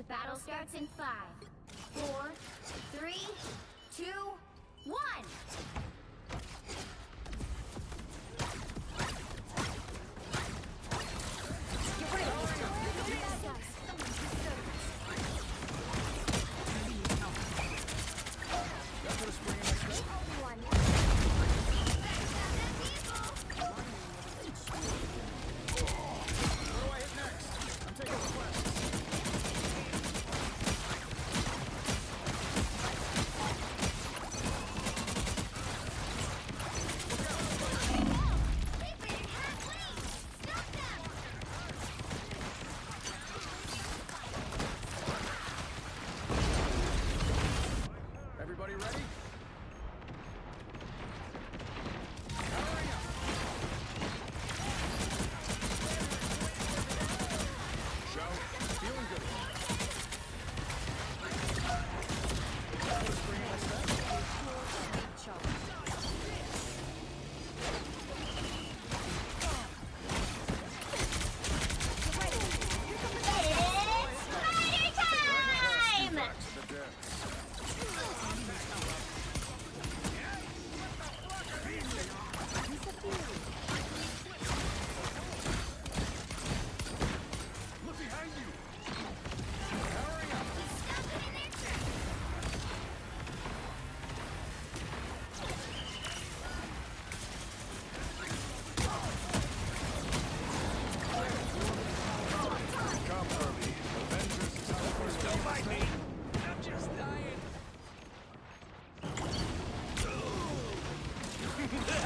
Battle starts in 5, 4, 3, 2, 1. Everybody ready? Show, feeling good.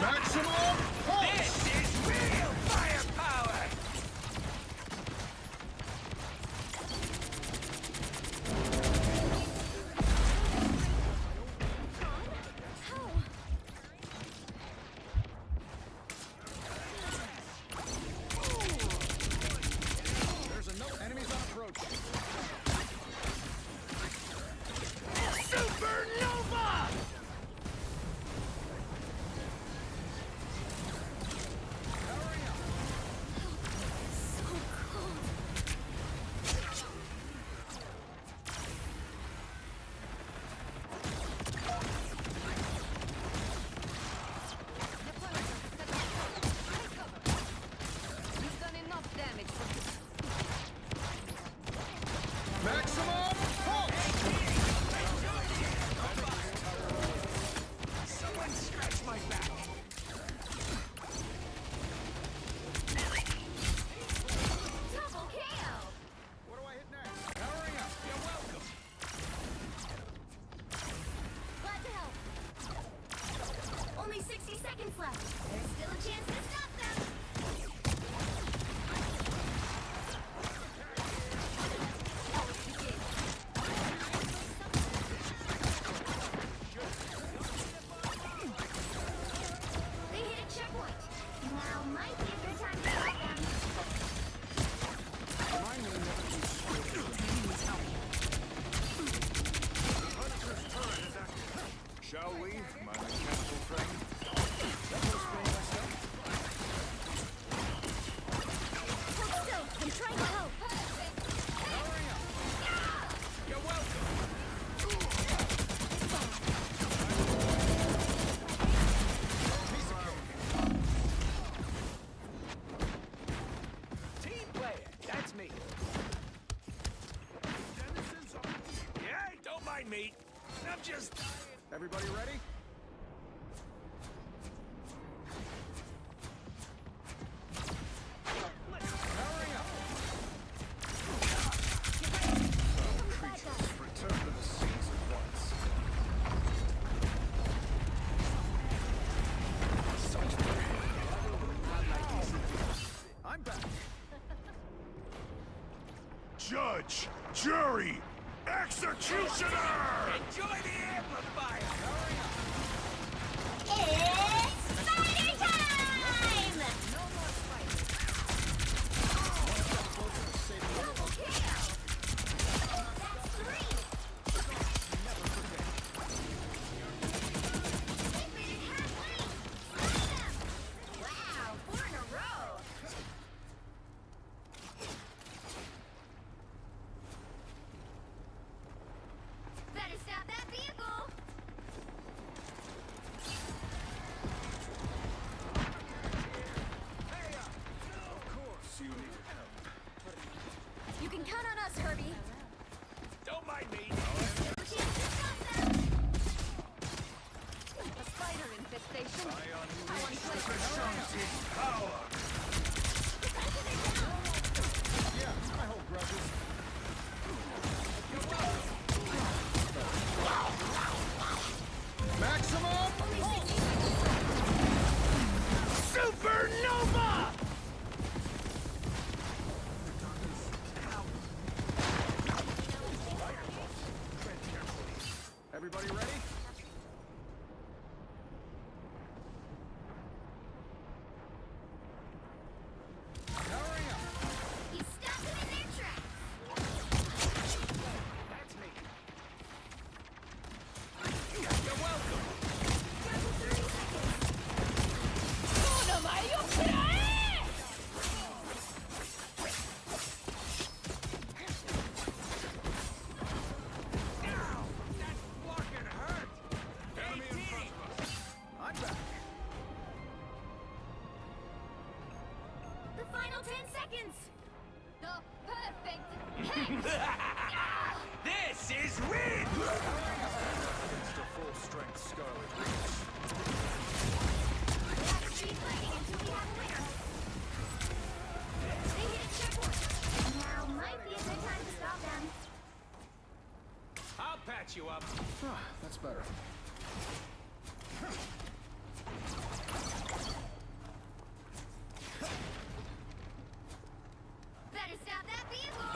Maximum push! This is real firepower! There's another enemies on approach. Supernova! Maximum push! Someone scratch my back! Double KO! What do I hit next? Powering up. You're welcome! Glad to help. Only 60 seconds left. There's still a chance to stop them. They hit a checkpoint. Now might be a good time to stop them. Remind me never to Hunter's turret is active. Shall we, my mechanical friend? Hold still. I'm trying to help. Powering up. You're welcome! Team player, that's me. Yeah, don't mind me. I'm just... Everybody ready? Powering up. Some creatures return to the seas at once. Such pain. I'm back. Judge, jury, executioner! Enjoy the amplifier! It's spider time! Double KO! That's 3! Defeated halfway! Stop them! Wow, 4 in a row! Power! Yeah, I hold grudges. Maximum! Supernova! Everybody ready? Powering up. He stopped them in their tracks. That's me. You're welcome. Down to 30 seconds. Ow! That fucking hurt! Enemy in front of us. I'm back. The final 10 seconds. The perfect hit. This is win! Against a full-strength Scarlet Witch. Let's keep fighting until we have a winner. They hit checkpoint. Now might be a good time to stop them. I'll patch you up. Ah, that's better. Better stop that vehicle.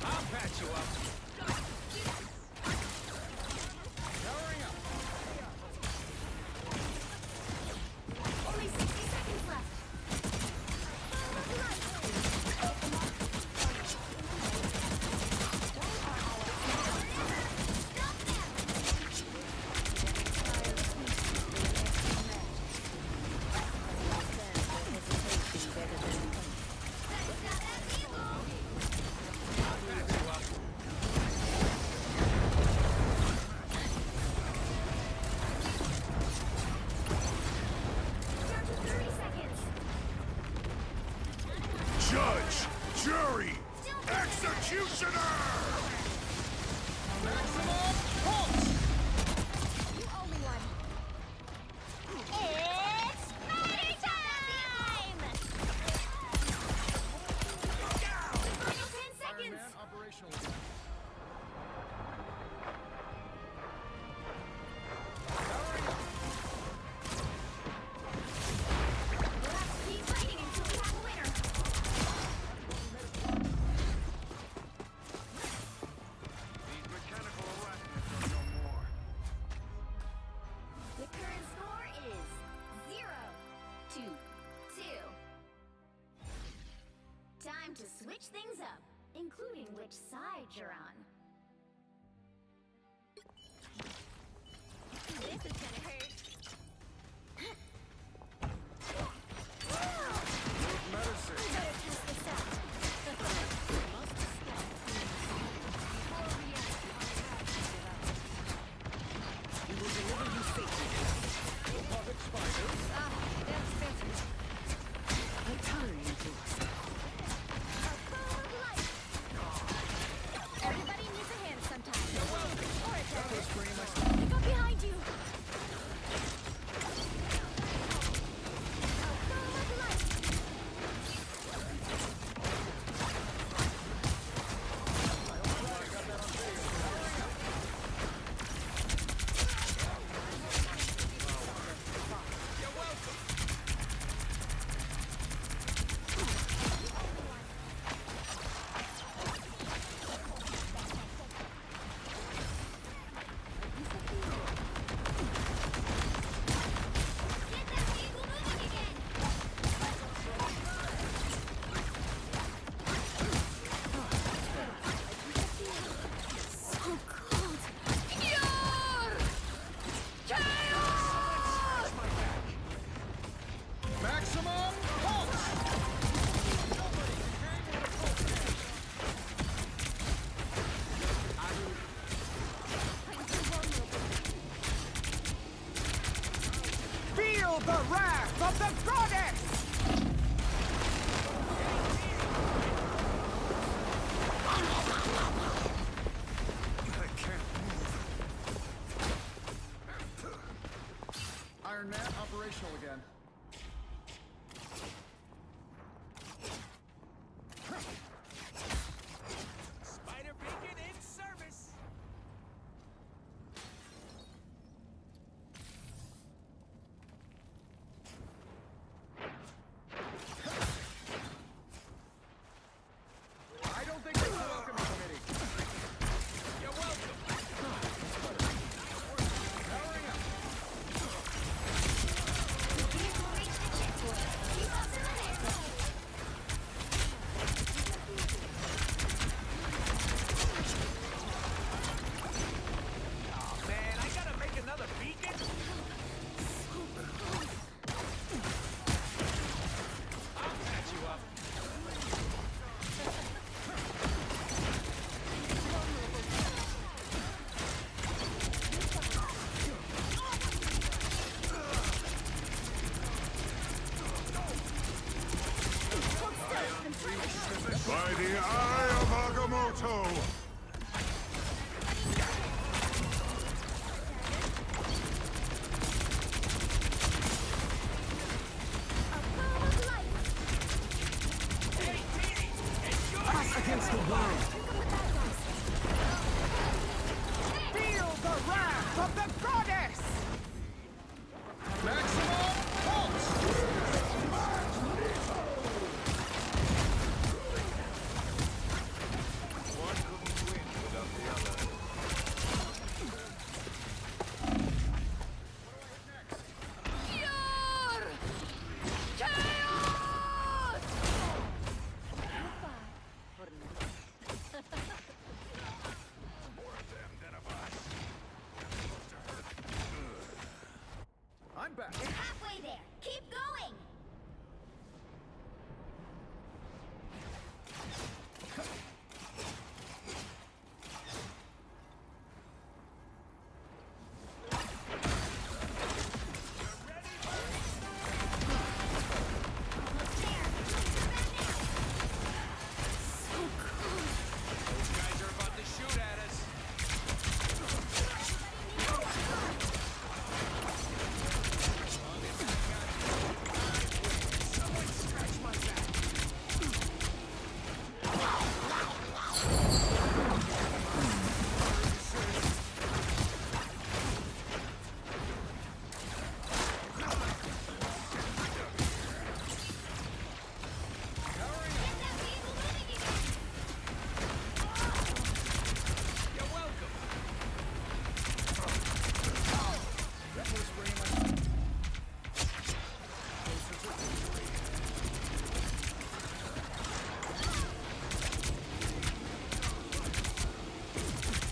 I'll patch you up. Powering up. Only 60 seconds left. Follow the light. Stop them. Better stop that vehicle. I'll patch you up. Down to 30 seconds. Judge! Jury! Executioner! Maximum pulse! You owe me one. It's party time! Final 10 Iron seconds. Man operational. Powering up. We'll have to keep fighting until we have a winner. These mechanical arachnids are no more. The current score is 0-2. Time to switch things up, including which side you're on. This is gonna hurt. Move medicine. Better test this out. Puppet spiders. That's better. Everybody needs a hand sometimes. Or a turn. Look up behind you. You're welcome. Get that vehicle moving again. So cold. Maximum pulse! Feel the wrath of the goddess! I can't move. Iron Man operational again. Spider beacon in service. I don't think it's a welcome committee. You're welcome. Powering up. Vehicle reached the checkpoint. Keep us in the vehicle. Oh man, I gotta make another beacon. I'll patch you up. By the eye of Agamotto! A ball of light. Hey, Petey, enjoy Us against the world. Feel the wrath of the goddess! Maximum pulse! One couldn't win without the other. Pure chaos! I'm back. You're halfway there. Keep going. Those guys are about to shoot at us. Someone scratch my back. Get that vehicle moving again. You're welcome. That was bringing my...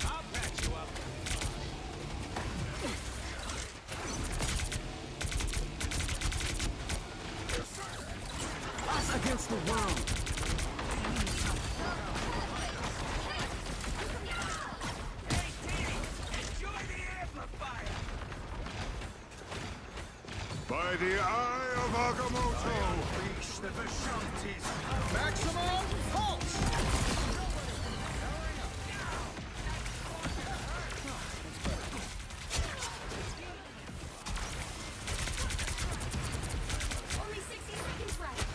I'll patch you up. Us against the world. Hey, Petey, enjoy the amplifier. By the eye of Agamotto! Unleash the Vishantis! Maximum pulse! Only 60 seconds left.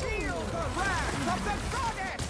Feel the wrath of the goddess!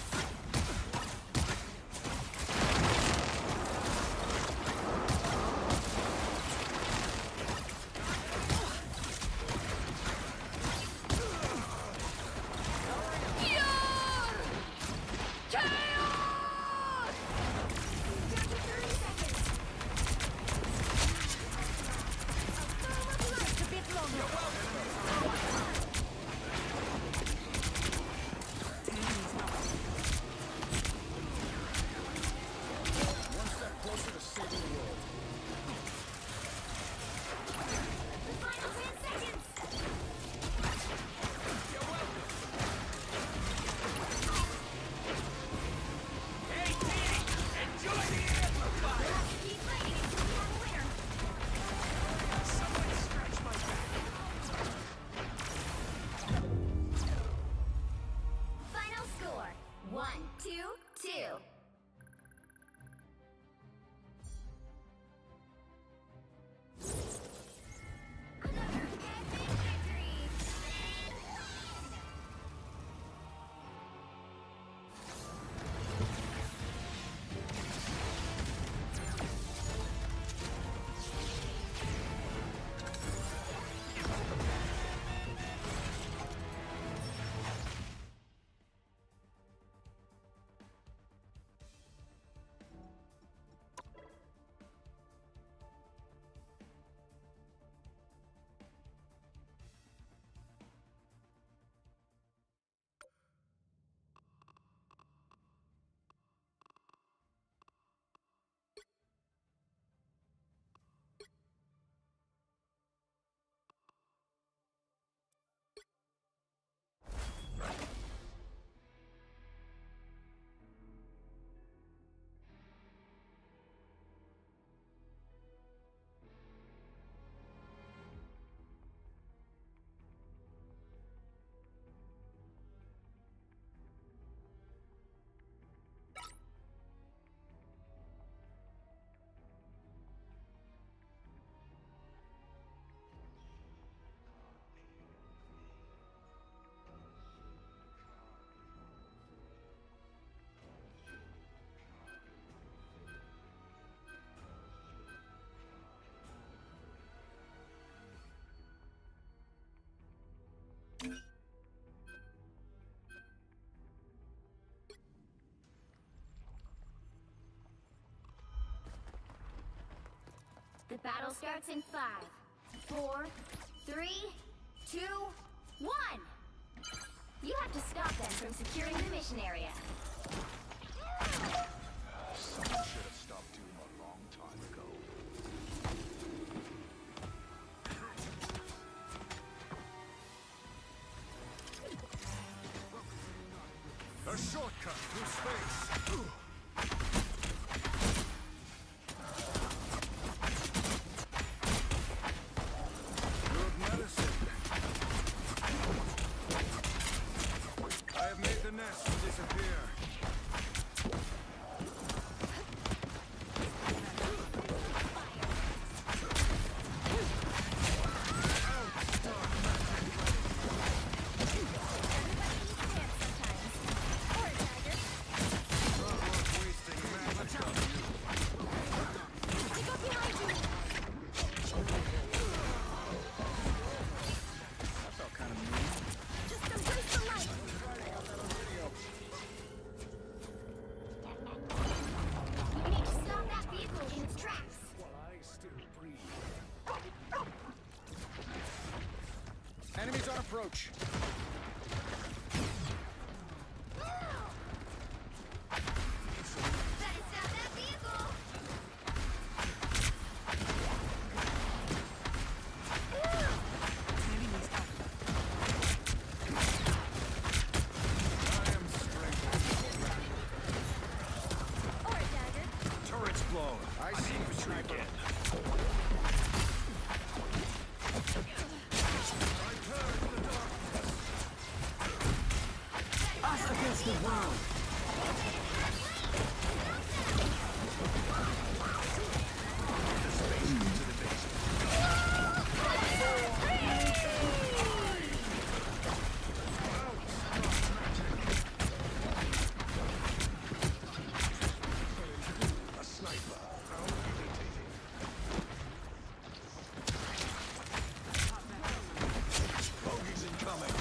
battle starts in 5, 4, 3, 2, 1. You have to stop them from securing the mission area. Someone should have stopped doing a long time ago. A shortcut through space. Good medicine. I have made the nest disappear. You need to stop that vehicle in its tracks. Enemies on approach. Better stop that vehicle. I am strengthened. Or a dagger. Turret's blown. I see you, sniper. Again. Us against the world. A sniper. How irritating. Bogey's incoming.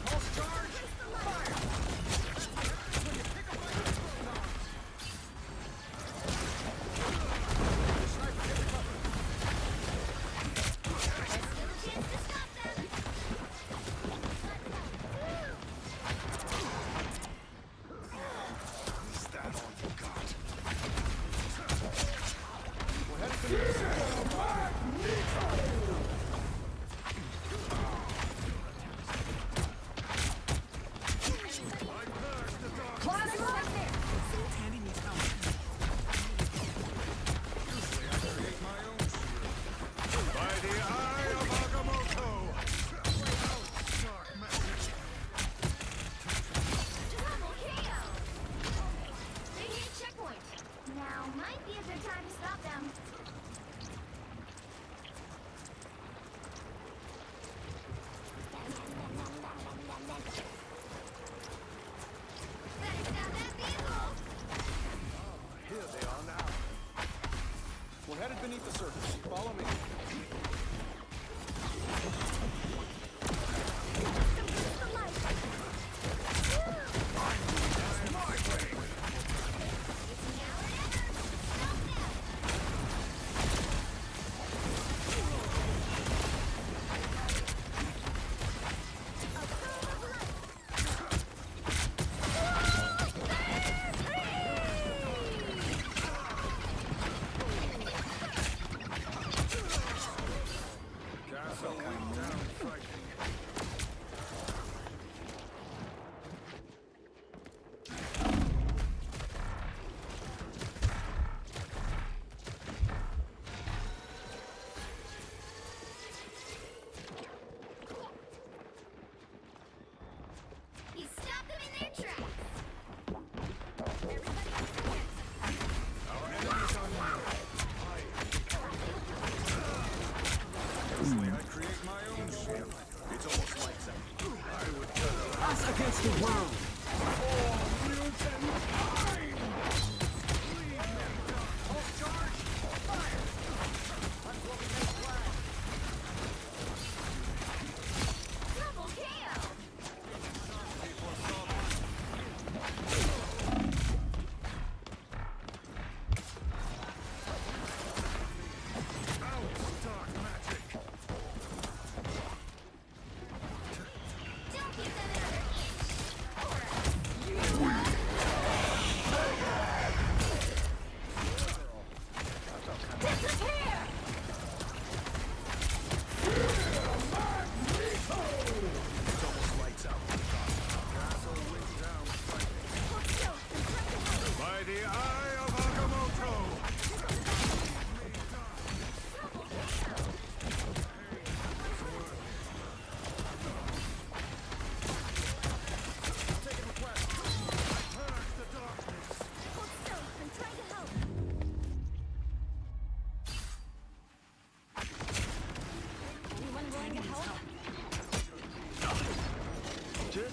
Pulse charge. Fire. Sniper, get the cover. Chance to stop them. Is that all you got? We're headed to the circle. Climb right there. Usually I create my own shield. By the eye of Agamotto! Dark magic. Double KO. They hit a checkpoint. Now might be a good time to stop them. Better stop that vehicle. Here they are now. We're headed beneath the surface. Follow me. The light. Now or never. Stop them. A pearl of light. Castle went down frightening. He stopped them in their tracks. Everybody on the fence. Our enemies are near. Usually I create my own shield. It's almost like something. I would cut Us against the world. Pulse charge. Fire. Unbroken main flag. Double KO.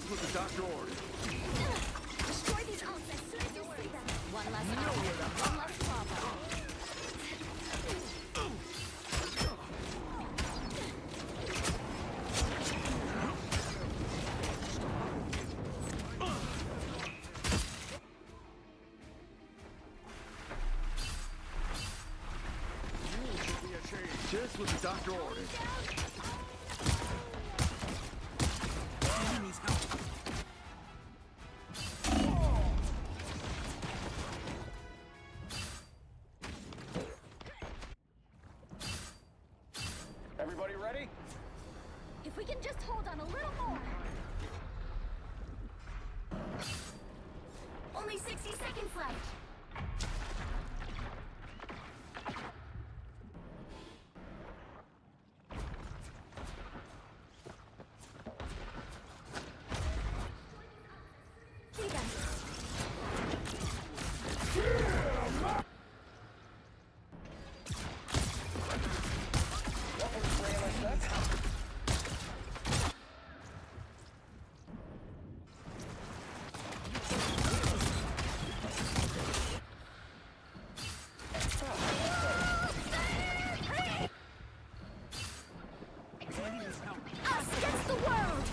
what the doctor ordered. Destroy these ults as soon as you see them. One less one less problem. Just what the doctor ordered. Enemy's help. Everybody ready? If we can just hold on a little more. Only 60 seconds left. See them. Enemy's help. Us against the world!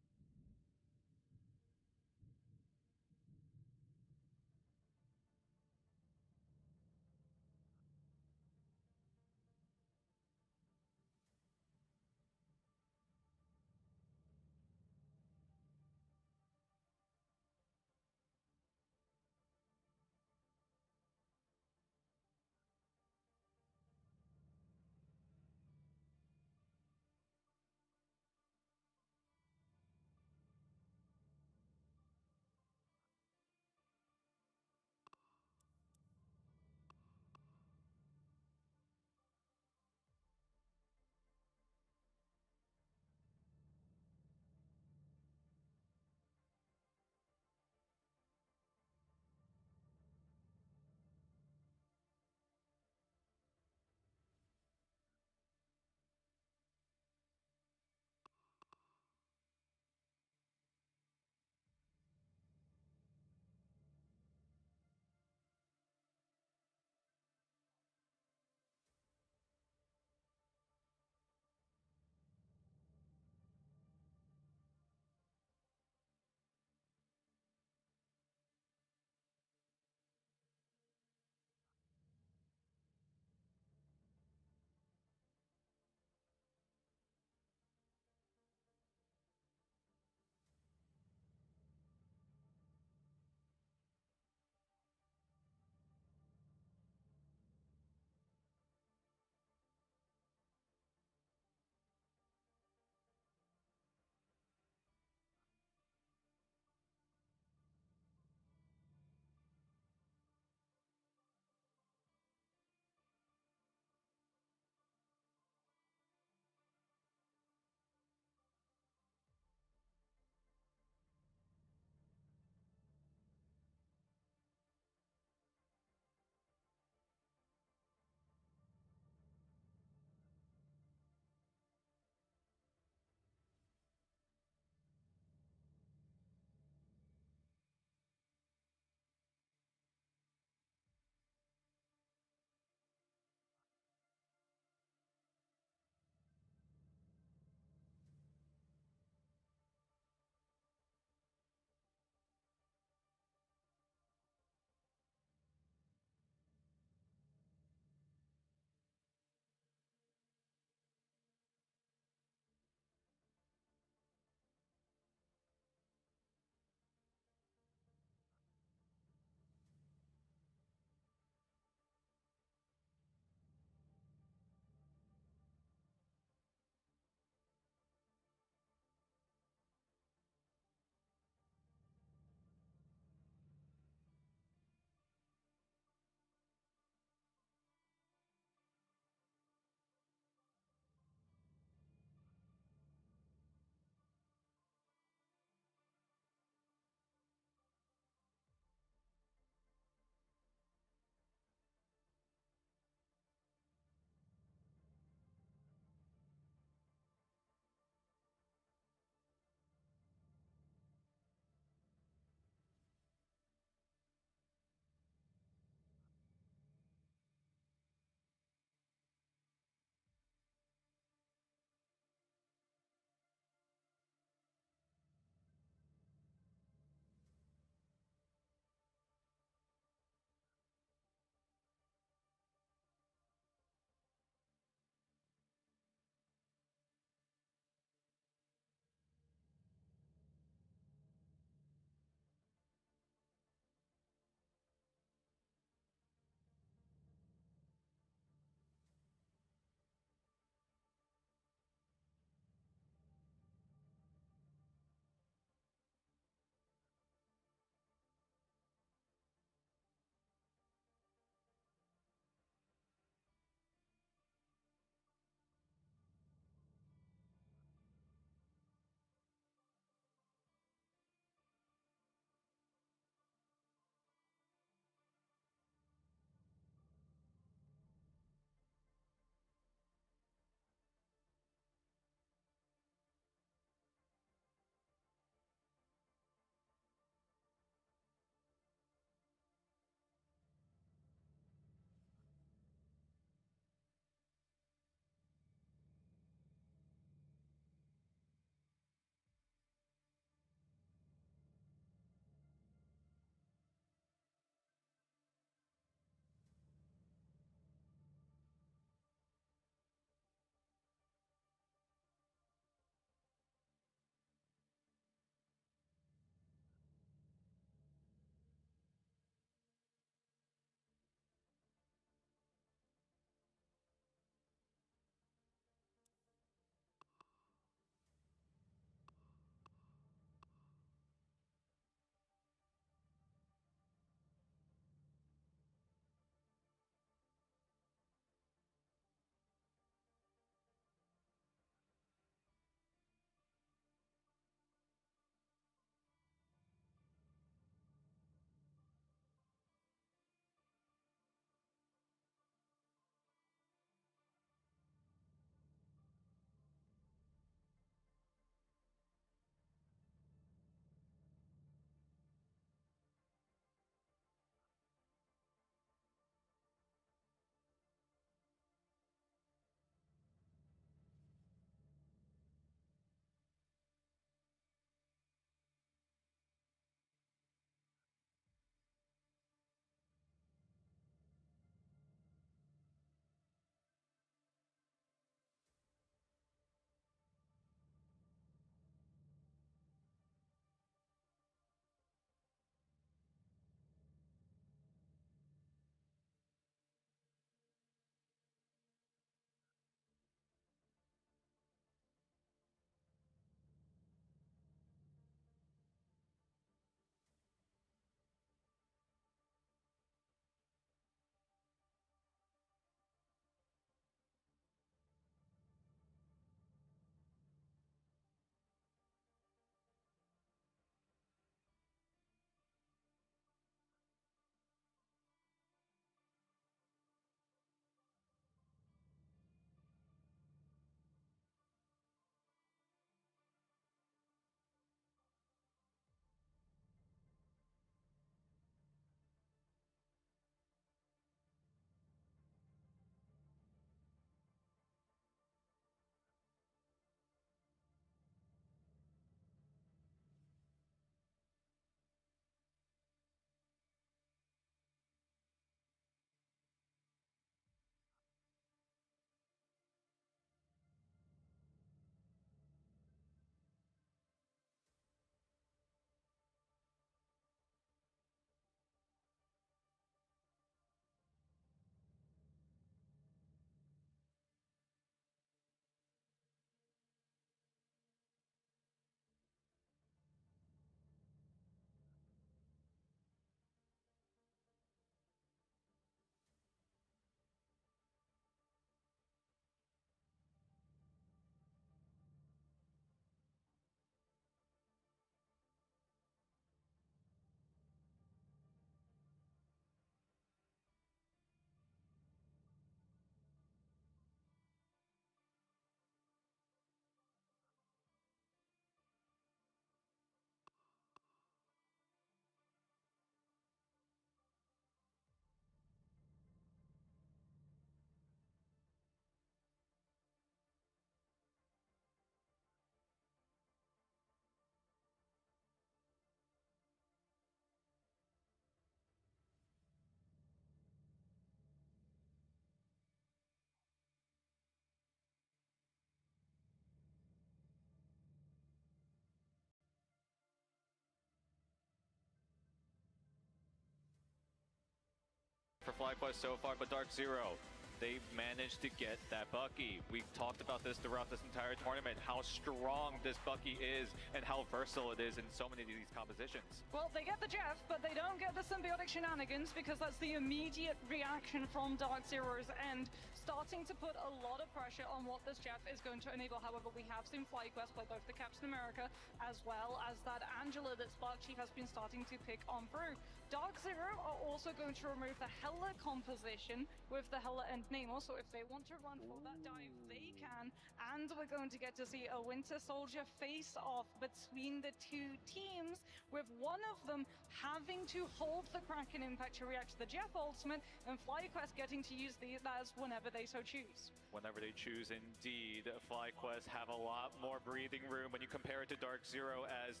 FlyQuest so far, but Dark Zero, they managed to get that Bucky. We've talked about this throughout this entire tournament, how strong this Bucky is and how versatile it is in so many of these compositions. Well, they get the Jeff, but they don't get the symbiotic shenanigans because that's the immediate reaction from Dark Zero's end, starting to put a lot of pressure on what this Jeff is going to enable. However, we have seen FlyQuest by both the Captain America as well as that Angela that Spark Chief has been starting to pick on through. Dark Zero are also going to remove the Hela composition with the Hela and Namor, so if they want to run for that dive, they can. And we're going to get to see a Winter Soldier face-off between the two teams, with one of them having to hold the Kraken Impact to react to the Jeff Ultimate, and FlyQuest getting to use these as whenever they so choose. Whenever they choose, indeed. FlyQuest have a lot more breathing room when you compare it to Dark Zero, as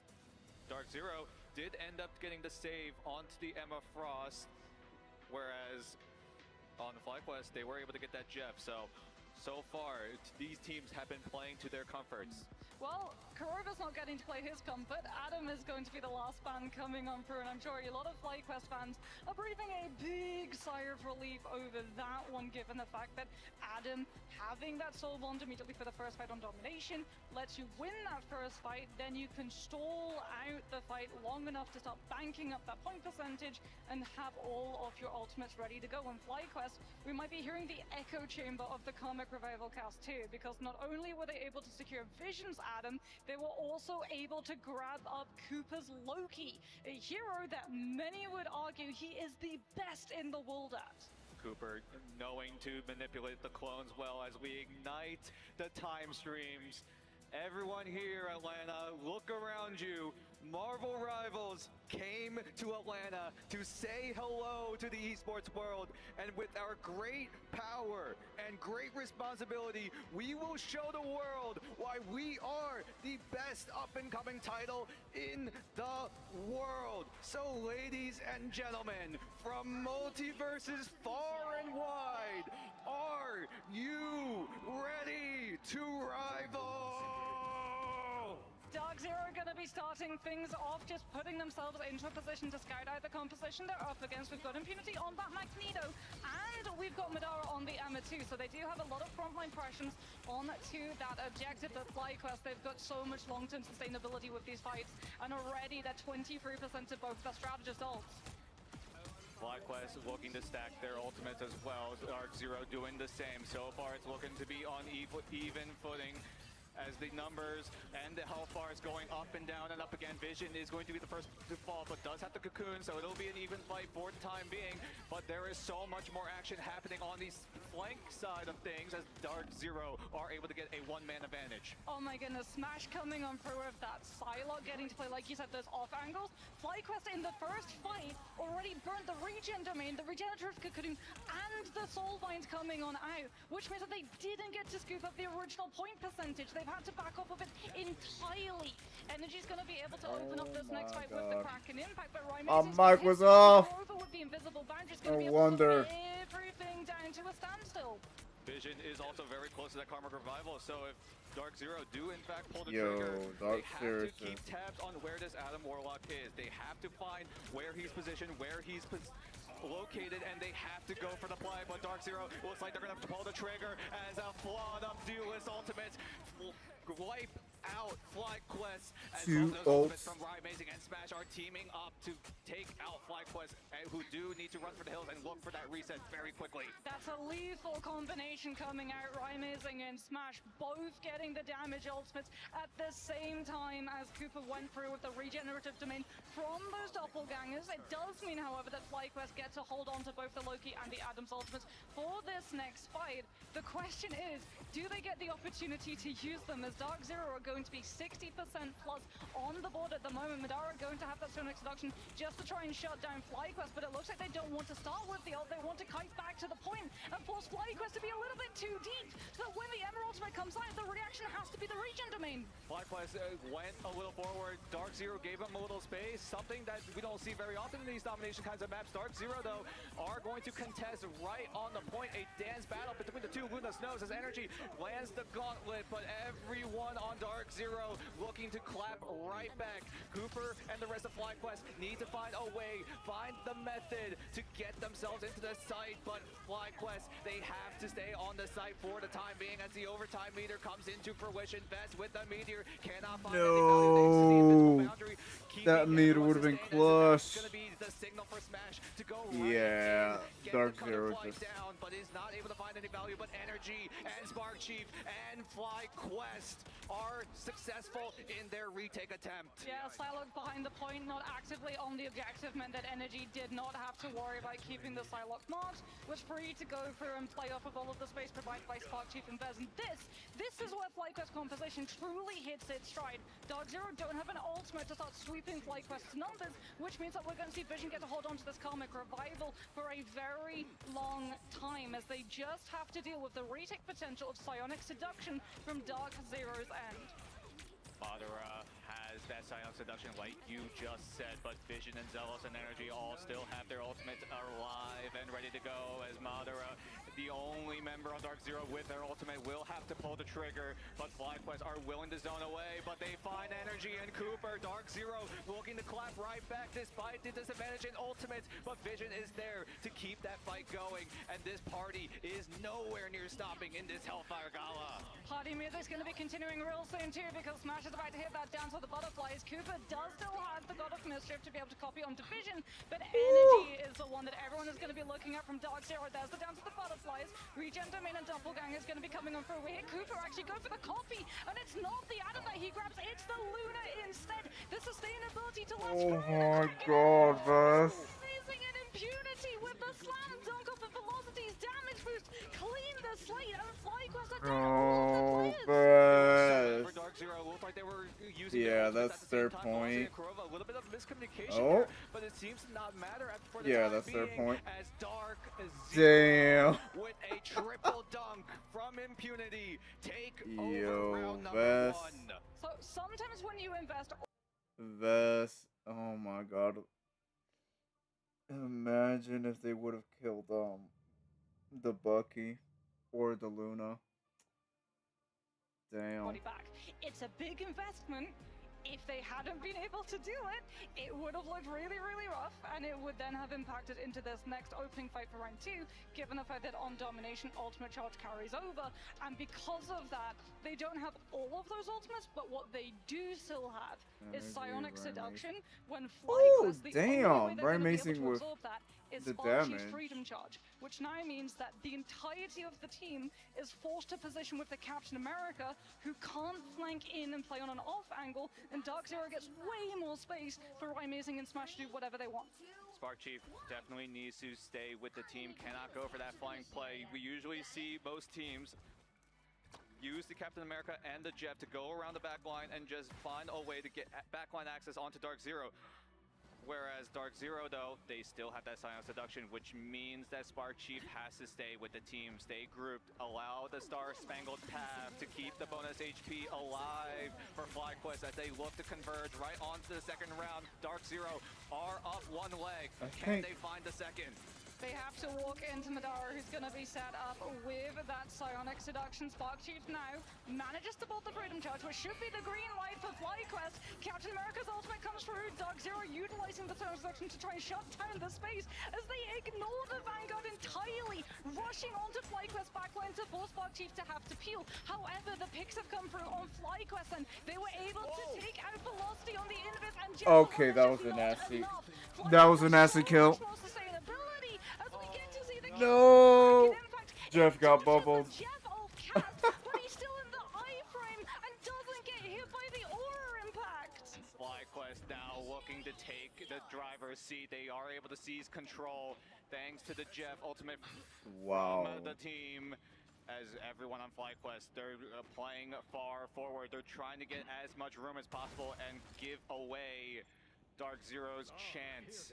Dark Zero did end up getting the save onto the Emma Frost, whereas on FlyQuest they were able to get that Jeff. So far, these teams have been playing to their comforts. Well, Kuroba's not getting to play his comfort. Adam is going to be the last fan coming on through, and I'm sure a lot of FlyQuest fans are breathing a big sigh of relief over that one, given the fact that Adam having that soul bond immediately for the first fight on Domination lets you win that first fight, then you can stall out the fight long enough to start banking up that point percentage and have all of your ultimates ready to go. On FlyQuest, we might be hearing the echo chamber of the Karmic Revival cast too, because not only were they able to secure Vision's Adam, they were also able to grab up Cooper's Loki, a hero that many would argue he is the best in the world at. Cooper knowing to manipulate the clones well as we ignite the time streams. Everyone here, Atlanta, look around you. Marvel Rivals came to Atlanta to say hello to the esports world, and with our great power and great responsibility, we will show the world why we are the best up-and-coming title in the world. So ladies and gentlemen, from multiverses far and wide, are you ready to rival? Dark Zero are going to be starting things off, just putting themselves into a position to scout out the composition they're up against. We've got Impunity on that Magneto, and we've got Madara on the Emma too, so they do have a lot of frontline pressures on to that objective. But FlyQuest, they've got so much long-term sustainability with these fights, and already they're 23% to both their strategist ults. FlyQuest looking to stack their ultimates as well. Dark Zero doing the same. So far, it's looking to be on even footing, as the numbers and the health bar is going up and down and up again. Vision is going to be the first to fall, but does have the cocoon, so it'll be an even fight for the time being. But there is so much more action happening on the flank side of things, as Dark Zero are able to get a one-man advantage. Oh my goodness, Smash coming on through with that Psylocke getting to play, like you said, those off angles. FlyQuest in the first fight already burnt the regen domain, the regenerative cocoon, and the soul vines coming on out, which means that they didn't get to scoop up the original point percentage. They've had to back off of it entirely. Energy's going to be able to open up this next fight with the Kraken Impact, but Ryan mic was off. With the invisible boundaries, going to be No able wonder. to put everything down to a standstill. Vision is also very close to that Karmic Revival, so if Dark Zero do in fact pull the Yo, trigger, Dark they have Zero. to keep tabs on where this Adam Warlock is. They have to find where he's positioned, where he's located, and they have to go for the play. But Dark Zero looks like they're going to have to pull the trigger as a flawed up duelist ultimate wipe out FlyQuest, as Two both those ultimates ults. from Riot Amazing and Smash are teaming up to take out FlyQuest, who do need to run for the hills and look for that reset very quickly. That's a lethal combination coming out. Rymazing and Smash both getting the damage ultimates at the same time as Cooper went through with the regenerative domain from those doppelgangers. It does mean, however, that FlyQuest get to hold on to both the Loki and the Adams ultimates for this next fight. The question is, do they get the opportunity to use them, as Dark Zero are going to be 60% plus on the board at the moment. Madara going to have that stone introduction just to try and shut down FlyQuest, but it looks like they don't want to start with the ult. They want to kite back to the point and force FlyQuest to be a little bit too deep, so that when the Emerald ultimate comes out, the reaction has to be the regen domain. FlyQuest went a little forward. Dark Zero gave him a little space, something that we don't see very often in these domination kinds of maps. Dark Zero, though, are going to contest right on the point. A dance battle between the two. Luna Snows as Energy lands the gauntlet, but everyone on Dark Zero looking to clap right back. Cooper and the rest of FlyQuest need to find a way, find the method to get themselves into the site, but FlyQuest, they have to stay on the site for the time being as the overtime meter comes into fruition. Vest with the meteor cannot find any value thanks to the invisible boundary. That meter would have been clutch. Gonna be the signal for Smash to go Yeah, get Dark the Zero Cutterfly just down, but is not able to find any value. But Energy and Spark Chief and FlyQuest are successful in their retake attempt. Yeah, Psylocke behind the point, not actively on the objective, meant that Energy did not have to worry about keeping the Psylocke marked, was free to go through and play off of all of the space provided by Spark Chief and Vez. And this is where FlyQuest composition truly hits its stride. Dark Zero don't have an ultimate to start sweeping FlyQuest's numbers, which means that we're going to see Vision get to hold on to this Karmic Revival for a very long time, as they just have to deal with the retake potential of Psionic Seduction from Dark Zero's end. Madara has that Psionic Seduction like you just said, but Vision and Zealous and Energy all still have their ultimates alive and ready to go, as Madara, the only member on Dark Zero with their ultimate, will have to pull the trigger, but FlyQuest are willing to zone away, but they find Energy and Cooper. Dark Zero looking to clap right back despite the disadvantage in ultimates, but Vision is there to keep that fight going, and this party is nowhere near stopping in this Hellfire Gala. Party music's going to be continuing real soon too, because Smash is about to hit that dance with the butterflies. Cooper does still have the God of Mischief to be able to copy onto Vision, but Energy is the one that everyone is going to be looking at from Dark Zero. There's the dance with the butterflies. Regen Domain and Doppelganger is going to be coming on through. We hear Cooper actually go for the copy, and it's not the Adam that he grabs, it's the Luna instead. The sustainability to last Oh forever. my god, Vess. Amazing in impunity with the slam dunk of the velocities, damage boost, clean the slate, and FlyQuest are down all Oh, the players. For Vess. Dark Zero, looked like they were using Yeah, their ultimates that's at the their same time. Ballsy point. and Kurova, a little bit of miscommunication Oh. there, but it seems to not matter for the Yeah, time that's their being, point. as Dark Damn. Zero with a triple dunk from impunity take over Yo, round number Vess. 1. So sometimes when you invest Vess. Oh my god. Imagine if they would have killed the Bucky or the Luna. Damn. body back, it's a big investment. If they hadn't been able to do it, it would have looked really, really rough, and it would then have impacted into this next opening fight for round 2, given the fact that on Domination, Ultimate Charge carries over, and because of that, they don't have all of those ultimates, but what they do still have is Psionic Seduction, when FlyQuest, the only way they're going to be able to absorb that is the Spark Chief's damage. Freedom Charge, which now means that the entirety of the team is forced to position with the Captain America, who can't flank in and play on an off angle, and Dark Zero gets way more space for Amazing and Smash to do whatever they want. Spark Chief definitely needs to stay with the team, cannot go for that flying play. We usually see most teams use the Captain America and the Jeff to go around the backline and just find a way to get backline access onto Dark Zero. Whereas Dark Zero, though, they still have that Psionic Seduction, which means that Spark Chief has to stay with the team, stay grouped, allow the Star-Spangled Path to keep the bonus HP alive for FlyQuest as they look to converge right onto the second round. Dark Zero are up one leg. Can they find the second? They have to walk into Madara, who's going to be set up with that Psionic Seduction. Spark Chief now manages to bolt the Freedom Charge, which should be the green light for FlyQuest. Captain America's ultimate comes through. Dark Zero utilizing the Psionic Seduction to try and shut down the space as they ignore the Vanguard entirely, rushing onto FlyQuest backline to force Spark Chief to have to peel. However, the picks have come through on FlyQuest, and they were able to take out Velocity on the Invis, and just Okay, that was a nasty. That was a nasty kill. No! Jeff got bubbled. Jeff ult-capped, but he's still in the iframe and doesn't get hit by the aura impact. FlyQuest now looking to take the driver's seat. They are able to seize control thanks to the Jeff ultimate Wow. from the team. As everyone on FlyQuest, they're playing far forward. They're trying to get as much room as possible and give away Dark Zero's chance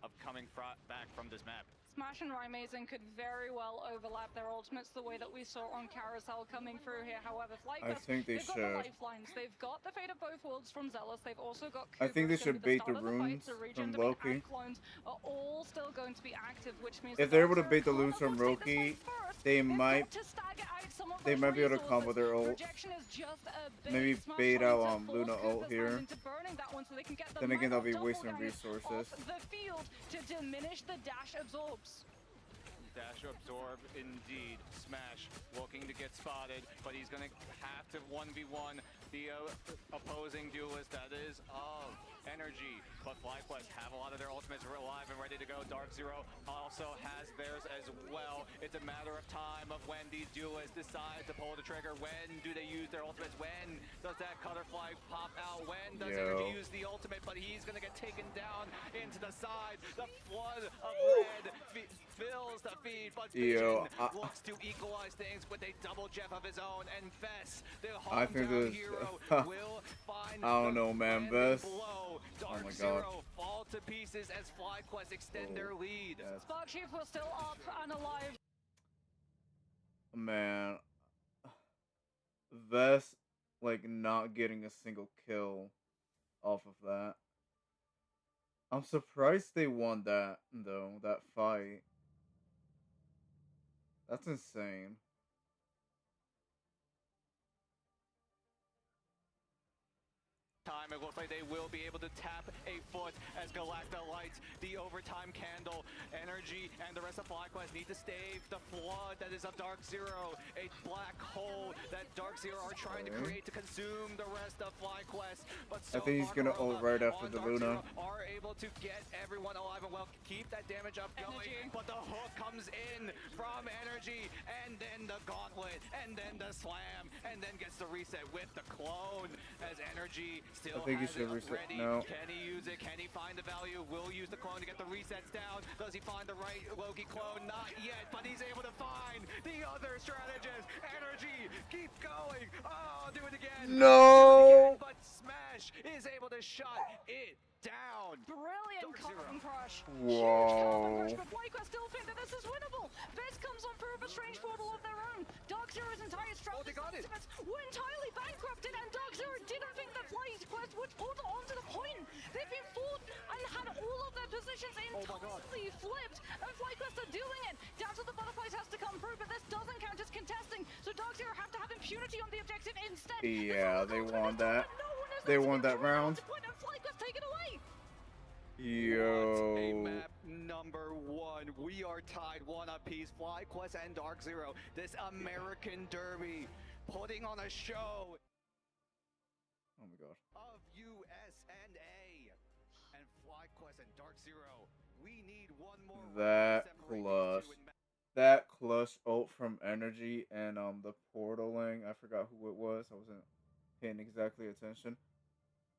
of coming back from this map. Smash and Rymazing could very well overlap their ultimates the way that we saw on Carousel coming through here. However, I FlyQuest, think they they've got the should. lifelines, they've got the Fate of Both Worlds from Zealous, they've also got I think they Kubrick, should and bait the the start of the runes fight, the regen from domain Loki. and clones are all still going to be active, which means If that they're able to Darkseer bait the can't runes from afford to take this Loki, one first. they They've might got to stagger out some of they those might be able to combo resources. their ult. Rejection is just a bait. Maybe Smash bait trying out to force Luna ult Cooper's here. mind into burning that one so they can get the Then again, they'll be double wasting damage resources. off the field to diminish the dash absorbs. Dash absorb indeed. Smash looking to get spotted, but he's gonna have to 1v1 the opposing duelist that is of energy. But FlyQuest have a lot of their ultimates alive and ready to go. Darkzero also has theirs as well. It's a matter of time of when these duelists decide to pull the trigger. When do they use their ultimates? When does that Cutterfly pop out? When does Energy use the ultimate? But he's gonna get taken down into the side. The flood of red fills the feed, but Vision looks to equalize things with a double Jeff of his own, and Vess, the I think hometown this hero, will find I don't know, man. Vess. blow. Oh my Darkzero god. fall to pieces as FlyQuest extend their lead. Yes. Sparkshift was still up and alive. Man, Vess like not getting a single kill off of that. I'm surprised they won that though, that fight. That's insane. Time, it looks like they will be able to tap a foot as Galacta lights the overtime candle. Energy and the rest of FlyQuest need to stave the flood that is of Darkzero, a black hole that Darkzero are trying to create to consume the rest of FlyQuest. But so I think he's gonna ult right after the Luna. Are able to get everyone alive and well, keep that damage up going. Energy. But the hook comes in from Energy, and then the gauntlet, and then the slam, and then gets the reset with the clone as Energy still I think he has should it reset. ready. No. Can he use it? Can he find the value? Will use the clone to get the resets down. Does he find the right Loki clone? Not yet, but he's able to find the other strategist. Energy, keep going. Oh, do it again. No. Do it again, but Smash is able to shut it down. Brilliant Darkzero. carbon crush. Whoa. Huge carbon crush, but FlyQuest still think that this is winnable. Vez comes on through with a strange portal of their own. Darkzero's entire strategy they got it. were entirely bankrupted, and Darkzero didn't think that FlyQuest would hold on to the point. They've been fought and had all of their positions entirely flipped, and FlyQuest are doing it. Down to the butterflies has to come through, but this doesn't count as contesting, so Darkzero have to have impunity on the objective instead. Yeah, they won that. No one is They there to won that control round. the point, and FlyQuest take it away. What a Yo. map number one. We are tied one apiece. FlyQuest and Darkzero. This American Derby putting on a show Oh my god. of US&A. And FlyQuest and Darkzero. We need one more round to That separate these clutch. two in ma- That clutch ult from Energy and the portaling. I forgot who it was. I wasn't paying exactly attention.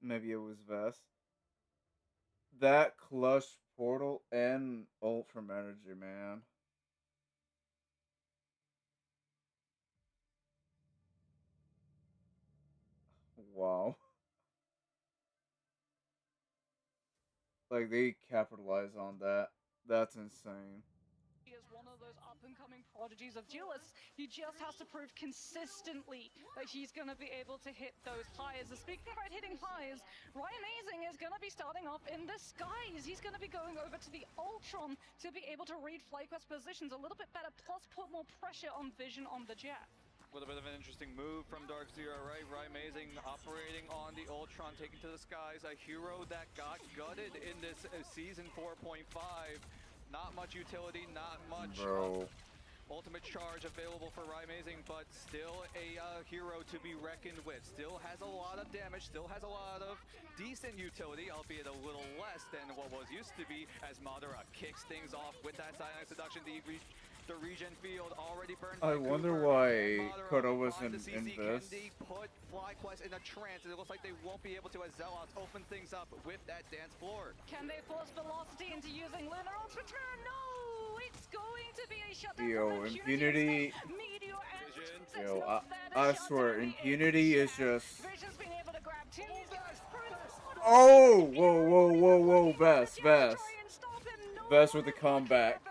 Maybe it was Vess. That clutch portal and ult from Energy, man. Wow. Like they capitalize on that. That's insane. He is one of those up-and-coming prodigies of duelists. He just has to prove consistently that he's going to be able to hit those highs. And speaking about hitting highs, Rymazing is going to be starting off in the skies. He's going to be going over to the Ultron to be able to read FlyQuest positions a little bit better, plus put more pressure on Vision on the jet. A little bit of an interesting move from Darkzero, right? Rymazing operating on the Ultron, taking to the skies. A hero that got gutted in this season 4.5. Not much utility, not much Bro. ultimate charge available for Rymazing, but still a hero to be reckoned with. Still has a lot of damage, still has a lot of decent utility, albeit a little less than what was used to be, as Madara kicks things off with that Cyanide Seduction. The regen field already burned I by wonder Cooper, why and Madara Kodo was behind in the CC. this. Can they put FlyQuest in a trance? It looks like they won't be able to, as Zealots open things up with that dance floor. Can they force Velocity into using Lunar Ultra? No! It's going to be a shutdown. Yo, from Impunity. Meteor and Vision. It's Yo, not there to I shut swear, down the Impunity is Aegis just. Shack. Vision's been able to grab two guys. Oh! Whoa, whoa, whoa, whoa, Vess, Vess. Vess with the comeback.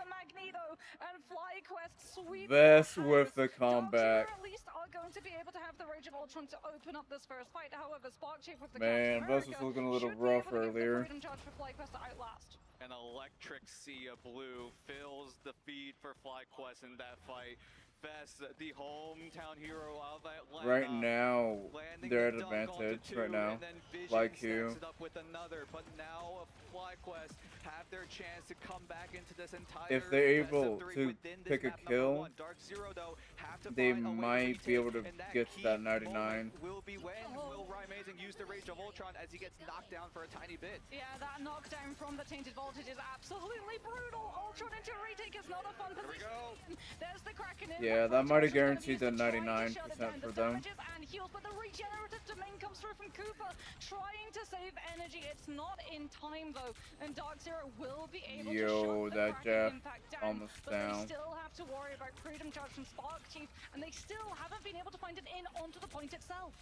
Vest has. with the Dark comeback. Zero at least are going to be able to have the Rage of Ultron to open up this first fight. However, Spark Chief with the Man, Captain Vest was America looking a little should be rough able to give the earlier. Freedom Charge for FlyQuest to outlast. An electric sea of blue fills the feed for FlyQuest in that fight. Vest, the hometown hero of Atlanta. Right now, landing they're at the dunk onto advantage two, right now. and then Vision Like stacks you. it up with another, but now FlyQuest have their chance to come back into this entire If they're best of able three to within this pick a map number kill, one. Dark Zero, though, have to they find a way might be able to retake, and get to key that 99. moment will be when will Rymazing use the Rage of Ultron as he gets knocked down for a tiny bit. Yeah, that knockdown from the Tainted Voltage is absolutely brutal. Ultron into retake is not a fun Here we position. go. There's the Kraken in. Yeah, that might have guaranteed the 99% for them. And heals, but the regenerative domain comes through from Cooper, trying to save energy. It's not in time though, and Dark Zero will be able to Yo, shut the that Kraken Jeff impact down. almost but down. they still have to worry about Freedom Charge from Spark Chief, and they still haven't been able to find an in onto the point itself.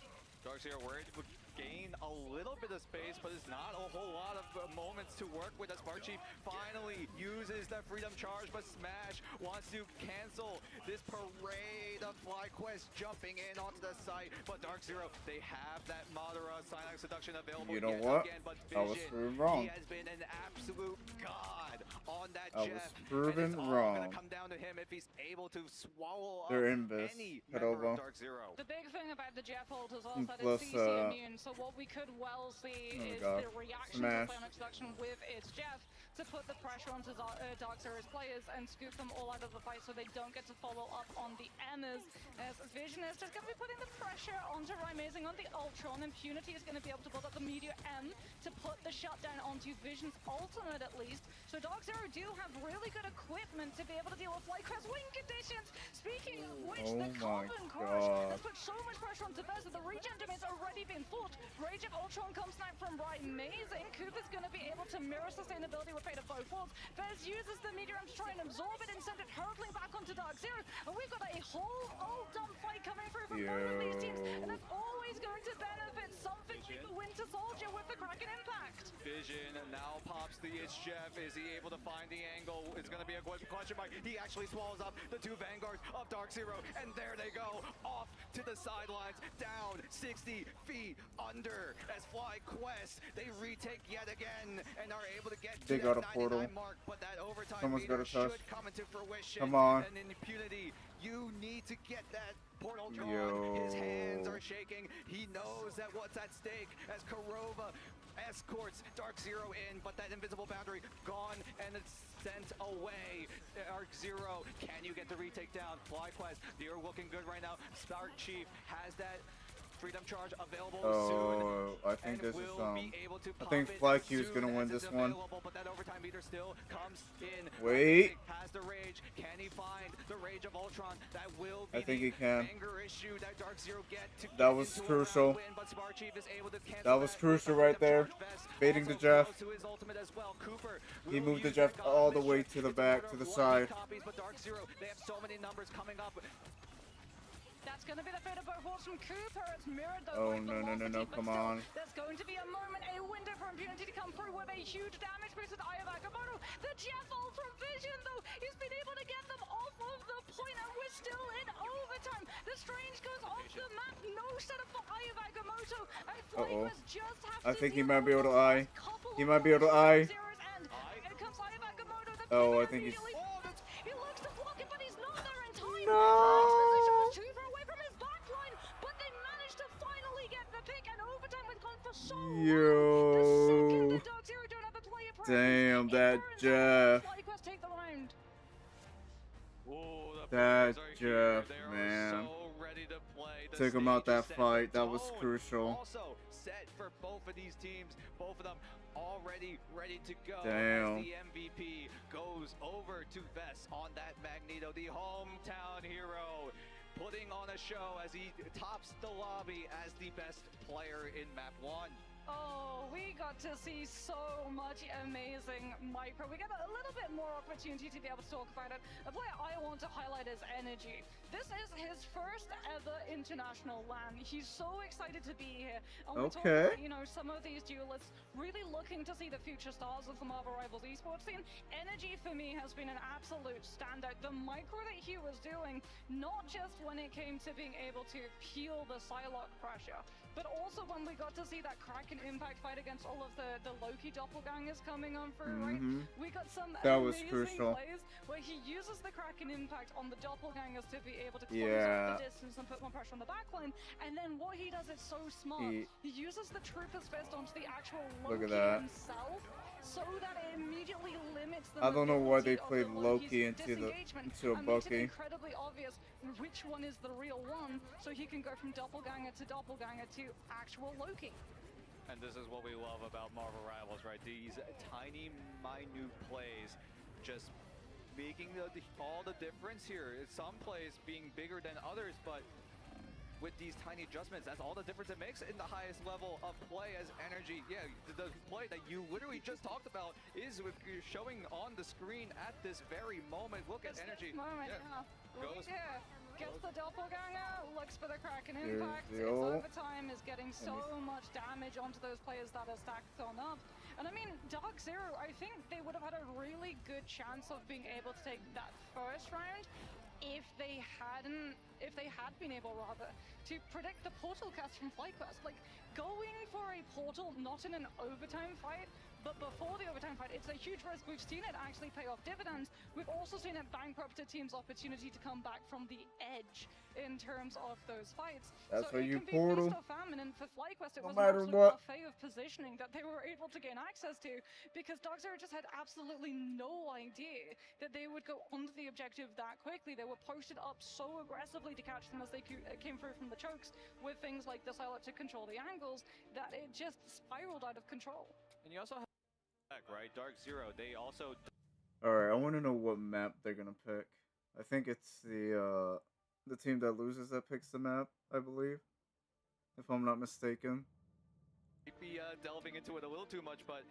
Dark Zero worried would gain a little bit of space, but it's not a whole lot of moments to work with as Spark Chief finally uses the Freedom Charge, but Smash wants to cancel this parade of FlyQuest jumping in onto the site. But Dark Zero, they have that Madara Psylocke Seduction available You know yet what? again, but I was Vision, proven wrong. he has been an absolute god on that I was Jeff. proven and it's all wrong. gonna come down to him if he's able to swallow They're up in this. any Head member over. of Dark Zero. The big thing about the Jeff ult is also that Plus, it's CC immune, so what we could well see oh is God. the reaction Smash. to Psylocke Seduction with its Jeff to put the pressure onto Dark Zero's players and scoop them all out of the fight so they don't get to follow up on the Emmers. As Vision is just going to be putting the pressure onto Rymazing on the Ultron. Impunity is going to be able to build up the Meteor M to put the shutdown onto Vision's ultimate at least. So Dark Zero do have really good equipment to be able to deal with FlyQuest win conditions. Speaking of which, Oh the my Carbon Crush God. has put so much pressure onto Vez that the regen domain's already been forced. Rage of Ultron comes now from Rymazing. Cooper's going to be able to mirror sustainability with Fate of both worlds. Vez uses the Meteor M to try and absorb it and send it hurtling back onto Dark Zero. And we've got a whole ult dump fight coming through from both of these teams. And that's always going to benefit something like the Winter Soldier with the Kraken Impact. Vision now pops the It's Jeff. Is he able to find the angle? It's going to be a question mark. He actually swallows up the two Vanguards of Dark Zero. And there they go, off to the sidelines, down 60 feet under. As FlyQuest, they retake yet again and are able to get They to got that a portal. 99 mark. But that overtime Someone's meter got a touch. should come into fruition. Come on. And in Impunity, you need to get that portal drawn. Yo. His hands are shaking. He knows that what's at stake as Kurova escorts Dark Zero in, but that invisible boundary gone and it's sent away. Dark Zero, can you get the retake down? FlyQuest, you're looking good right now. Spark Chief has that Freedom Charge available soon. Oh, I think and this is will be able to I pop think it FlyQ is soon gonna win as it's this one. available, but that overtime meter still comes in. Wait. Rymazing has the rage. Can he find the Rage of Ultron? That will be I think the he can. anger issue that Dark Zero get to That get was into a crucial. round win, but Spark Chief is able to cancel That was with crucial the right Freedom there. Charge vest. Baiting the Also Jeff. close to his ultimate as well. Cooper He will moved the use Jeff that all the Godless way Shift. to the It's a back, matter to the of side. lucky copies, but Dark Zero, they have so many numbers coming up. That's going to be the fate of both worlds from Cooper. It's mirrored Oh, though by no, Velocity, no, but come still, on. There's going to be a moment, a window for Impunity to come through with a huge damage boost with Eye of Agamotto. The Jeff ult from Vision though, he's been able to get them off of the point and we're still in overtime. The Strange goes off the map, no setup for Eye of Agamotto. And FlyQuest just have I to think he deal might be with able to the eye. last couple He of might be able to bullets eye. from Zero's end. Here comes Eye of Agamotto. The Oh, pivot I think he's- immediately forwards. He looks to block it, but he's not there in time. No. Exposition was too far away from his backline, but they managed to finally get the pick, and overtime went on for so long. The second Yo. the Dark Zero don't have a player presence, Damn, it that turns out Jeff. FlyQuest take the round. Oh, the That players are Jeff, here. They are man. so ready to play. The Took him out stage is that set. fight. The That was tone crucial. Also set for both of these teams. Both of them already ready to go. Damn. As the MVP goes over to Vest on that Magneto, the hometown hero, putting on a show as he tops the lobby as the best player in Map 1. Oh, we got to see so much amazing micro. We get a little bit more opportunity to be able to talk about it. A player I want to highlight is Energy. This is his first ever international LAN. He's so excited to be here. And we talk about, you know, some of these duelists really looking to see the future stars of the Marvel Rivals esports scene. Energy for me has been an absolute standout. The micro that he was doing, not just when it came to being able to peel the Psylocke pressure, but also when we got to see that Kraken impact fight against all of the Loki doppelgangers coming on through, right? We got some amazing plays where he uses the Kraken impact on the doppelgangers to be able to close off the distance and put more pressure on the backline. And then what he does is so smart. He uses the Trooper's Fist onto the actual Loki himself, so that it immediately limits the I don't know why they played Loki into a Bucky. Incredibly obvious which one is the real one, so he can go from doppelganger to actual Loki. And this is what we love about Marvel Rivals, right? These tiny, minute plays just making all the difference here. It's some plays being bigger than others, but with these tiny adjustments, that's all the difference it makes in the highest level of play as Energy. Yeah, the play that you literally just talked about is showing on the screen at this very moment. Look at Energy. Goes here. Gets the doppelganger, looks for the Kraken impact. It's overtime, is getting so much damage onto those players that are stacked on up. And I mean, Dark Zero, I think they would have had a really good chance of being able to take that first round if they had been able to predict the portal cast from FlyQuest. Like, going for a portal not in an overtime fight, but before the overtime fight, it's a huge risk. We've seen it actually pay off dividends. We've also seen it bankrupt a team's opportunity to come back from the edge in terms of those fights. That's so why it you can be portal. feast or famine, and for FlyQuest, it was an matter absolute what. buffet of positioning that they were able to gain access to, because Dark Zero just had absolutely no idea that they would go onto the objective that quickly. They were posted up so aggressively to catch them as they came through from the chokes with things like the Psylocke to control the angles, that it just spiraled out of control. And you also have right, Dark Zero, they also... Alright, I want to know what map they're gonna pick. I think it's the team that loses that picks the map, I believe. If I'm not mistaken. Maybe delving into it a little too much, but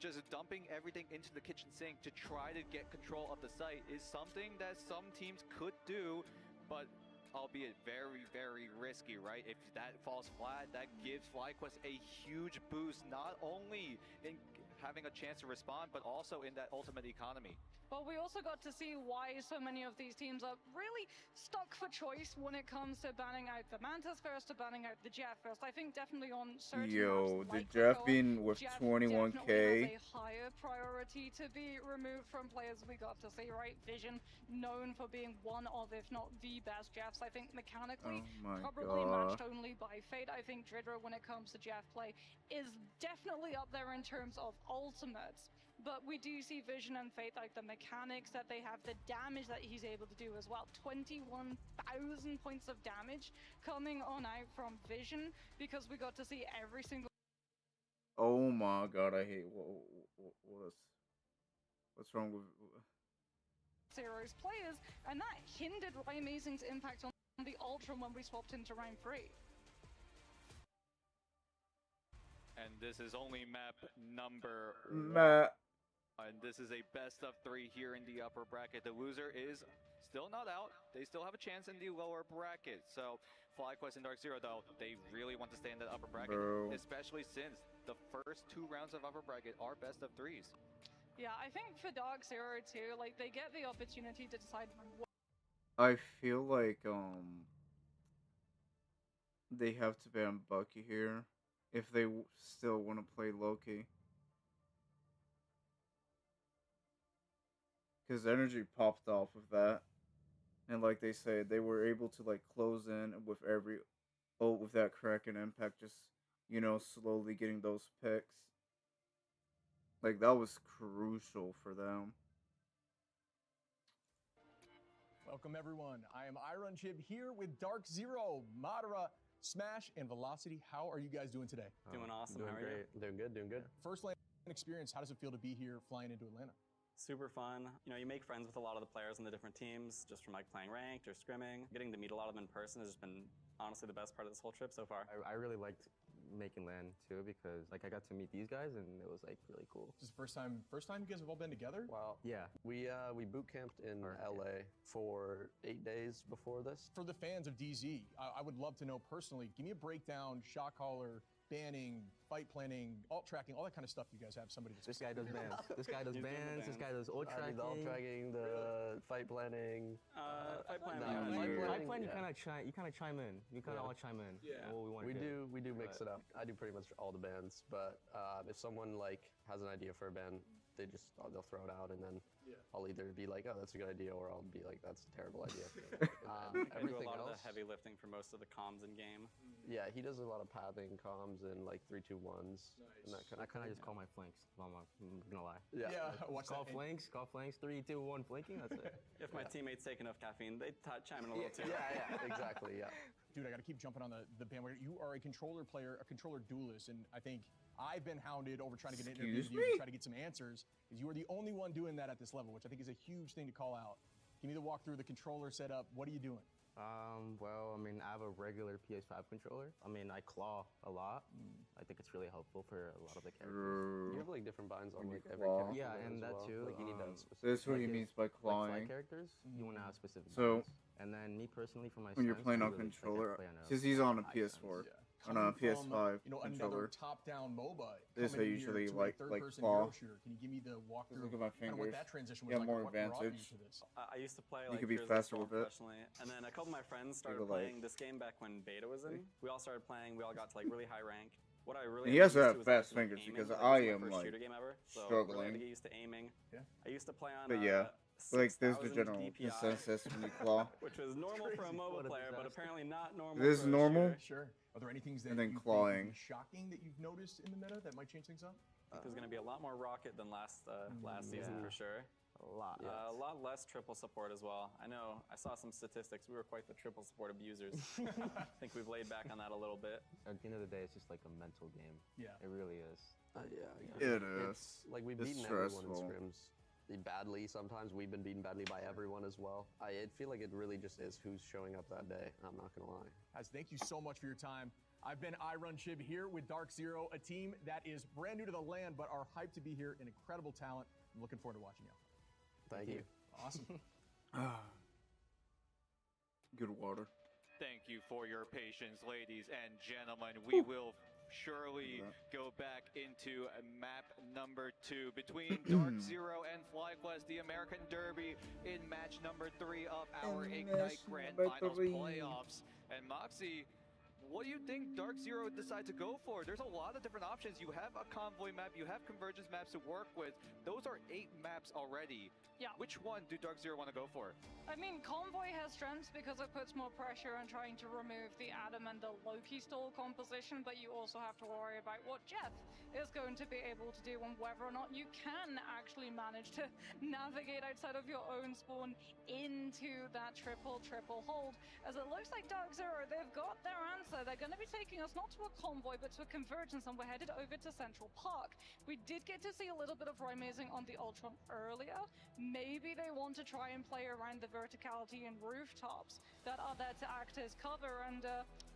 just dumping everything into the kitchen sink to try to get control of the site is something that some teams could do, but albeit very, very risky, right? If that falls flat, that gives FlyQuest a huge boost, not only in having a chance to respond, but also in that ultimate economy. But we also got to see why so many of these teams are really stuck for choice when it comes to banning out the Mantis first or banning out the Jeff first. I think definitely on certain maps, the like Jeff Ricoh, being with Jeff 21k. definitely has a higher priority to be removed from players. We got to see, right? Vision, known for being one of, if not the best Jeffs. I think mechanically, probably matched only by Fate. I think Dridra, when it comes to Jeff play, is definitely up there in terms of ultimates. But we do see Vision and Fate, like the mechanics that they have, the damage that he's able to do as well. 21,000 points of damage coming on out from Vision, because we got to see every single... Oh my god, I hate... What's wrong with... Zero's players, and that hindered Amazing's impact on the Ultra when we swapped into round 3. And this is only map number and this is a best of 3 here in the upper bracket. The loser is still not out. They still have a chance in the lower bracket. So FlyQuest and Dark Zero, though, they really want to stay in that upper bracket, especially since the first 2 rounds of upper bracket are best of 3s. Yeah, I think for Dark Zero too, like, they get the opportunity to decide what... I feel like they have to ban Bucky here if they still want to play Loki. Because Energy popped off with that. And like they said, they were able to like close in with with that Kraken impact, just, you know, slowly getting those picks. Like, that was crucial for them. Welcome everyone. I am Ironchib here with Dark Zero, Madara, Smash, and Velocity. How are you guys doing today? Doing awesome. Doing How are great. you? Doing good. Doing good. First LAN experience, how does it feel to be here flying into Atlanta? Super fun. You know, you make friends with a lot of the players in the different teams just from like playing ranked or scrimming. Getting to meet a lot of them in person has just been honestly the best part of this whole trip so far. I really liked making LAN too, because like I got to meet these guys and it was like really cool. This is the first time you guys have all been together? Wow. Yeah. We boot camped in LA for 8 days before this. For the fans of DZ, I would love to know personally, give me a breakdown, shot caller, banning, fight planning, alt tracking, all that kind of stuff you guys have somebody to This guy does bans. This guy does bans. This guy does ult I mean, the ult tracking. tracking, the fight planning. Fight planning. Fight plan, you kind of chime in. You kind of all chime in. Yeah. What we want to We do mix it up. I do pretty much all the bans, but if someone like has an idea for a ban, they'll throw it out, and then I'll either be like, oh, that's a good idea, or I'll be like, that's a terrible idea. I do a Everything lot of else, the heavy lifting for most of the comms in game. yeah, he does a lot of pathing comms and like 3-2-1s and that kind I of. kind of just call my flanks. If I'm not gonna lie. Yeah, watch Call that. flanks. 3, 2, 1 flanking. That's it. If my teammates take enough caffeine, they chime in a little too. Yeah, exactly, yeah. Dude, I got to keep jumping on the bandwagon. You are a controller player, a controller duelist, and I think I've been hounded over trying to get an interview with you to try to get some answers, because you are the only one doing that at this level, which I think is a huge thing to call out. Give me the walkthrough, the controller setup. What are you doing? Well, I mean, I have a regular PS5 controller. I mean, I claw a lot. I think it's really helpful for a lot of the characters. You have like different binds on When like you every claw. character. Yeah, as and that well. too. Like you need that specific. This is what he Like means by Like fly clawing. characters, you want to have specific So, buttons. And then me personally, for my when you're sense, playing I on really like to controller, play on a since he's on a icons. PS4, on Coming a PS5 from, another controller, top-down MOBA. This coming I here usually to a like third-person claw. hero shooter. Can you give me the walkthrough? Just look at my kinda what fingers. that transition was You have like, more and what brought you advantage. to this? I used to play You like could be years of faster football with it. professionally, and then a couple of my friends started go, like- playing this game back when beta was in. We all started playing. We all got to like really high rank. What I really And he has to got have used to was fast actually fingers, aiming, because like, I this was am, my first like, shooter game ever, so really struggling. had to get used to aiming. Yeah. I used to play on. But yeah, like there's the 6,000 general DPI, consensus when you claw. which was normal for a What mobile a player, but disaster. apparently not normal. This is for a normal? shooter. Sure. Are there any things that And then you clawing. think would be shocking that you've noticed in the meta that might change things up? I think there's going to be a lot more rocket than last season Yeah. for sure. A lot. A lot less triple support as well. I know, I saw some statistics. We were quite the triple support abusers. I think we've laid back on that a little bit. At the end of the day, it's just like a mental game. Yeah. It really is. It It's is. like we've It's beaten everyone in stressful. scrims badly. Sometimes we've been beaten badly by everyone as well. I feel like it really just is who's showing up that day. I'm not gonna lie. Guys, thank you so much for your time. I've been iRunChib here with Dark Zero, a team that is brand new to the land, but are hyped to be here. An incredible talent. I'm looking forward to watching you. Thank you. Awesome. Good water. Thank you for your patience, ladies and gentlemen. We will surely go back into map number 2 between Dark Zero and FlyQuest, the American Derby in match number 3 of our Ignite Grand Finals playoffs. And Moxie, what do you think Dark Zero decide to go for? There's a lot of different options. You have a convoy map, you have convergence maps to work with. Those are 8 maps already. Yeah. Which one do Dark Zero want to go for? I mean, Convoy has strengths because it puts more pressure on trying to remove the Adam and the Loki stall composition, but you also have to worry about what Jeff is going to be able to do and whether or not you can actually manage to navigate outside of your own spawn into that triple hold. As it looks like Dark Zero, they've got their answer. They're going to be taking us not to a convoy, but to a convergence, and we're headed over to Central Park. We did get to see a little bit of Rimazing on the Ultron earlier. Maybe they want to try and play around the verticality and rooftops that are there to act as cover, and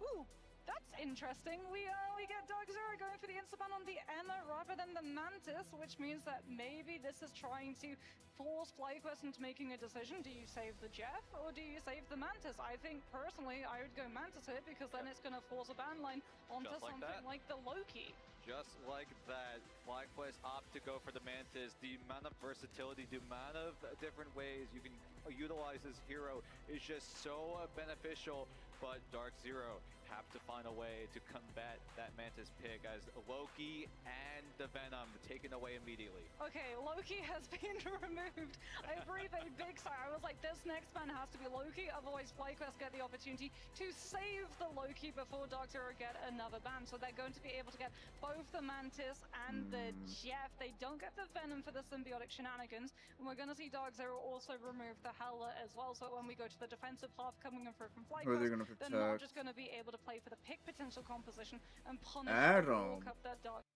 ooh, that's interesting. We get Dark Zero going for the Instaban on the Emma rather than the Mantis, which means that maybe this is trying to force FlyQuest into making a decision. Do you save the Jeff or do you save the Mantis? I think personally I would go Mantis here, because then it's going to force a ban line onto Just like something that. like the Loki. Just like that, FlyQuest opt to go for the Mantis. The amount of versatility, the amount of different ways you can utilize this hero is just so beneficial. But Dark Zero have to find a way to combat that Mantis pick, as Loki and the Venom taken away immediately. Okay, Loki has been removed. I breathe a big sigh. I was like, this next ban has to be Loki, otherwise FlyQuest get the opportunity to save the Loki before Dark Zero get another ban. So they're going to be able to get both the Mantis and the Jeff. They don't get the Venom for the symbiotic shenanigans. And we're going to see Dark Zero also remove the Howler as well. So when we go to the defensive path coming in through from Who are they FlyQuest, gonna they're not protect? just going to be able to play for the pick potential composition and punish Adam. the walk up that Dark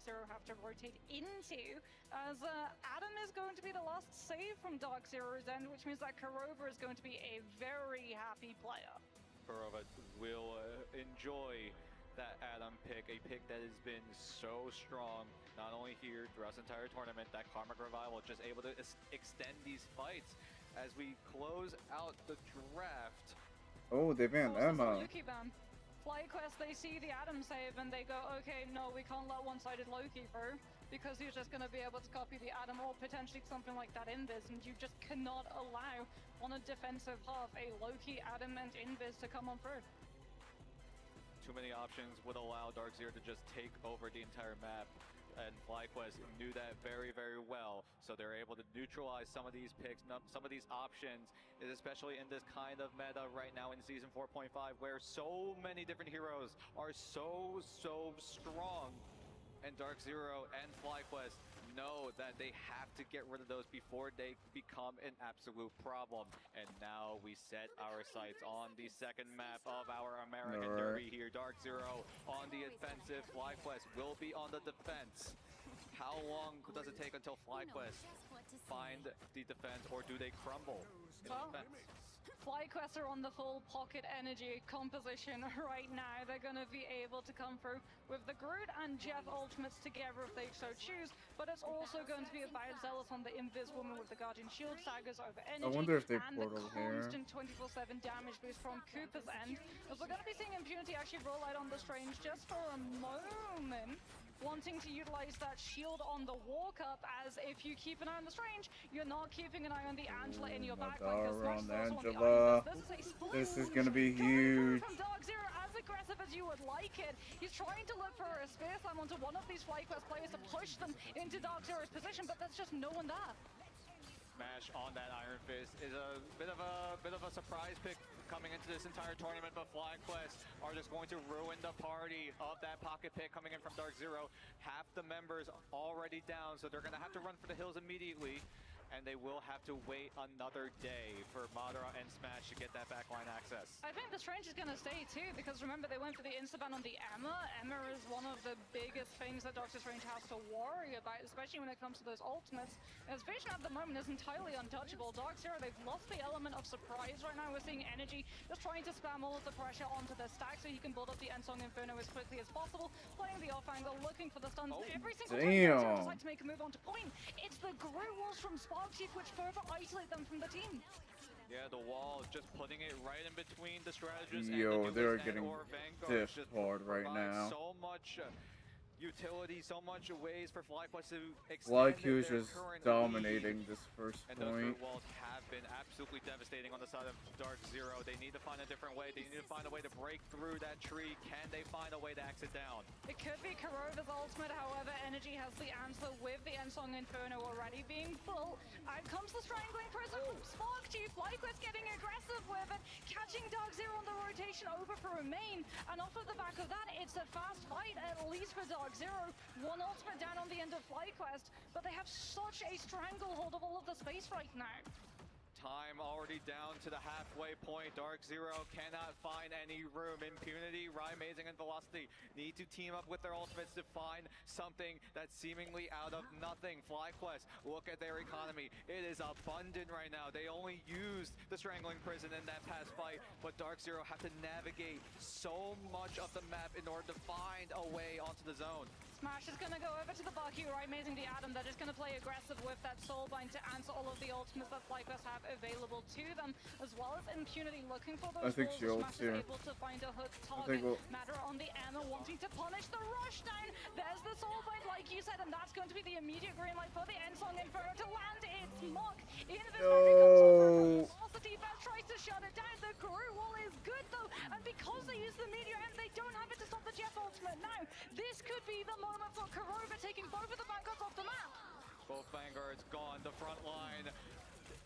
Zero have to rotate into, as Adam is going to be the last save from Dark Zero's end, which means that Kurova is going to be a very happy player. Kurova will enjoy that Adam pick, a pick that has been so strong, not only here throughout this entire tournament, that Karmic Revival just able to extend these fights as we close out the draft. Oh, they banned Emma. Loki ban. FlyQuest, they see the Adam save and they go, okay, no, we can't let one-sided Loki through because he's just going to be able to copy the Adam or potentially something like that Invis, and you just cannot allow on a defensive half a Loki, Adam, and Invis to come on through. Too many options would allow Darkseer to just take over the entire map, and FlyQuest knew that very, very well, so they're able to neutralize some of these picks, some of these options, especially in this kind of meta right now in Season 4.5, where so many different heroes are so strong, and Darkzero and FlyQuest know that they have to get rid of those before they become an absolute problem. And now we set our sights on the second map of our American Derby here. Darkzero on the offensive, FlyQuest will be on the defense. How long does it take until FlyQuest find the defense, or do they crumble in defense? FlyQuest are on the full pocket energy composition right now. They're going to be able to come through with the Groot and Jeff ultimates together if they so choose, but it's also going to be about Zealous on the Invis Woman with the Guardian Shield, Sagas over energy, I wonder if they and the portal here. constant 24/7 damage boost from Cooper's end. As we're going to be seeing Impunity actually roll out on the Strange just for a moment, wanting to utilize that shield on the walk up, as if you keep an eye on the Strange, you're not keeping an eye on the Angela in your back line. On Angela. This is gonna be huge. From Darkzero, as aggressive as you would like it. He's trying to look for a spear slam onto one of these FlyQuest players to push them into Darkzero's position, but there's just no one there. Smash on that Iron Fist is a bit of a surprise pick coming into this entire tournament, but FlyQuest are just going to ruin the party of that pocket pick coming in from Darkzero. Half the members already down, so they're going to have to run for the hills immediately, and they will have to wait another day for Madara and Smash to get that backline access. I think the Strange is going to stay too, because remember they went for the insta-ban on the Emma. Emma is one of the biggest things that Doctor Strange has to worry about, especially when it comes to those ultimates. As Vision at the moment is entirely untouchable. Darkzero, they've lost the element of surprise right now. We're seeing Energy just trying to spam all of the pressure onto the stack so he can build up the Ensong Inferno as quickly as possible, playing the off angle, looking for the stuns. Every single time Darkzero decides to make a move onto point, it's the Groot walls from Sparkchief which further isolate them from the team. Yeah, the wall just putting it right in between the strategists and the they're Duelist getting and/or Vanguard. Just hard right now. So much utility, so much ways for FlyQuest to extend FlyQ's their just current dominating lead. this first And those point. Groot walls have been absolutely devastating on the side of Darkzero. They need to find a different way. They need to find a way to break through that tree. Can they find a way to exit down? It could be Kurova's ultimate, however, Energy has the answer with the Ensong Inferno already being full. Out comes the Strangling Prison from Sparkchief. FlyQuest getting aggressive with it, catching Darkzero on the rotation over for a main, and off of the back of that, it's a fast fight, at least for Darkzero. One ultimate down on the end of FlyQuest, but they have such a stranglehold of all of the space right now. Time already down to the halfway point. Darkzero cannot find any room. Impunity, Ry-Mazing, and Velocity need to team up with their ultimates to find something that's seemingly out of nothing. FlyQuest, look at their economy. It is abundant right now. They only used the Strangling Prison in that past fight, but Darkzero have to navigate so much of the map in order to find a way onto the zone. Smash is going to go over to the Baki, Ry-Mazing the Adam. They're just going to play aggressive with that Soulbind to answer all of the ultimates that FlyQuest have available to them, as well as Impunity looking for those walls. Smash is able to find a hook target. Matter on the Emma wanting to punish the rush down. There's the Soulbind, like you said, and that's going to be the immediate green light for the Ensong Inferno to land its mock. Invis Velocity defense tries to shut it down. The Groot wall is good though, and because they use the Meteor and they don't have it to stop the Jeff ultimate now, this could be the moment for Kurova taking both of the Vanguards off the map. Both Vanguards gone. The front line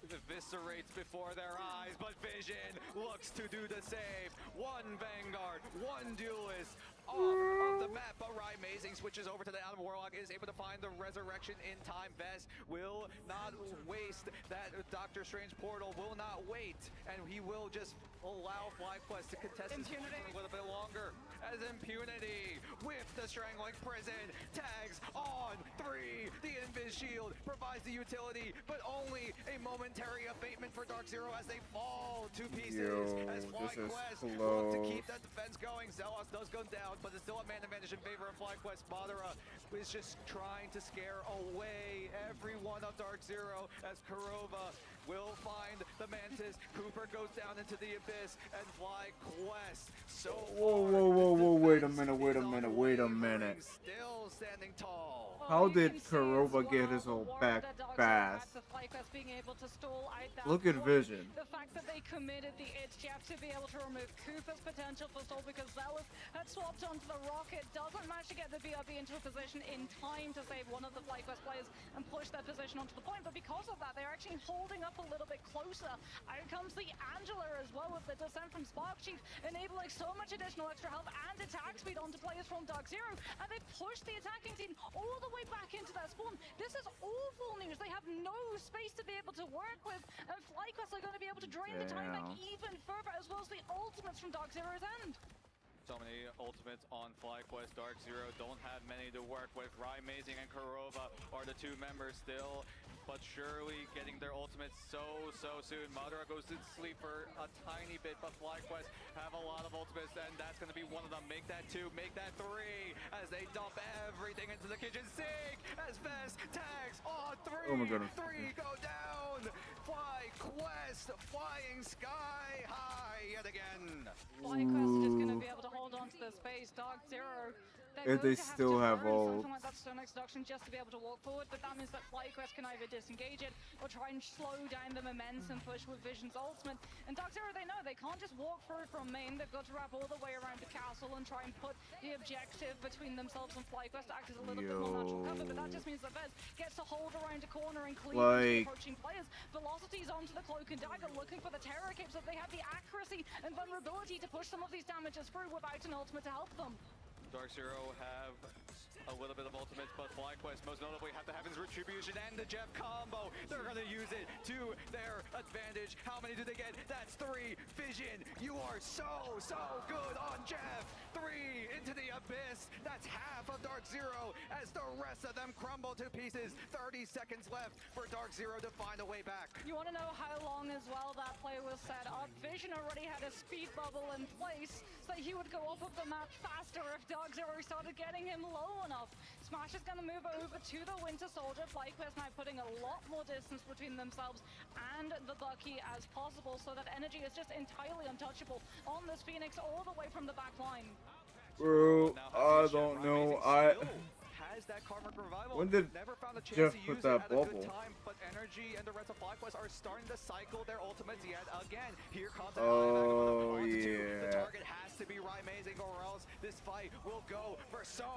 eviscerates before their eyes, but Vision looks to do the save. One Vanguard, one Duelist off of the map, but Ry-Mazing switches over to the Adam Warlock, is able to find the resurrection in time. Vest will not waste that Doctor Strange portal, will not wait, and he will just allow FlyQuest to contest this for a little bit longer. As Impunity with the Strangling Prison. Tags on 3. The Invis Shield provides the utility, but only a momentary abatement for Dark Zero as they fall to pieces. As FlyQuest look to keep that defense going. Zelos does go down, but it's still a man advantage in favor of FlyQuest. Madara is just trying to scare away everyone of Dark Zero as Kurova will find the Mantis. Cooper goes down into the abyss, and FlyQuest so Whoa, wait a minute. Still standing tall. How did Kurova get his ult back fast? Look at Vision. The fact that they committed the It's Jeff to be able to remove Cooper's potential for stall because Zealous had swapped onto the rocket, doesn't manage to get the BRB into a position in time to save one of the FlyQuest players and push their position onto the point, but because of that, they're actually holding up a little bit closer. Out comes the Angela as well with the descent from Spark Chief, enabling so much additional extra health and attack speed onto players from Dark Zero, and they push the attacking team all the way back into their spawn. This is awful news. They have no space to be able to work with, and FlyQuest are going to be able to drain the time back even further, as well as the ultimates from Dark Zero's end. So many ultimates on FlyQuest. Dark Zero don't have many to work with. Rymazing and Kurova are the two members still, but surely getting their ultimates so soon. Madara goes to sleep for a tiny bit, but FlyQuest have a lot of ultimates, and that's going to be one of them. Make that 2, make that 3, as they dump everything into the kitchen sink, as Fest tags on 3. Oh my goodness. 3 go down. FlyQuest flying sky high yet again. FlyQuest is just going to be able to hold on to the space. Dark Zero, If they still have something ult. like that stone extraction just to be able to walk forward, but that means that FlyQuest can either disengage it or try and slow down the momentum push with Vision's ultimate. And Dark Zero, they know they can't just walk through from main. They've got to wrap all the way around the castle and try and put the objective between themselves and FlyQuest to act as a little bit more natural cover, but that just means that Vez gets to hold around a corner and cleave into approaching players. Velocities onto the Cloak and Dagger, looking for the terror cape so they have the accuracy and vulnerability to push some of these damages through without an ultimate to help them. Dark Zero have a little bit of ultimates, but FlyQuest most notably have to have his Retribution and the Jeff combo. They're going to use it to their advantage. How many do they get? That's 3. Vision, you are so good on Jeff. 3 into the abyss. That's half of Dark Zero as the rest of them crumble to pieces. 30 seconds left for Dark Zero to find a way back. You want to know how long as well that play was set up? Vision already had a speed bubble in place so he would go off of the map faster if Dark Zero started getting him low enough. Smash is going to move over to the Winter Soldier. FlyQuest now putting a lot more distance between themselves and the Bucky as possible, so that energy is just entirely untouchable on this Phoenix all the way from the back line. Bro, I don't know. That Karmic Revival. When did Never found a chance Jeff to put use that it at a good bubble? time, but Energy and the rest of FlyQuest are starting to cycle their ultimates yet again. Here comes Oh, The yeah. target has to be Rymazing, or else this fight will go for so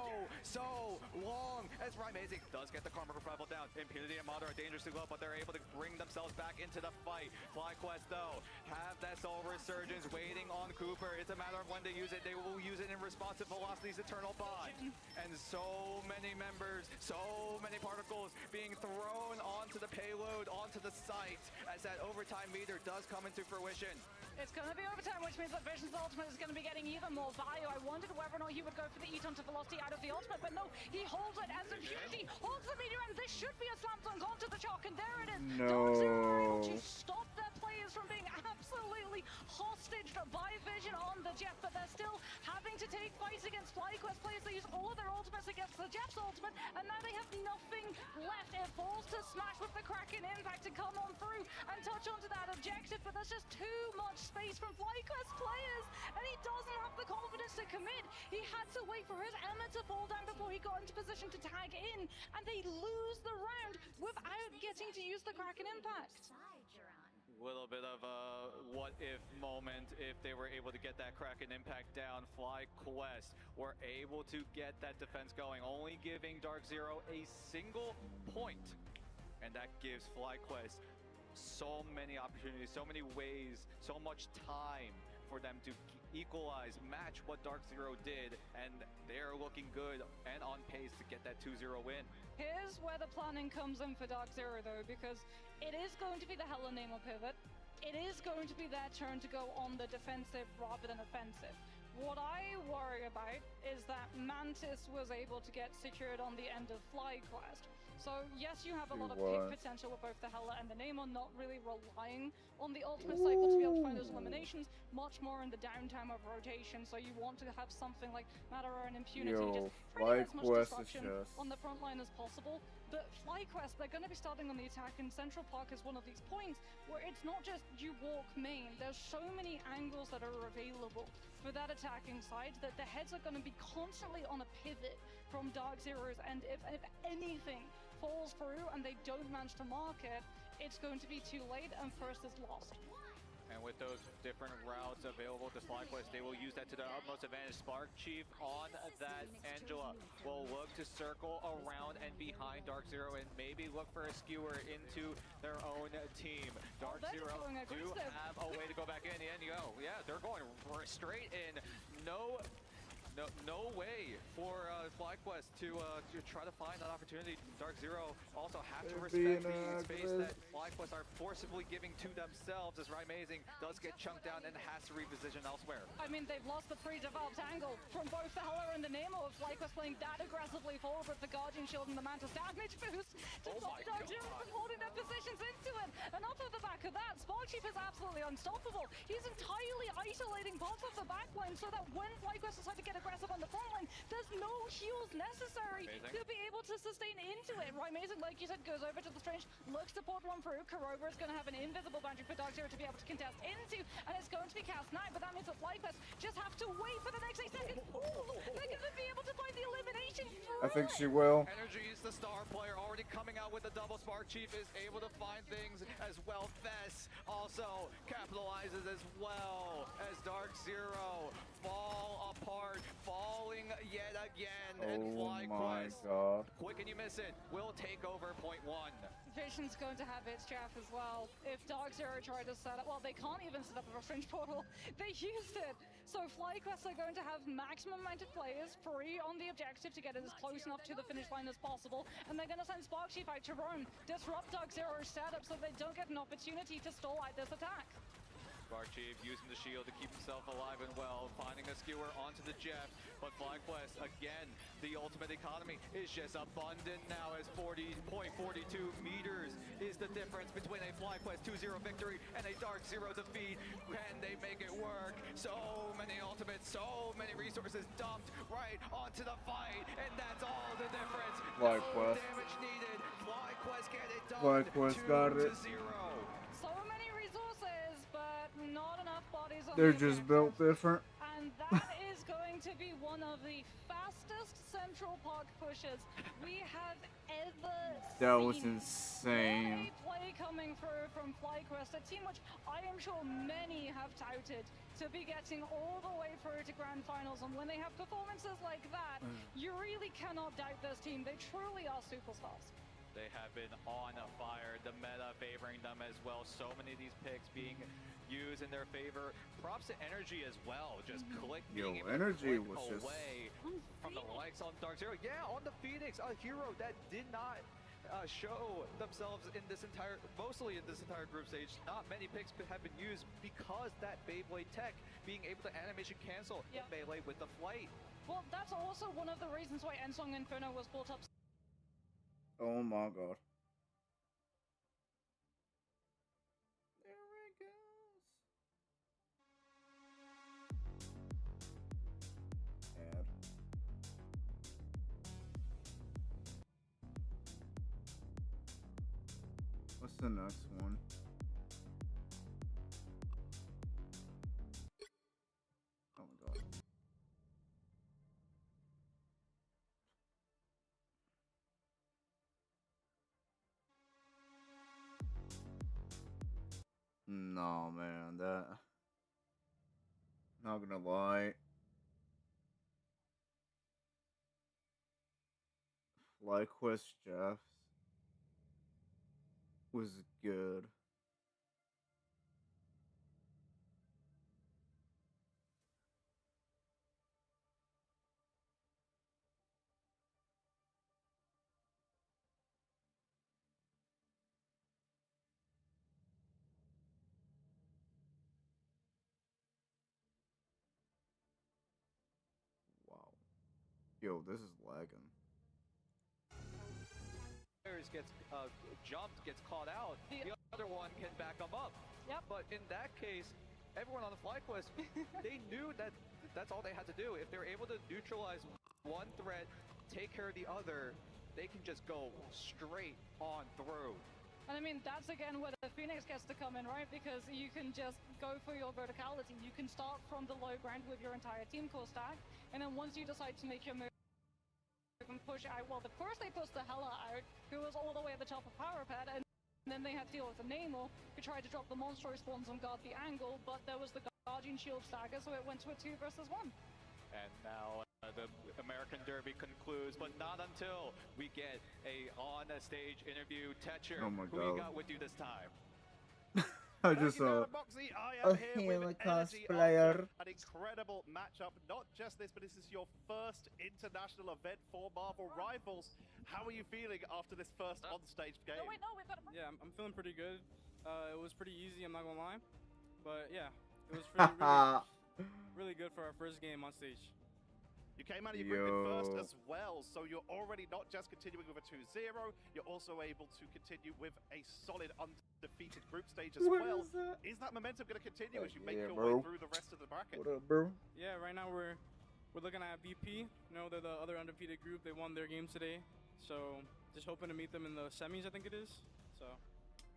long. As Rymazing does get the Karmic Revival down. Impunity and Madara are dangerously low, but they're able to bring themselves back into the fight. FlyQuest, though, have that Soul Resurgence waiting on Cooper. It's a matter of when to use it. They will use it in response to Velocity's Eternal Bond. And so many members, so many particles being thrown onto the payload, onto the site, as that overtime meter does come into fruition. It's going to be overtime, which means that Vision's ultimate is going to be getting even more value. I wondered whether or not he would go for the Eat onto Velocity out of the ultimate, but no, he holds it as Impunity holds the meter, and this should be a slam dunk onto the chalk, and there it is. Dark Zero are able to stop their players from being absolutely hostaged by Vision on the Jeff, but they're still having to take fights against FlyQuest players. They use all of their ultimates against the Jeff's ultimate, and now they have nothing left. It falls to Smash with the Kraken impact to come on through and touch onto that objective, but there's just too much space from FlyQuest players, and he doesn't have the confidence to commit. He had to wait for his Emma to fall down before he got into position to tag in, and they lose the round without getting to use the Kraken impact. Little bit of a what-if moment if they were able to get that Kraken impact down. FlyQuest were able to get that defense going, only giving Dark Zero a single point. And that gives FlyQuest so many opportunities, so many ways, so much time for them to equalize, match what Dark Zero did, and they're looking good and on pace to get that 2-0 win. Here's where the planning comes in for Dark Zero, though, because it is going to be the Helena pivot. It is going to be their turn to go on the defensive rather than offensive. What I worry about is that Mantis was able to get secured on the end of FlyQuest. So yes, you have a lot of pick potential with both the Hela and the Namor, not really relying on the ultimate cycle to be able to find those eliminations, much more in the downtime of rotation. So you want to have something like Matador and Impunity, just try to get as much disruption on the front line as possible. But FlyQuest, they're going to be starting on the attack, and Central Park is one of these points where it's not just you walk main. There's so many angles that are available for that attacking side that the heads are going to be constantly on a pivot from Dark Zero's, and if anything falls through and they don't manage to mark it, it's going to be too late and first is lost. And with those different routes available to FlyQuest, they will use that to their utmost advantage. Spark Chief on that Angela will look to circle around and behind Dark Zero and maybe look for a skewer into their own team. Dark Zero do have a way to go back in. And you go, yeah, they're going straight in. No way for FlyQuest to try to find that opportunity. Dark Zero also have to respect the space that FlyQuest are forcibly giving to themselves, as Amazing does get chunked down and has to reposition elsewhere. I mean, they've lost the pre-developed angle from both the Hela and the Namor, with FlyQuest playing that aggressively forward with the Guardian Shield and the Mantis damage boost to stop Dark Zero from holding their positions into it. And off of the back of that, Spark Chief is absolutely unstoppable. He's entirely isolating parts of the backline so that when FlyQuest decide to get aggressive on the front line, there's no heals necessary to be able to sustain into it. Right, Amazing, like you said, goes over to the Strange, looks to port one through. Kurova is going to have an invisible boundary for Dark Zero to be able to contest into, and it's going to be Cast 9, but that means that FlyQuest just have to wait for the next 8 seconds. Ooh, they're going to be able to find the elimination. I think she will. Energy is the star player, already coming out with the double. Spark Chief is able to find things as well. Fess also capitalizes as well as Dark Zero fall apart, falling yet again, and FlyQuest, quick and you miss it, will take over point 1. Vision's going to have its chaff as well. If Dark Zero tried to set up, well, they can't even set up a Fringe portal. They used it. So FlyQuest are going to have maximum amount of players free on the objective to get it as close enough to the finish line as possible. And they're going to send Spark Chief out to roam, disrupt Dark Zero's setup so they don't get an opportunity to stall out this attack. Spark Chief using the shield to keep himself alive and well, finding a skewer onto the Jeff, but FlyQuest, again, the ultimate economy is just abundant now as 40.42 meters is the difference between a FlyQuest 2-0 victory and a Dark Zero defeat. Can they make it work? So many ultimates, so many resources dumped right onto the fight, and that's all the difference. FlyQuest. No damage needed. FlyQuest get it done. FlyQuest got it. 2-0. So many resources, but not enough bodies on They're just built different. And that is going to be one of the fastest Central Park pushes we have ever seen. That was insane. What a play coming through from FlyQuest, a team which I am sure many have touted to be getting all the way through to Grand Finals. And when they have performances like that, you really cannot doubt this team. They truly are superstars. They have been on fire, the meta favoring them as well. So many of these picks being used in their favor. Props to Energy as well, just clicking Energy was just away from the likes on Dark Zero. Yeah, on the Phoenix, a hero that did not show themselves in this mostly in this entire group stage. Not many picks have been used because that Beyblade tech being able to animation cancel in melee with the flight. Well, that's also one of the reasons why Ensong Inferno was brought up. Oh my god. There it goes. Add. What's the next one? Oh my god. No, man, that... Not gonna lie. FlyQuest Jeffs was good. Yo, this is lagging. Gets jumped, gets caught out. The other one can back him up. Yep. But in that case, everyone on the FlyQuest, they knew that that's all they had to do. If they're able to neutralize one threat, take care of the other, they can just go straight on through. And I mean, that's again where the Phoenix gets to come in, right? Because you can just go for your verticality. You can start from the low ground with your entire team core stack, and then once you decide to make your move, you can push out. Well, of course they pushed the Hela out, who was all the way at the top of Power Pad, and then they had to deal with the Namor, who tried to drop the Monster spawns and guard the angle, but there was the Guardian Shield stagger, so it went to a 2 versus 1. And now the American Derby concludes, but not until we get a on-stage interview. Tetcher, Oh my who God. you got with you this time? I just saw Boxy, I a am here Hela with Energy cosplayer. after an incredible matchup. Not just this, but this is your first international event for Marvel Rivals. How are you feeling after this first on-stage game? No, wait, no, we've got a... Yeah, I'm feeling pretty good. It was pretty easy, I'm not gonna lie. But yeah, it was really good for our first game on stage. You came out of your group in first Yo. as well, so you're already not just continuing with a 2-0, you're also able to continue with a solid undefeated group stage as What well. is that? Is that momentum going to continue as you make Yeah, your bro. way through the rest of the bracket? What up, bro? Yeah, right now we're looking at VP. You know, they're the other undefeated group. They won their game today. So just hoping to meet them in the semis, I think it is. So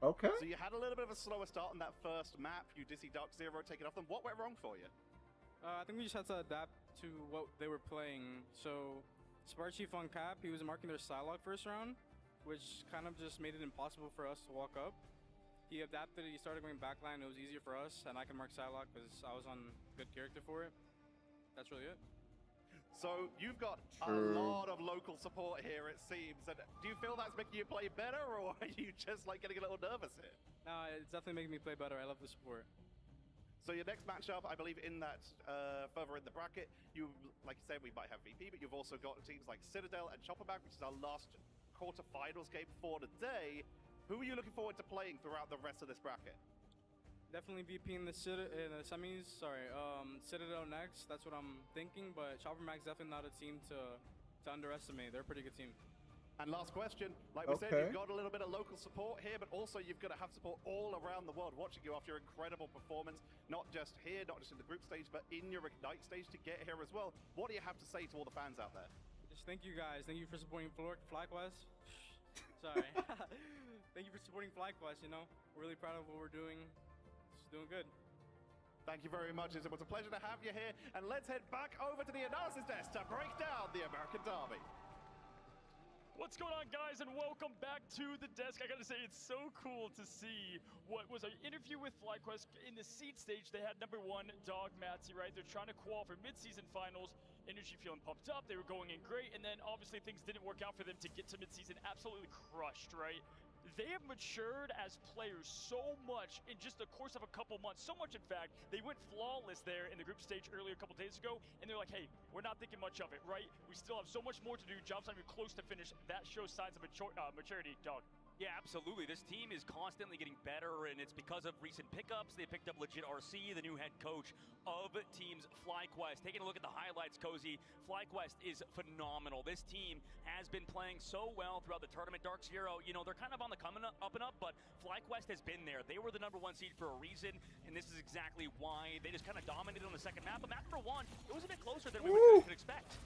Okay. So you had a little bit of a slower start on that first map. You did see Dark Zero taking off them. What went wrong for you? I think we just had to adapt to what they were playing. So Spar Chief on cap, he was marking their Psylocke first round, which kind of just made it impossible for us to walk up. He adapted, he started going backline, it was easier for us, and I can mark Psylocke because I was on good character for it. That's really it. So you've got True. a lot of local support here, it seems. And do you feel that's making you play better, or are you just like getting a little nervous here? No, it's definitely making me play better. I love the support. So your next matchup, I believe, in that further in the bracket, you, like you said, we might have VP, but you've also got teams like Citadel and Chopperback, which is our last quarterfinals game for the day. Who are you looking forward to playing throughout the rest of this bracket? Definitely VP in the semis. Sorry, Citadel next. That's what I'm thinking. But Chopperback's definitely not a team to underestimate. They're a pretty good team. And last question, like we said, you've got a little bit of local support here, but also you've got to have support all around the world watching you after your incredible performance, not just here, not just in the group stage, but in your Ignite stage to get here as well. What do you have to say to all the fans out there? Just thank you guys. Thank you for supporting FlyQuest. Sorry. Thank you for supporting FlyQuest, you know. We're really proud of what we're doing. It's doing good. Thank you very much. It was a pleasure to have you here. And let's head back over to the analysis desk to break down the American Derby. What's going on, guys, and welcome back to the desk. I gotta say, it's so cool to see what was an interview with FlyQuest. In the seed stage, they had number 1, Dog Matsy, right? They're trying to qualify for mid-season finals. Energy feeling pumped up. They were going in great, and then obviously things didn't work out for them to get to mid-season. Absolutely crushed, right? They have matured as players so much in just the course of a couple months. So much, in fact, they went flawless there in the group stage earlier a couple days ago, and they're like, hey, we're not thinking much of it, right? We still have so much more to do. Job's not even close to finish. That shows signs of maturity, Dog. Yeah, absolutely. This team is constantly getting better, and it's because of recent pickups. They picked up Legit RC, the new head coach of Teams FlyQuest. Taking a look at the highlights, Cozy, FlyQuest is phenomenal. This team has been playing so well throughout the tournament. Dark Zero, you know, they're kind of on the coming up and up, but FlyQuest has been there. They were the number 1 seed for a reason, and this is exactly why. They just kind of dominated on the second map, but map number 1, it was a bit closer than we could expect.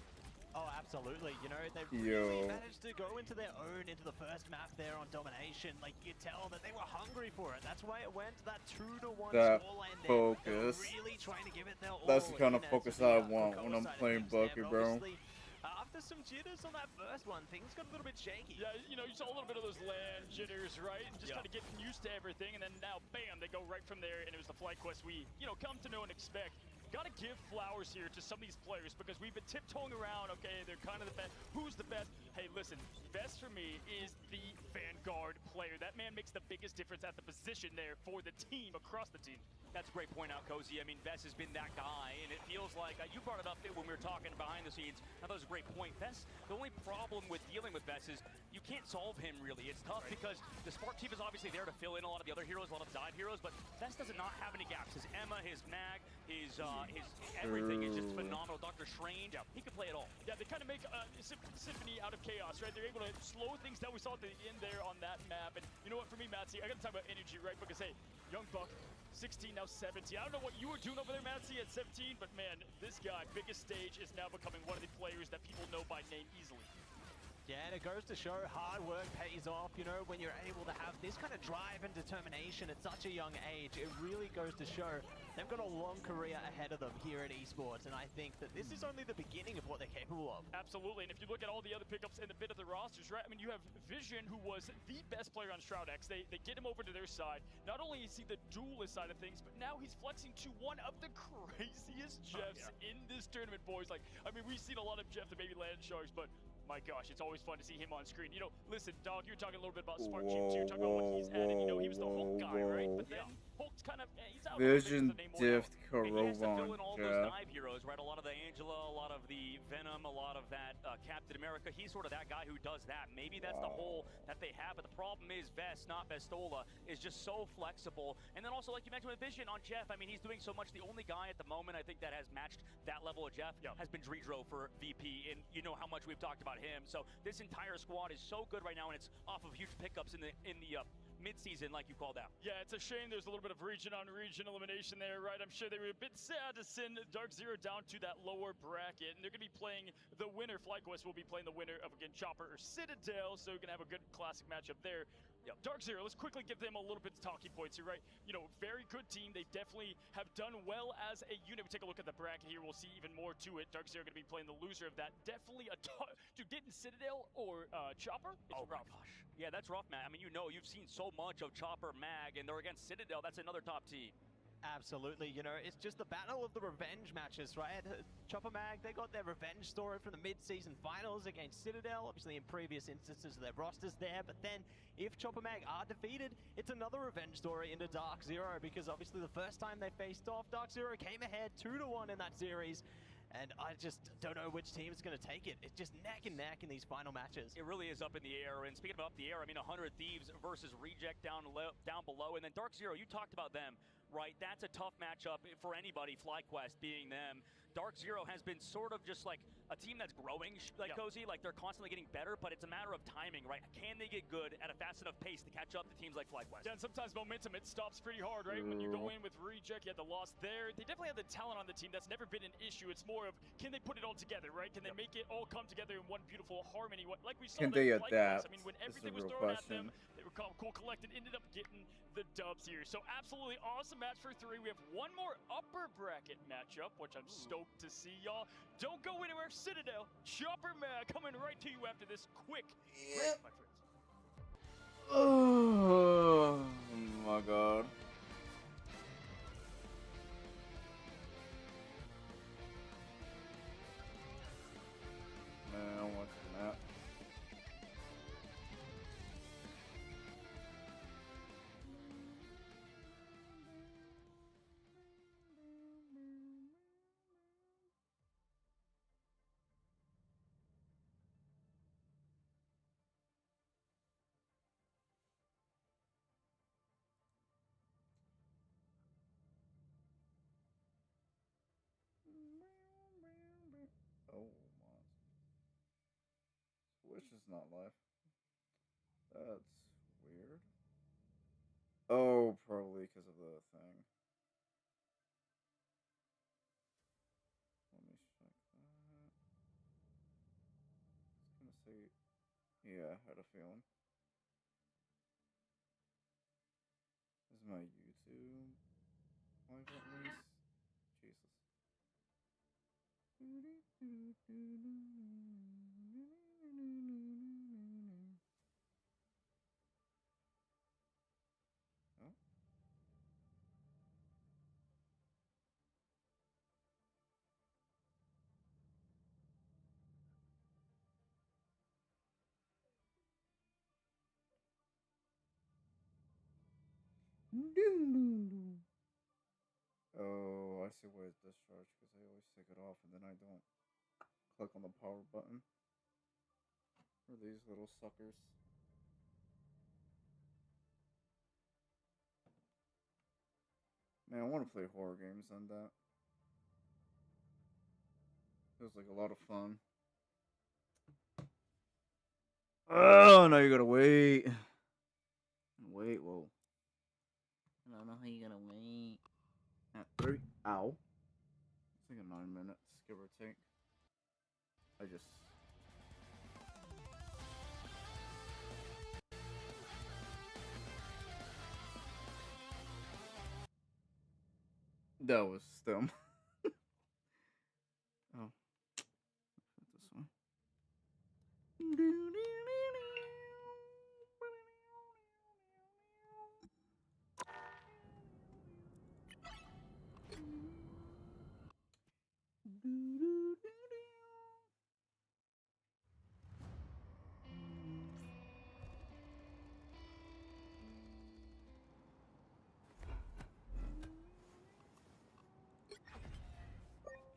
Oh, absolutely. You know, they really managed to go into their own into the first map there on domination. Like, you tell that they were hungry for it. That's why it went to that 2-1 That scoreline there. focus. They were really trying to give it their all. That's the kind of again, focus to I the want when I'm Coca-Cola playing side of Bucky, things there, bro. but obviously, after some jitters on that first one, things got a little bit shaky. Yeah, you know, you saw a little bit of those land jitters, right? And just kind of getting used to everything, and then now, bam, they go right from there, and it was the FlyQuest we, you know, come to know and expect. Gotta give flowers here to some of these players because we've been tiptoeing around, okay, they're kind of the best. Who's the best? Hey, listen, Vest for me is the Vanguard player. That man makes the biggest difference at the position there for the team, across the team. That's a great point out, Cozy. I mean, Vest has been that guy, and it feels like, you brought it up when we were talking behind the scenes. I thought it was a great point. Vest, the only problem with dealing with Vest is you can't solve him, really. It's tough because the Spark Chief is obviously there to fill in a lot of the other heroes, a lot of side heroes, but Vest does not have any gaps. His Emma, his Mag, his everything is just phenomenal. Dr. Strange, he can play it all. Yeah, they kind of make a symphony out of chaos, right? They're able to slow things down. We saw at the end there on that map. And you know what, for me, Matsy, I got to talk about energy, right? Because, hey, Young Buck, 16, now 17. I don't know what you were doing over there, Matsy, at 17, but man, this guy, biggest stage, is now becoming one of the players that people know by name easily. Yeah, and it goes to show hard work pays off, you know, when you're able to have this kind of drive and determination at such a young age. It really goes to show they've got a long career ahead of them here at esports, and I think that this is only the beginning of what they're capable of. Absolutely, and if you look at all the other pickups in the bit of the rosters, right, I mean, you have Vision, who was the best player on ShroudX. They get him over to their side. Not only is he the duelist side of things, but now he's flexing to one of the craziest Jeffs in this tournament, boys. Like, I mean, we've seen a lot of Jeff the Baby Land Sharks, but my gosh, it's always fun to see him on screen. You know, listen, Dog, you're talking a little bit about Spark Chief too. You're talking about what he's added. You know, he was the Hulk guy, right? But then Hulk's kind of, he's out. Vision diffed He has to fill Korovan, in all those dive heroes, right? A lot of the Angela, a lot of the Venom, a lot of that Captain America. He's sort of that guy who does that. Maybe that's the hole that they have, but the problem is Vest, not Vestola, is just so flexible. And then also, like you mentioned with Vision on Jeff, I mean, he's doing so much. The only guy at the moment I think that has matched that level of Jeff has been Dredro for VP, and you know how much we've talked about him. So this entire squad is so good right now, and it's off of huge pickups in the mid-season, like you called out. Yeah, it's a shame there's a little bit of region-on-region elimination there, right? I'm sure they were a bit sad to send Dark Zero down to that lower bracket, and they're going to be playing the winner. FlyQuest will be playing the winner of, again, Chopper or Citadel, so you're going to have a good classic matchup there. Yeah, Dark Zero, let's quickly give them a little bit of talking points here, right? You know, very good team. They definitely have done well as a unit. We take a look at the bracket here. We'll see even more to it. Dark Zero going to be playing the loser of that. Definitely a dude, getting Citadel or Chopper? It's rough. My gosh. Yeah, that's rough, man. I mean, you know, you've seen so much of Chopper, Mag, and they're against Citadel. That's another top team. Absolutely, you know, it's just the battle of the revenge matches, right? Chopper Mag, they got their revenge story from the mid-season finals against Citadel, obviously in previous instances of their rosters there, but then if Chopper Mag are defeated, it's another revenge story into Dark Zero, because obviously the first time they faced off, Dark Zero came ahead 2-1 in that series, and I just don't know which team is going to take it. It's just neck and neck in these final matches. It really is up in the air, and speaking of up in the air, I mean, 100 Thieves versus Reject down below, and then Dark Zero, you talked about them, right? That's a tough matchup for anybody, FlyQuest being them. Dark Zero has been sort of just like a team that's growing, like Cozy, like they're constantly getting better, but it's a matter of timing, right? Can they get good at a fast enough pace to catch up to teams like FlyQuest? Yeah, and sometimes momentum, it stops pretty hard, right? When you go in with Reject, you had the loss there. They definitely have the talent on the team. That's never been an issue. It's more of, can they put it all together, right? Can they make it all come together in one beautiful harmony? Like we saw Can they adapt? I mean, when everything was thrown at them, they were cool, collected, ended up getting the dubs here. So absolutely awesome match for 3. We have one more upper bracket matchup, which I'm stoked to see, y'all. Don't go anywhere, Citadel. Chopper Mag coming right to you after this quick break, my friends. Oh my god. Man, I want that. Oh my. Switch is not live. That's weird. Oh, probably because of the thing. Let me check that. It's gonna say, yeah, I had a feeling. This is my YouTube live at least. Jesus. Oh. Oh, I see why it's discharged, because I always take it off and then I don't click on the power button for these little suckers. Man, I want to play horror games on that. Feels like a lot of fun. Oh, no, you gotta wait. Wait, whoa. I don't know how you gonna wait. At 3. Ow. It's like a 9 minutes, give or take. I just. That was dumb. Oh. This one.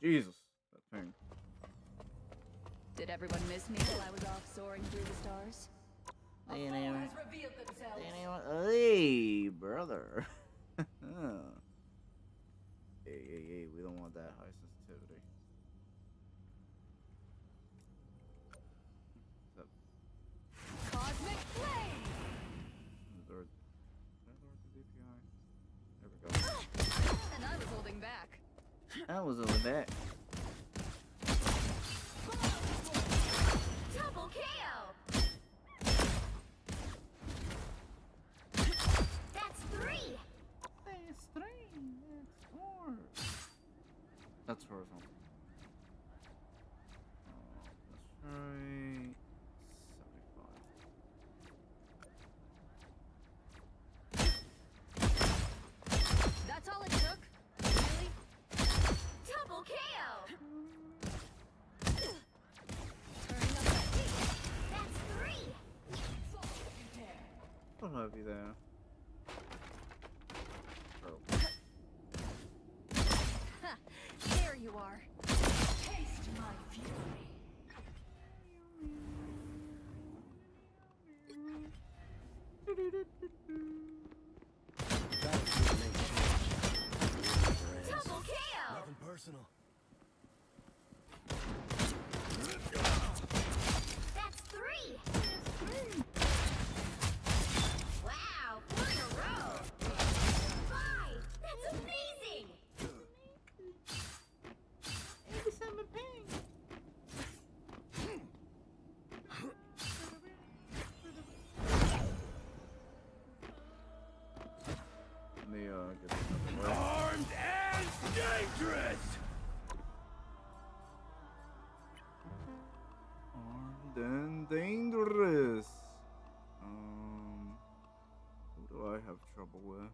Jesus, that thing. Did everyone miss me while I was off soaring through the stars? Hey, brother. Hey, we don't want that high sensitivity. Cosmic flame! There we go. And I was holding back. I was over that. Double KO! That's 3! That's 3. That's 4. That's horizontal. Let's try 75. That's all it took? Really? Double KO! Turning up that heat. That's 3! Don't have you there. Ha! There you are. Taste my fury. Double KO! Nothing personal. That's 3! Wow, 4 in a row! 5! That's amazing! Let me get this out of the way. Armed and dangerous! Armed and dangerous. Who do I have trouble with?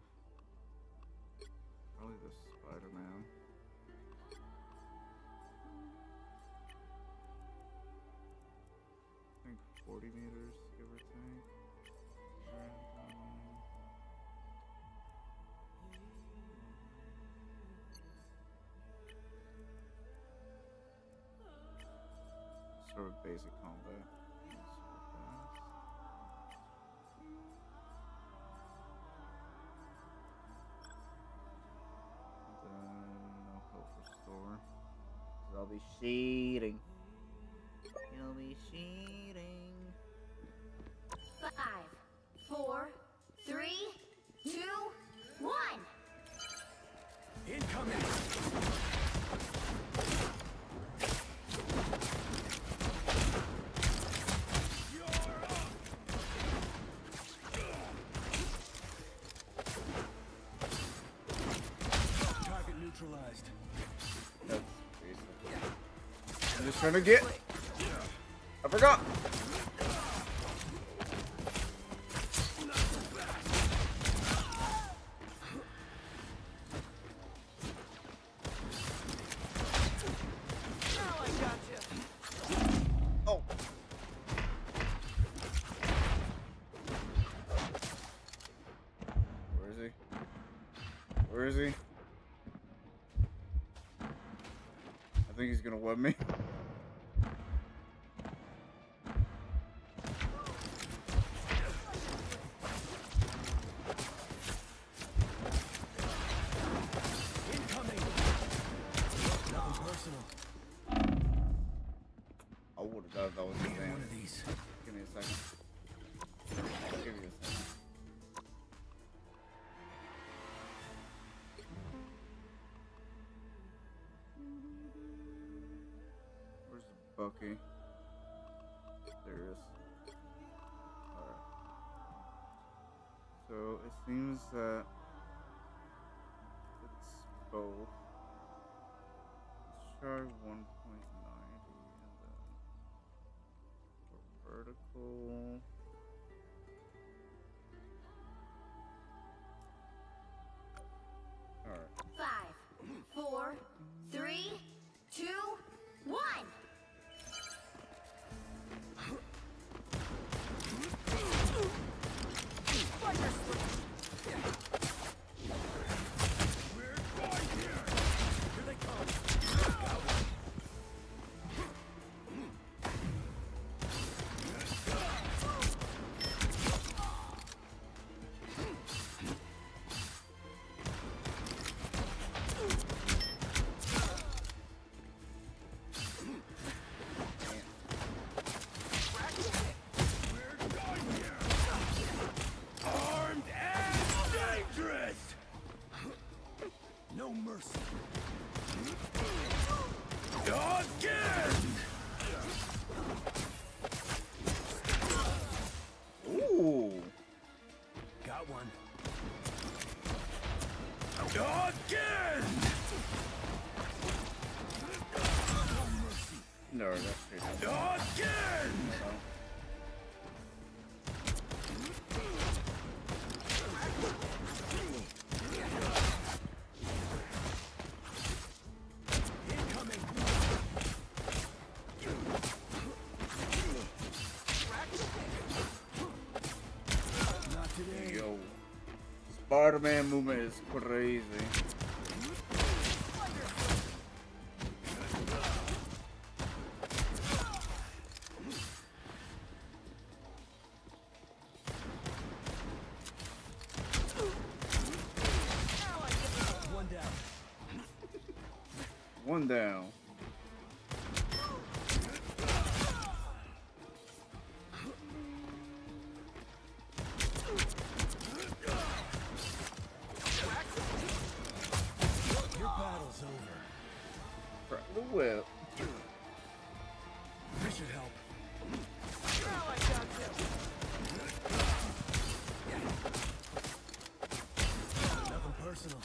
Probably the Spider-Man. I think 40 meters, give or take. Sort of basic combat. No health restore. 'Cause I'll be cheating. You'll be cheating. 5, 4, 3, 2, 1! Incoming! Target neutralized. That's basic. I'm just trying to get. I forgot. Oh. Where is he? Where is he? I think he's gonna web me. Incoming! Nothing personal. I would have thought that was his name. One of these. Give me a second. Give me a second. Where's Bucky? There he is. Alright. So it seems that it's both. Let's try 1.90 and then for vertical. Alright. 5, 4, 3, 2, 1. Armed and dangerous. No mercy. Again. Ooh. Got one. Again. No, that's straight up. Again. Yo, Spider-Man movement is crazy. One down. One down. Your battle's over. Crack the whip. This should help. Nothing personal.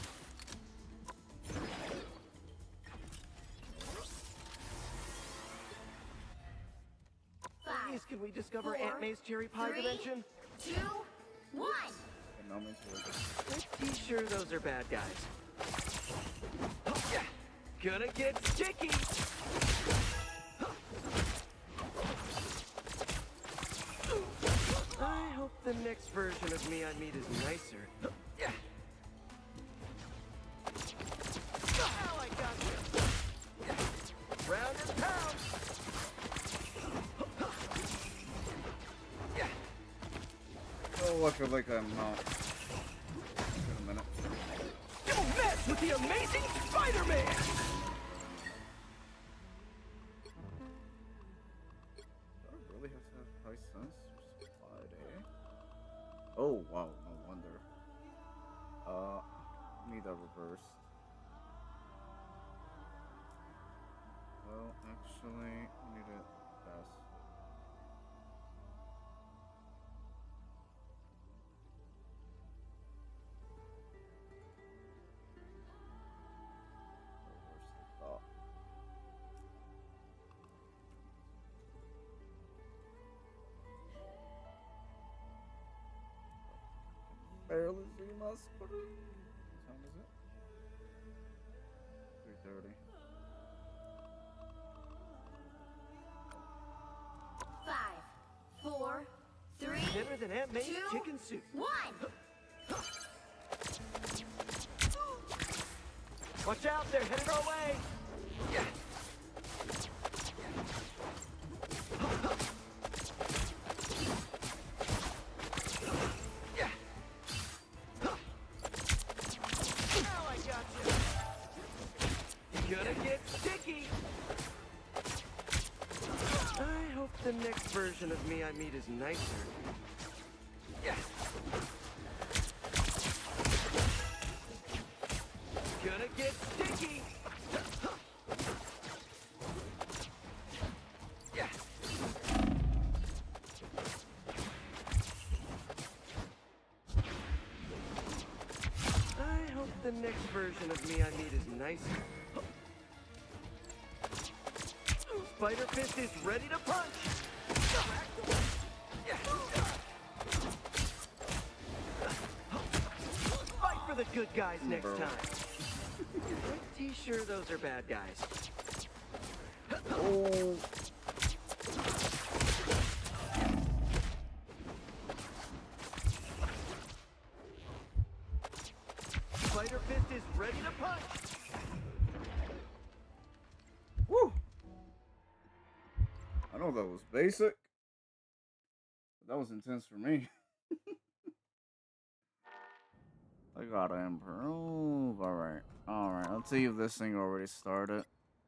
Please, can we discover 4, Aunt May's cherry pie 3, dimension? 2, 1. Pretty sure those are bad guys. Gonna get sticky! I hope the next version of me I meet is nicer. Now I got you! Round and pound! Oh, I feel like I'm not. Wait a minute. Don't mess with the amazing Spider-Man! Do I really have to have high sense? Supply day. Oh wow, no wonder. Need that reversed. Well, actually, need it fast. Barely see my screen. What time is it? 3:30. 5, 4, 3, Better than Aunt May's 2, chicken soup. 1. Watch out, they're headed our way! Now I got you! Gonna get sticky! I the next version of me I meet is nicer. Yeah. Gonna get sticky! Yeah. I hope the next version of me I meet is nicer. Spider Fist is ready to punch! Yeah. Fight for the good guys next time. Pretty sure those are bad guys. Oh. Spider Fist is ready to punch! Woo! I know that was basic, but that was intense for me. I gotta improve. Alright. Alright, let's see if this thing already started.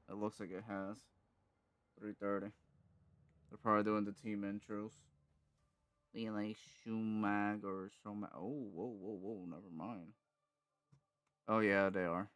It looks like it has. 3:30. They're probably doing the team intros. Like Schumag or Schumag. Oh, whoa, never mind. Oh yeah, they are.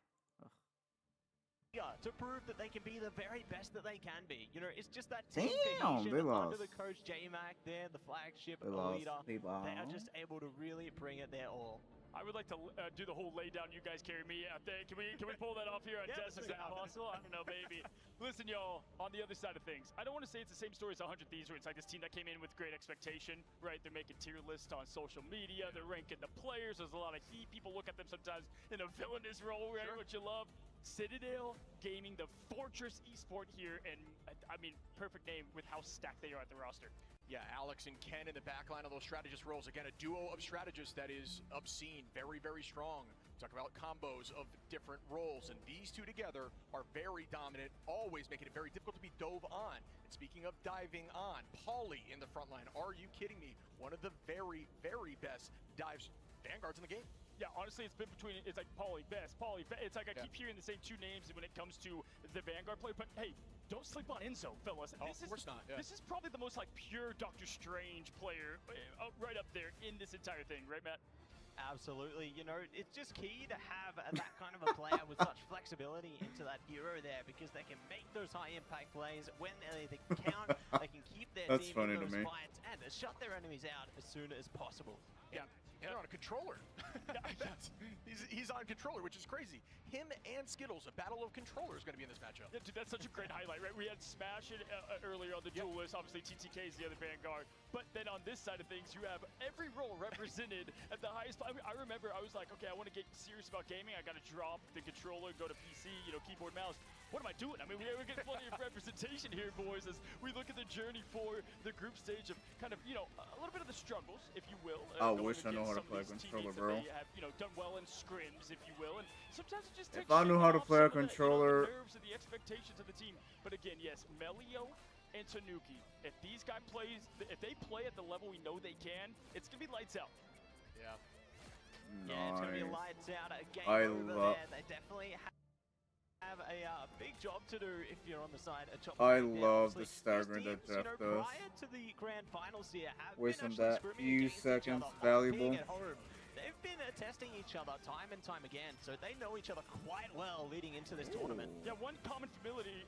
To prove that they can be the very best that they can be. You know, it's just that team Damn, cohesion they lost. under the coach J-Mac there, the flagship They lost. leader. They They are lost. just able to really bring it their all. I would like to do the whole lay down. You guys carry me out there. Can we pull that off here on Yeah, Test? Is that possible? I don't know, maybe. Listen, y'all. On the other side of things, I don't want to say it's the same story as 100 Thieves, where it's like this team that came in with great expectation, right? They're making tier lists on social media. They're ranking the players. There's a lot of heat. People look at them sometimes in a villainous role, right? Which you love. Citadel Gaming, the Fortress Esport here, and I mean, perfect name with how stacked they are at the roster. Yeah, Alex and Ken in the back line of those strategist roles. Again, a duo of strategists that is obscene, very, very strong. Talk about combos of different roles, and these two together are very dominant, always making it very difficult to be dove on. And speaking of diving on, Paulie in the front line. Are you kidding me? One of the very, very best dives Vanguards in the game. Yeah, honestly, it's been between, it's like Paulie Best, it's like I keep hearing the same two names when it comes to the Vanguard player, but hey, don't sleep on Enzo, fellas. Oh, of course not, yeah. This is probably the most like pure Doctor Strange player right up there in this entire thing, right, Matt? Absolutely. You know, it's just key to have that kind of a player with such flexibility into that hero there, because they can make those high impact plays when they count. They can keep their That's team funny in to those me. fights and shut their enemies out as soon as possible. Yeah. And they're on a controller. He's on controller, which is crazy. Him and Skittles, a battle of controllers, going to be in this matchup. Yeah, dude, that's such a great highlight, right? We had Smash earlier on the duel list. Obviously, TTK is the other Vanguard. But then on this side of things, you have every role represented at the highest. I remember I was like, okay, I want to get serious about gaming. I got to drop the controller, go to PC, keyboard, mouse. What am I doing? I mean, we're getting plenty of representation here, boys, as we look at the journey for the group stage of kind of, a little bit of the struggles, if you will. I wish I know how to play a controller, bro. They have, done well in scrims, if you will, and sometimes it just takes. If I knew how to play a the controller, nerves and the expectations of the team. But again, yes, Melio and Tanuki. If these guys if they play at the level we know they can, it's gonna be lights out. Yeah. Yeah, it's gonna be lights out. A game I over love. there. They definitely have a big job to do if you're on the side of Chop. I love the staggering that Jeff does. Prior to the grand finals here, have Wasting been that scrimming few against each seconds other, valuable. being at home. They've been testing each other time and time again, so they know each other quite well leading into this tournament. Yeah, one common familiarity,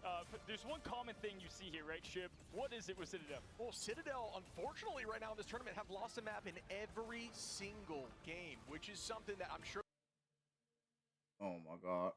there's one common thing you see here, right, Shib? What is it with Citadel? Well, Citadel, unfortunately, right now in this tournament, have lost a map in every single game, which is something that I'm sure Oh my god.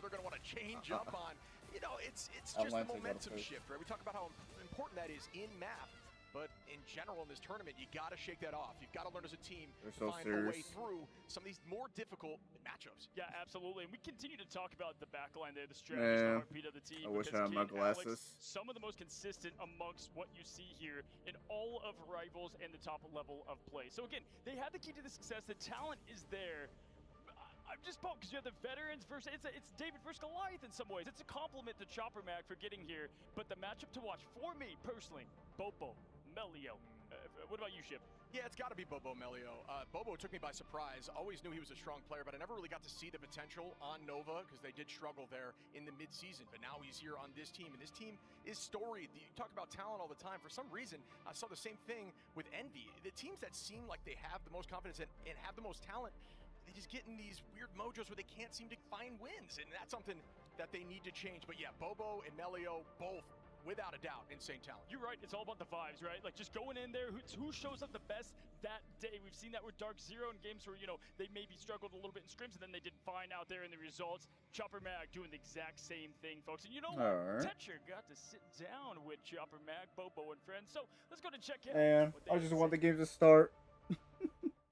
they're going to want to change up on. It's just Atlantic the got a momentum push. shift, right? We talk about how important that is in map, but in general in this tournament, you got to shake that off. You've got to learn as a team They're to so find a way serious. through some of these more difficult matchups. Yeah, absolutely. And we continue to talk about the backline there, the strategy, the Man, heartbeat of the team. I wish because I had my King, Alex, glasses. some of the most consistent amongst what you see here in all of Rivals and the top level of play. So again, they have the key to the success. The talent is there. I'm just pumped because you have the veterans versus it's David versus Goliath in some ways. It's a compliment to Chopper Mag for getting here, but the matchup to watch for me personally, Bopo, Melio. What about you, Ship? Yeah, it's got to be Bobo Melio. Bobo took me by surprise. Always knew he was a strong player, but I never really got to see the potential on Nova because they did struggle there in the mid-season. But now he's here on this team, and this team is storied. You talk about talent all the time. For some reason, I saw the same thing with Envy. The teams that seem like they have the most confidence and have the most talent, they just get in these weird mojos where they can't seem to find wins, and that's something that they need to change. But yeah, Bobo and Melio both, without a doubt, insane talent. You're right. It's all about the vibes, right? Like just going in there, who shows up the best that day. We've seen that with Dark Zero in games where, you know, they maybe struggled a little bit in scrims and then they did fine out there in the results. Chopper Mag doing the exact same thing, folks. And you know what? Tetcher got to sit down with Chopper Mag, Bobo, and friends. So let's go to check in. And I just want the game to start.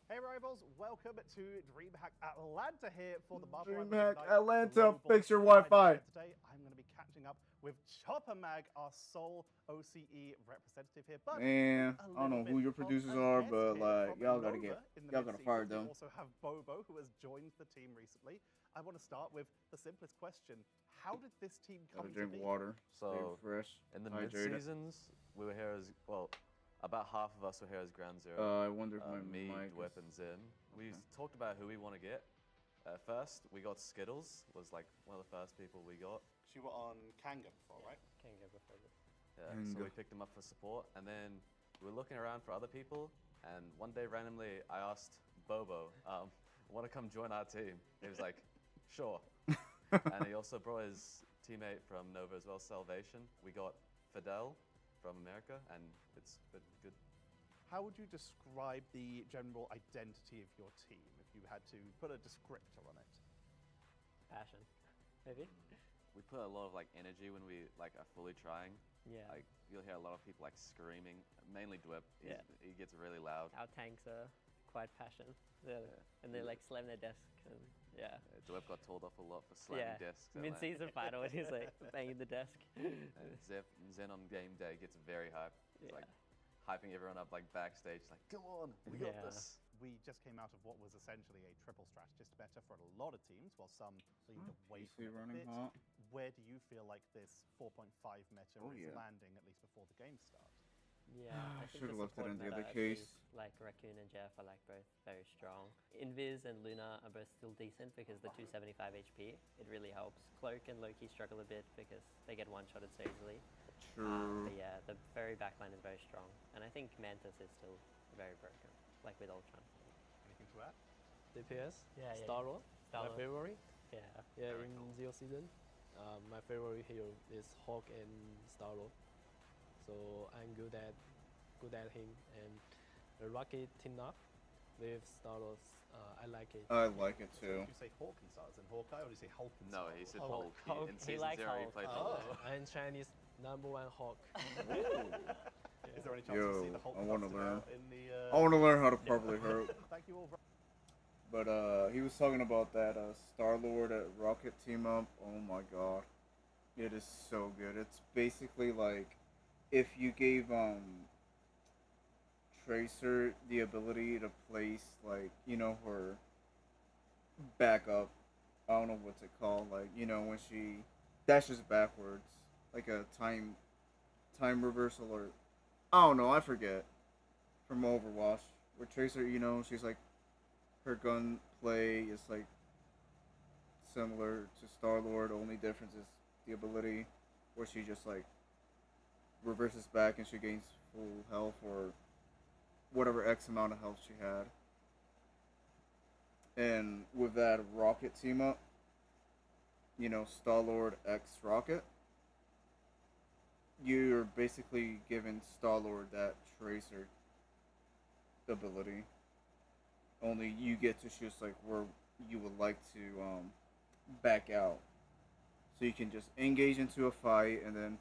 Hey rivals, welcome to DreamHack Atlanta here for the Marvel DreamHack Rivals Atlanta, Global fix your Pride Wi-Fi. Event. Today I'm going to be catching up with Chopper Mag, our sole OCE representative here. But Man, a I don't know little who bit your of producers a are, guest but here like from y'all gotta Nova in the y'all gotta mid-season. fire We them. also have Bobo, who has joined the team recently. I want to start with the simplest question: how did this team come Gotta drink to be? water. So Stay fresh. in the hydrated. mid-seasons, we were here as well. About half of us were here as Ground Zero. I wonder if my me, mic Dwep, is- and Zin. We Okay. talked about who we want to get. First, we got Skittles. Was like one of the first people we got. You were on Kanga before, right? Kanga before this. Yeah. So we picked him up for support, and then we were looking around for other people. And one day, randomly, I asked Bobo, "Want to come join our team?" He was like, "Sure." And he also brought his teammate from Nova as well, Salvation. We got Fidel from America, and it's been good. How would you describe the general identity of your team if you had to put a descriptor on it? Passion, maybe. We put a lot of like energy when we like are fully trying. Yeah. Like you'll hear a lot of people like screaming, mainly Dwep. Yeah. He gets really loud. Our tanks are quite passionate, and they like slam their desk. And, yeah. Dwep got told off a lot for slamming desks. at Mid-season final, when he's like banging the desk. And Zen on game day gets very hyped. He's like hyping everyone up like backstage, like, "Come on, we got this." We just came out of what was essentially a triple strategist meta for a lot of teams, while some leaned away from it a running bit. hot. Where do you feel like this 4.5 meta Oh, is yeah. landing, at least before the game starts? Yeah, I think Should've the left it support in the meta other actually, case. like Raccoon and Jeff are like both very strong. Invis and Luna are both still decent because the 275 HP, it really helps. Cloak and Loki struggle a bit because they get one-shotted so easily. True. But yeah, the very backline is very strong. And I think Mantis is still very broken, like with Ultron. Anything to add? DPS, Yeah, yeah. Star-Lord, Star-Lord. my favorite. Yeah. Yeah, Very in cool. Zero Season, my favorite hero is Hawk and Star-Lord. So I'm good at him, and the Rocket team up with Star-Lord. I like it. I like it too. Did you say Hawk and Stars and Hawkeye, or did you say Hulk and No, Stars? he said Hulk. Hulk. In season 0, he played Hulk. I'm Chinese #1 Hawk. Is there any chance we'll see the Hulk I want to busted learn. out in the? I want to learn how to properly hurt. Thank you all. But he was talking about that Star-Lord at Rocket team up. Oh my god. It is so good. It's basically like if you gave Tracer the ability to place like, you know, her backup. I don't know what's it called, like, you know, when she dashes backwards, like a time reversal, or I don't know, I forget, from Overwatch, where Tracer, you know, she's like, her gun play is like similar to Star-Lord. Only difference is the ability where she just like reverses back and she gains full health or whatever X amount of health she had. And with that Rocket team up, you know, Star-Lord X Rocket, you're basically giving Star-Lord that Tracer ability. Only you get to choose like where you would like to back out. So you can just engage into a fight, and then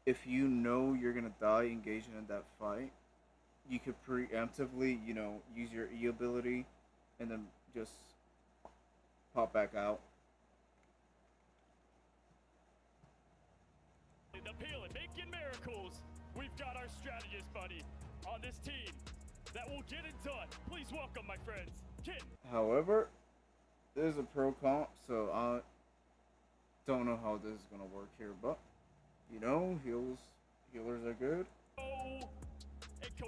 if you know you're gonna die engaging in that fight, you could preemptively, you know, use your E ability and then just pop back out. The peel and making miracles. We've got our strategist buddy on this team that will get it done. Please welcome my friends, Kin. However, there's a pro comp, so I don't know how this is gonna work here, but you know, healers are good. Oh,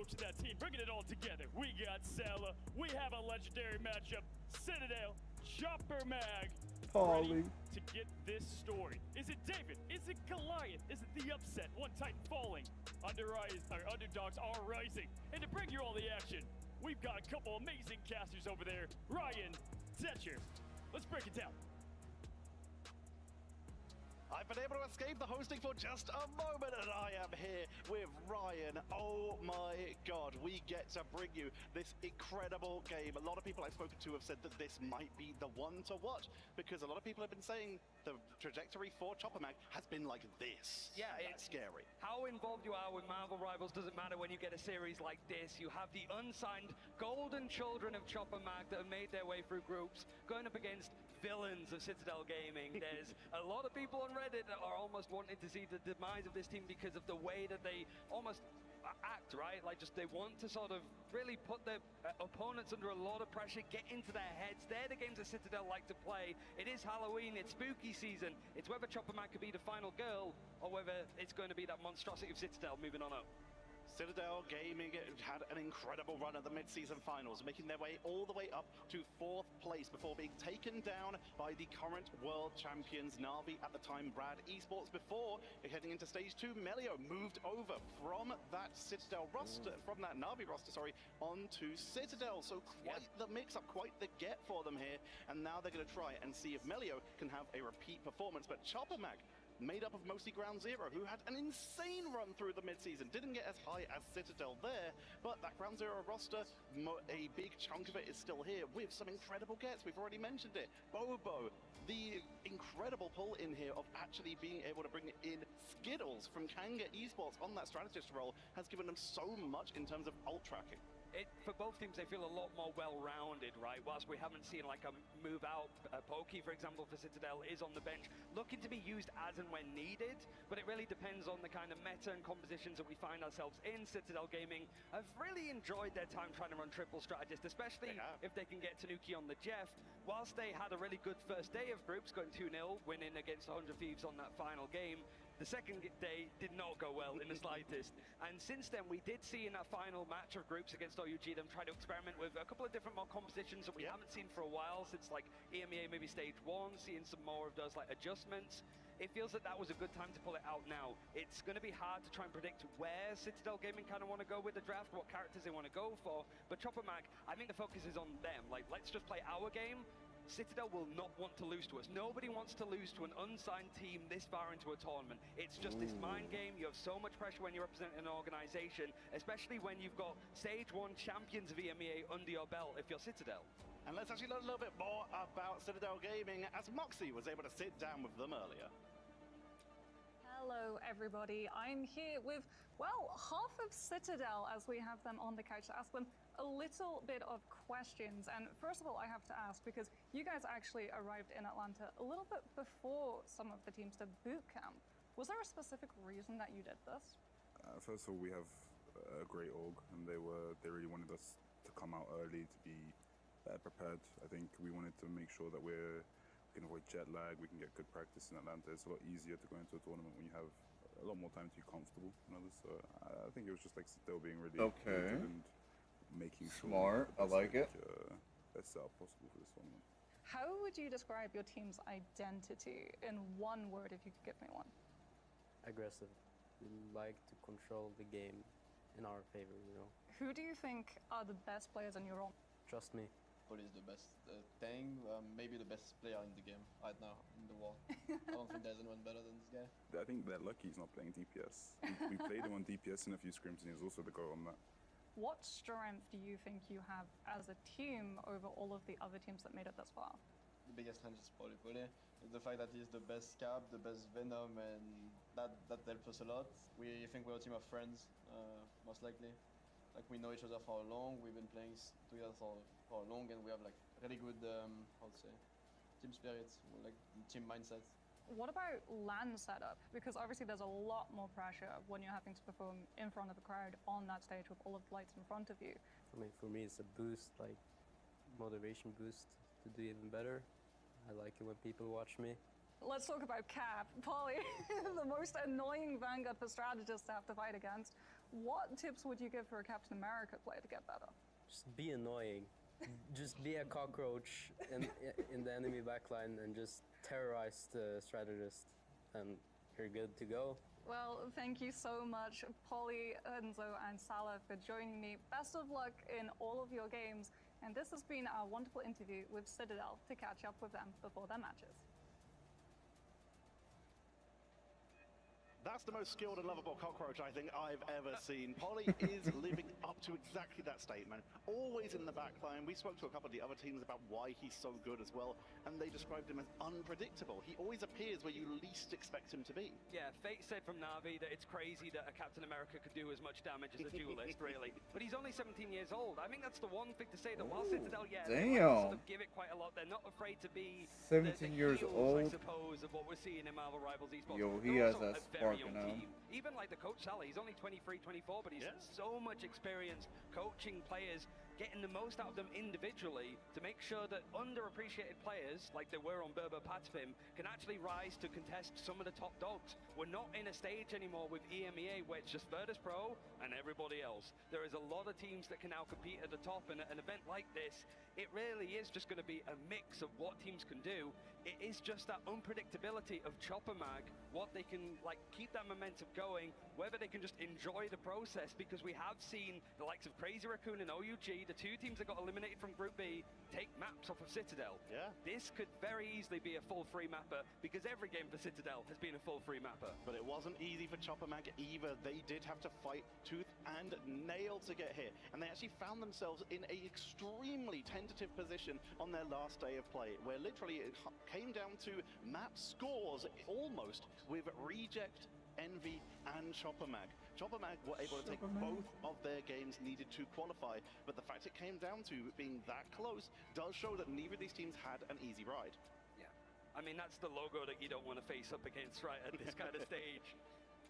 coach of that team, bringing it all together. We got Sela. We have a legendary matchup. Citadel, Chopper Mag. Paulie. Ready to get this story. Is it David? Is it Goliath? Is it the upset? One Titan falling. Underdogs are rising. And to bring you all the action, we've got a couple amazing casters over there. Ryan, Tetcher. Let's break it down. I've been able to escape the hosting for just a moment, and I am here with Ryan. Oh my god, we get to bring you this incredible game. A lot of people I've spoken to have said that this might be the one to watch, because a lot of people have been saying the trajectory for Chopper Mag has been like this. Yeah, it's scary. How involved you are with Marvel Rivals doesn't matter when you get a series like this. You have the unsigned golden children of Chopper Mag that have made their way through groups, going up against villains of Citadel Gaming. There's a lot of people on Reddit that are almost wanting to see the demise of this team because of the way that they almost act, right? Like, just they want to sort of really put their opponents under a lot of pressure, get into their heads. They're the games that Citadel like to play. It is Halloween, it's spooky season. It's whether Chopper Man could be the final girl or whether it's going to be that monstrosity of Citadel moving on up. Citadel Gaming had an incredible run at the mid-season finals, making their way all the way up to 4th place before being taken down by the current world champions Na'Vi, at the time Rad Esports. Before heading into stage 2, Melio moved over from that Citadel roster, from that Na'Vi roster, sorry, onto Citadel. So quite the mix-up, quite the get for them here. And now they're going to try and see if Melio can have a repeat performance. But Chopper Mag, made up of mostly Ground Zero, who had an insane run through the mid-season. Didn't get as high as Citadel there, but that Ground Zero roster, a big chunk of it is still here with some incredible gets. We've already mentioned it. Bobo, the incredible pull in here of actually being able to bring in Skittles from Kanga Esports on that strategist role has given them so much in terms of ult tracking. For both teams, they feel a lot more well-rounded, right? Whilst we haven't seen like a move out, Pokey, for example, for Citadel is on the bench, looking to be used as and when needed, but it really depends on the kind of meta and compositions that we find ourselves in. Citadel Gaming have really enjoyed their time trying to run triple strategist, especially if they can get Tanuki on the Jeff. Whilst they had a really good first day of groups, going 2-0, winning against 100 Thieves on that final game, the second day did not go well in the slightest. And since then, we did see in that final match of groups against OUG them try to experiment with a couple of different mod compositions that we haven't seen for a while, since like EMEA maybe stage 1, seeing some more of those like adjustments. It feels that that was a good time to pull it out now. It's going to be hard to try and predict where Citadel Gaming kind of want to go with the draft, what characters they want to go for. But Chopper Mag, I think the focus is on them. Like, let's just play our game. Citadel will not want to lose to us. Nobody wants to lose to an unsigned team this far into a tournament. It's just this mind game. You have so much pressure when you're representing an organization, especially when you've got Stage 1 champions of EMEA under your belt if you're Citadel. And let's actually learn a little bit more about Citadel Gaming, as Moxie was able to sit down with them earlier. Hello everybody, I'm here with, well, half of Citadel as we have them on the couch to ask them a little bit of questions. And first of all, I have to ask, because you guys actually arrived in Atlanta a little bit before some of the teams did boot camp. Was there a specific reason that you did this? First of all, we have a great org, and they really wanted us to come out early to be better prepared. I think we wanted to make sure that we can avoid jet lag, we can get good practice in Atlanta. It's a lot easier to go into a tournament when you have a lot more time to be comfortable and others. So I think it was just like still being really okay and making sure smart. I like it. Best setup possible for this tournament. How would you describe your team's identity in one word, if you could give me one? Aggressive. We like to control the game in our favor, you know. Who do you think are the best players in your role? Trust me. Paul is the best thing, maybe the best player in the game right now in the world. I don't think there's anyone better than this guy. I think they're lucky he's not playing DPS. We played him on DPS in a few scrims, and he's also the go on that. What strength do you think you have as a team over all of the other teams that made it this far? The biggest strength is Pole. The fact that he's the best Cap, the best Venom, and that helps us a lot. We think we're a team of friends, most likely. Like, we know each other for long, we've been playing together for long, and we have like really good, how to say, team spirits, like team mindset. What about LAN setup? Because obviously there's a lot more pressure when you're having to perform in front of a crowd on that stage with all of the lights in front of you. I mean, for me, it's a boost, like motivation boost to do even better. I like it when people watch me. Let's talk about Cap. Polly, the most annoying Vanguard for strategists to have to fight against. What tips would you give for a Captain America player to get better? Just be annoying. Just be a cockroach in the enemy backline and just terrorize the strategist, and you're good to go. Well, thank you so much, Polly, Enzo, and Salah, for joining me. Best of luck in all of your games. And this has been our wonderful interview with Citadel to catch up with them before their matches. That's the most skilled and lovable cockroach I think I've ever seen. Polly is living up to exactly that statement. Always in the backline. We spoke to a couple of the other teams about why he's so good as well, and they described him as unpredictable. He always appears where you least expect him to be. Yeah, Fate said from Na'Vi that it's crazy that a Captain America could do as much damage as a duelist, really. But he's only 17 years old. I think that's the one thing to say that while Citadel, they like to sort of give it quite a lot. They're not afraid to be 17 years heels, old. I suppose, of what we're seeing in Marvel Rivals esports. Yo, he has also that a very spark young in him. team. Even like the coach Salah, he's only 23, 24, but he's so much experience coaching players, getting the most out of them individually to make sure that underappreciated players, like they were on Berber Patipim, can actually rise to contest some of the top dogs. We're not in a stage anymore with EMEA where it's just Virtus Pro and everybody else. There is a lot of teams that can now compete at the top, and an event like this, it really is just going to be a mix of what teams can do. It is just that unpredictability of Chopper Mag, what they can like keep that momentum going, whether they can just enjoy the process, because we have seen the likes of Crazy Raccoon and OUG, the two teams that got eliminated from Group B, take maps off of Citadel. Yeah. This could very easily be a full free mapper, because every game for Citadel has been a full free mapper. But it wasn't easy for Chopper Mag either. They did have to fight tooth and nail to get here, and they actually found themselves in a extremely tentative position on their last day of play, where literally it came down to map scores almost with Reject, Envy, and Chopper Mag. Chopper Mag were able to take both of their games needed to qualify, but the fact it came down to being that close does show that neither of these teams had an easy ride. Yeah, I mean, that's the logo that you don't want to face up against right at this kind of stage.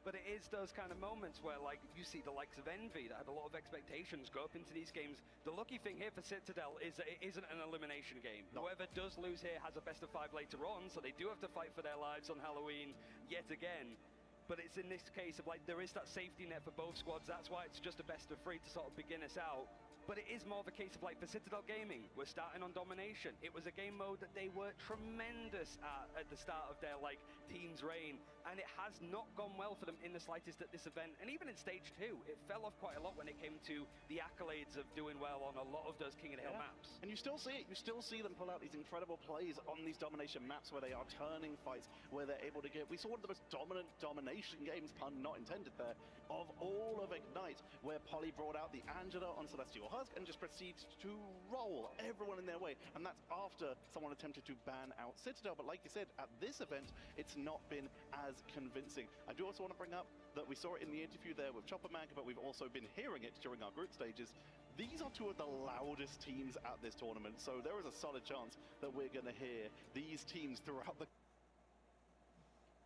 But it is those kind of moments where, like, you see the likes of Envy that had a lot of expectations go up into these games. The lucky thing here for Citadel is that it isn't an elimination game. No. Whoever does lose here has a best of 5 later on, so they do have to fight for their lives on Halloween yet again. But it's in this case of, like, there is that safety net for both squads. That's why it's just a best of 3 to sort of begin us out. But it is more of a case of, like, for Citadel Gaming, we're starting on domination. It was a game mode that they were tremendous at the start of their, like, team's reign. And it has not gone well for them in the slightest at this event. And even in stage 2, it fell off quite a lot when it came to the accolades of doing well on a lot of those King of the Hill maps. And you still see it. You still see them pull out these incredible plays on these domination maps where they are turning fights, where they're able to get... We saw one of the most dominant domination games, pun not intended there, of all of Ignite, where Polly brought out the Angela on Celestial Husk and just proceeds to roll everyone in their way. And that's after someone attempted to ban out Citadel. But like you said, at this event, it's not been as convincing. I do also want to bring up that we saw it in the interview there with Chopper Mag, but we've also been hearing it during our group stages. These are two of the loudest teams at this tournament, so there is a solid chance that we're going to hear these teams throughout the...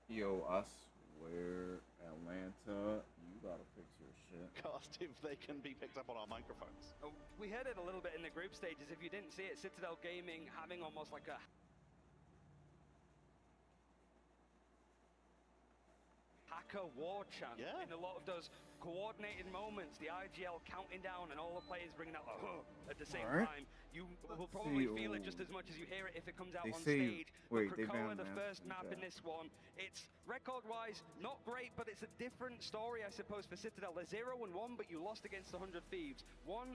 Yo, I swear, Atlanta, you gotta fix your shit. Cast if they can be picked up on our microphones. We heard it a little bit in the group stages. If you didn't see it, Citadel Gaming having almost like a hacker war chant in a lot of those coordinated moments, the IGL counting down and all the players bringing out the at the same time. You will probably feel it just as much as you hear it if it comes out on stage. Wait, but Krakoa, the first map in this one, it's record-wise not great, but it's a different story, I suppose, for Citadel. They're 0-1, but you lost against 100 Thieves. 1-0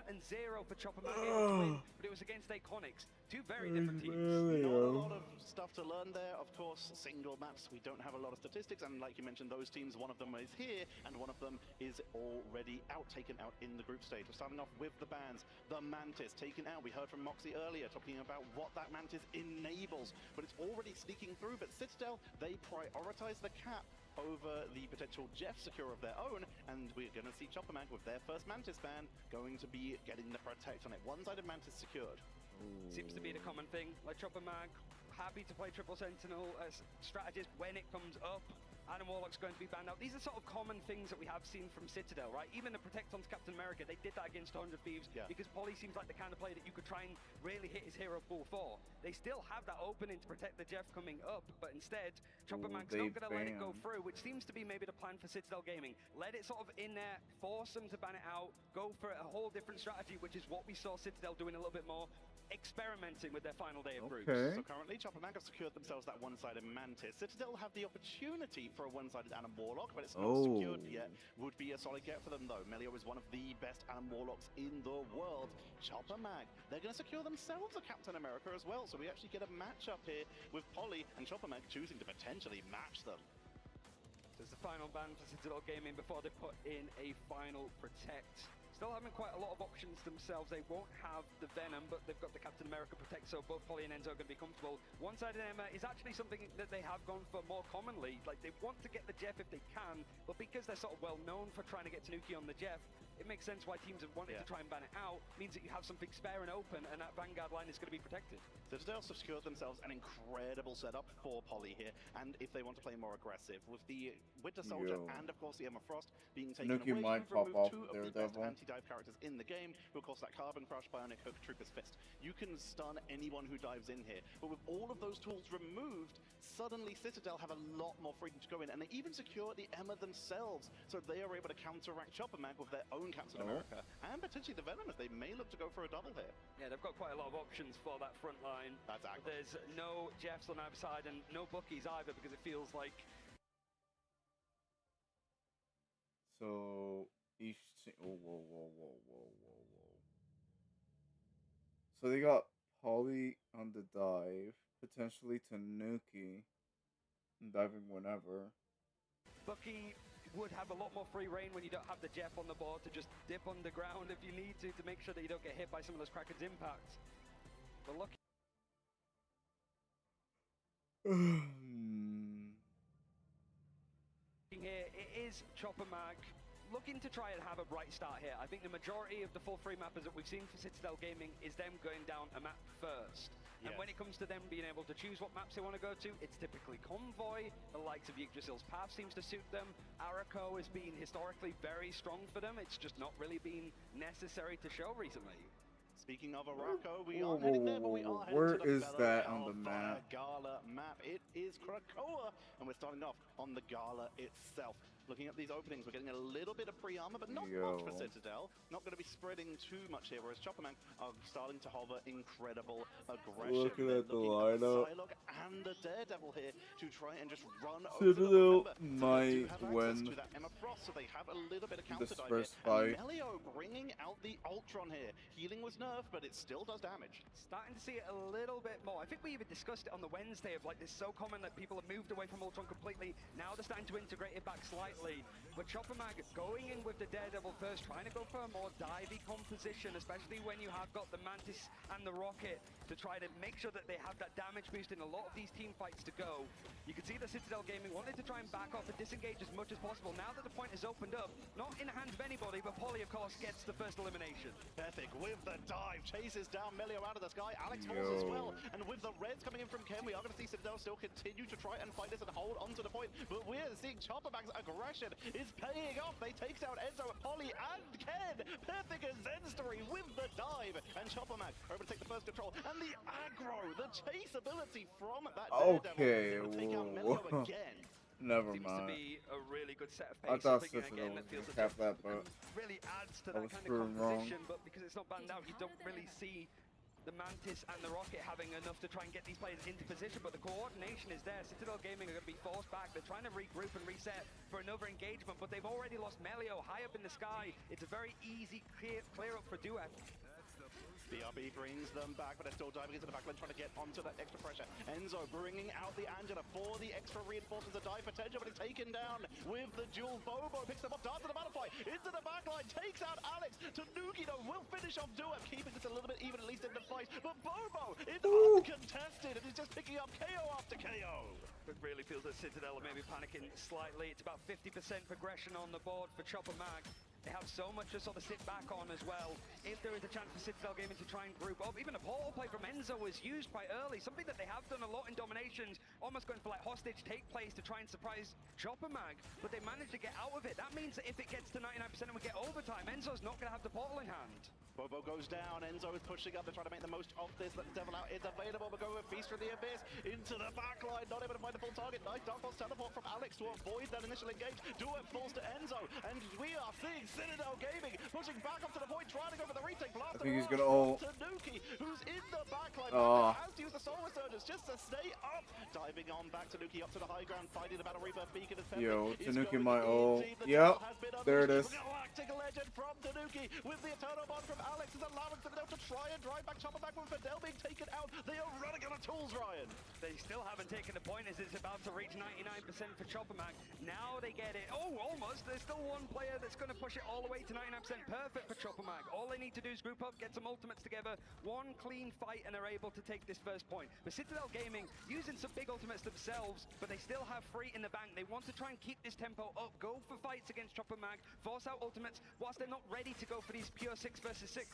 for Chopper Mag in between, but it was against Iconics. Two very different teams. Not a lot of stuff to learn there. Of course, single maps, we don't have a lot of statistics, and like you mentioned, those teams, one of them is here, and one of them is already out, taken out in the group stage. We're starting off with the bans. The Mantis taken out. We heard from Moxie earlier talking about what that Mantis enables, but it's already sneaking through. But Citadel, they prioritize the cap over the potential Jeff secure of their own, and we're going to see Chopper Mag with their first Mantis ban going to be getting the protect on it. One-sided Mantis secured. Seems to be the common thing. Like Chopper Mag, happy to play Triple Sentinel as strategist when it comes up. Adam Warlock's going to be banned out. These are sort of common things that we have seen from Citadel, right? Even the Protect onto Captain America America, they did that against 100 Thieves because Polly seems like the kind of player that you could try and really hit his hero pool for. They still have that opening to protect the Jeff coming up, but instead, Chopper Mag's not going to let it go through, which seems to be maybe the plan for Citadel Gaming. Let it sort of in there, force them to ban it out, go for a whole different strategy, which is what we saw Citadel doing a little bit more, experimenting with their final day of groups. So currently, Chopper Mag have secured themselves that one-sided Mantis. Citadel have the opportunity for a one-sided Anim Warlock, but it's not secured yet. Would be a solid get for them, though. Melio is one of the best Anim Warlocks in the world. Chopper Mag, they're going to secure themselves a Captain America as well, so we actually get a matchup here with Polly and Chopper Mag choosing to potentially match them. There's the final ban for Citadel Gaming before they put in a final protect. Still having quite a lot of options themselves. They won't have the Venom, but they've got the Captain America Protect, so both Polly and Enzo are going to be comfortable. One-sided Emma is actually something that they have gone for more commonly. Like, they want to get the Jeff if they can, but because they're sort of well known for trying to get Tanuki on the Jeff, it makes sense why teams have wanted to try and ban it out. Means that you have something spare and open, and that Vanguard line is going to be protected. Citadel have secured themselves an incredible setup for Polly here, and if they want to play more aggressive, with the Winter Soldier and of course the Emma Frost being taken Tanuki away, might you've pop removed off two of the Daredevil. best anti-dive characters in the game, who of course that Carbon Crush, Bionic Hook, Trooper's Fist. You can stun anyone who dives in here, but with all of those tools removed, suddenly Citadel have a lot more freedom to go in, and they even secure the Emma themselves, so they are able to counteract Chopper Mag with their own Captain America, and potentially the Venom, as they may look to go for a double here. Yeah, they've got quite a lot of options for that front line. That's accurate. There's no Jeffs on either side and no Buckies either, because it feels like... So each team. Whoa. So they got Polly on the dive, potentially Tanuki diving whenever. Bucky would have a lot more free reign when you don't have the Jeff on the board to just dip underground if you need to make sure that you don't get hit by some of those Kraken's impacts. But look. Here, it is Chopper Mag looking to try and have a bright start here. I think the majority of the full free mappers that we've seen for Citadel Gaming is them going down a map first. And when it comes to them being able to choose what maps they want to go to, it's typically Convoy. The likes of Yggdrasil's Path seems to suit them. Araco has been historically very strong for them. It's just not really been necessary to show recently. Speaking of Araco, we are heading there, but we are heading Where to the is that Bella on the Hellfire map? Gala map. It is Krakoa, and we're starting off on the Gala itself. Looking at these openings, we're getting a little bit of pre-armor, but not much for Citadel. Not going to be spreading too much here, whereas Chopper Mag are starting to hover incredible aggression. Looking at the Looking lineup. at the Psylocke and the Daredevil here to try and just run over Citadel them. might Have win access to that Emma Frost, so they have a little bit of counter this dive first here. fight. And Melio bringing out the Ultron here. Healing was nerfed, but it still does damage. Starting to see it a little bit more. I think we even discussed it on the Wednesday of like, it's so common that people have moved away from Ultron completely. Now they're starting to integrate it back slightly. But Chopper Mag going in with the Daredevil first, trying to go for a more divey composition, especially when you have got the Mantis and the Rocket to try to make sure that they have that damage boost in a lot of these team fights to go. You can see the Citadel Gaming wanted to try and back off and disengage as much as possible. Now that the point is opened up, not in the hands of anybody, but Polly, of course, gets the first elimination. Perfect with the dive, chases down Melio out of the sky. Alex falls as well, and with the reds coming in from Ken, we are going to see Citadel still continue to try and fight this and hold on to the point, but we're seeing Chopper Mag's aggression is paying off. They take down Enzo, Polly, and Ken. Perfect as Zenstory with the dive, and Chopper Mag are able to take the first control, and the aggro, the chase ability from that Daredevil to take out Melio again. Never Seems mind. to be a really good set of I pace. thought Something Citadel again was that feels gonna cap that, but really adds to I that was kind of proven wrong. composition, but because it's not banned out, you don't really see the Mantis and the Rocket having enough to try and get these players into position, but the coordination is there. Citadel Gaming are going to be forced back. They're trying to regroup and reset for another engagement, but they've already lost Melio high up in the sky. It's a very easy clear up for Duet. BRB brings them back, but they're still diving into the backline, trying to get onto that extra pressure. Enzo bringing out the Angela for the extra reinforcements of dive potential, but he's taken down with the dual. Bobo picks them up, darts to the butterfly, into the backline, takes out Alex. Tanuki, though, will finish off Duet, keeping this a little bit even, at least in the fight. But Bobo is uncontested, and he's just picking up KO after KO. It really feels that Citadel are maybe panicking slightly. It's about 50% progression on the board for Chopper Mag. They have so much to sort of sit back on as well. If there is a chance for Citadel Gaming to try and group up, even a portal play from Enzo was used quite early, something that they have done a lot in dominations, almost going for like hostage take plays to try and surprise Chopper Mag, but they managed to get out of it. That means that if it gets to 99% and we get overtime, Enzo's not going to have the portal in hand. Bobo goes down, Enzo is pushing up, they're trying to make the most of this, that Devil Out is available, but go with Feast from the Abyss, into the backline, not able to find the full target. Nice Dark Pulse teleport from Alex to avoid that initial engage. Duet falls to Enzo, and we are seeing Citadel Gaming pushing back up to the point, trying to go for the retake. Blast I think he's gonna ult. Tanuki, who's in the backline, has to use the Soul Resurgence just to stay up. Diving on back, Tanuki up to the high ground, fighting the Battle Reaper beacon. Yo, Tanuki might ult. Yep, there it is. Galactic Legend from Tanuki with the Eternal Bond from Alex is allowing Citadel to try and drive back Chopper back with Fidel being taken out. They are running out of tools, Ryan. They still haven't taken the point as it's about to reach 99% for Chopper Mag. Now they get it. Oh, almost. There's still one player that's going to push it all the way to 99%. Perfect for Chopper Mag. All they need to do is group up, get some ultimates together, one clean fight, and are able to take this first point. But Citadel Gaming using some big ultimates themselves, but they still have free in the bank. They want to try and keep this tempo up, go for fights against Chopper Mag, force out ultimates, whilst they're not ready to go for these pure 6 versus 6.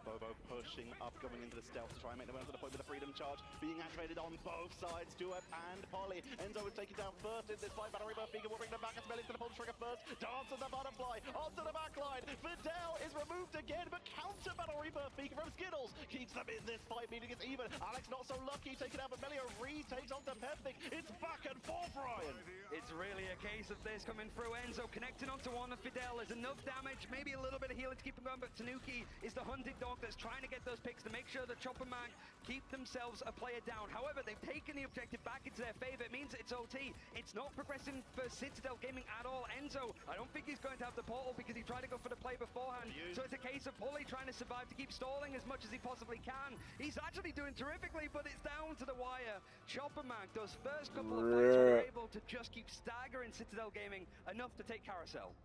Bobo pushing up, going into the stealth to try and make the way to the point with the Freedom Charge being activated on both sides. Duet and Polly. Enzo is taken down first in this fight. Battle Reaper Beacon will bring them back as Melly's going to pull the trigger first. Dance on the butterfly, onto the backline. Fidel is removed again, but counter Battle Reaper Beacon from Skittles keeps them in this fight, meaning it's even. Alex not so lucky, taken out, but Melly retakes onto Pepnic. It's back and forth, Ryan. It's really a case of this coming through. Enzo connecting onto one of Fidel. There's enough damage, maybe a little bit of healing to keep him going, but Tanuki is the hunted dog that's trying to get those picks to make sure that Chopper Mag keep themselves a player down. However, they've taken the objective back into their favor. It means it's OT. It's not progressing for Citadel Gaming at all. Enzo, I don't think he's going to have the portal because he tried to go for the play beforehand. So it's a case of Polly trying to survive to keep stalling as much as he possibly can. He's actually doing terrifically, but it's down to the wire. Chopper Mag, those first couple of fights were able to just keep staggering Citadel Gaming enough to take Carousel.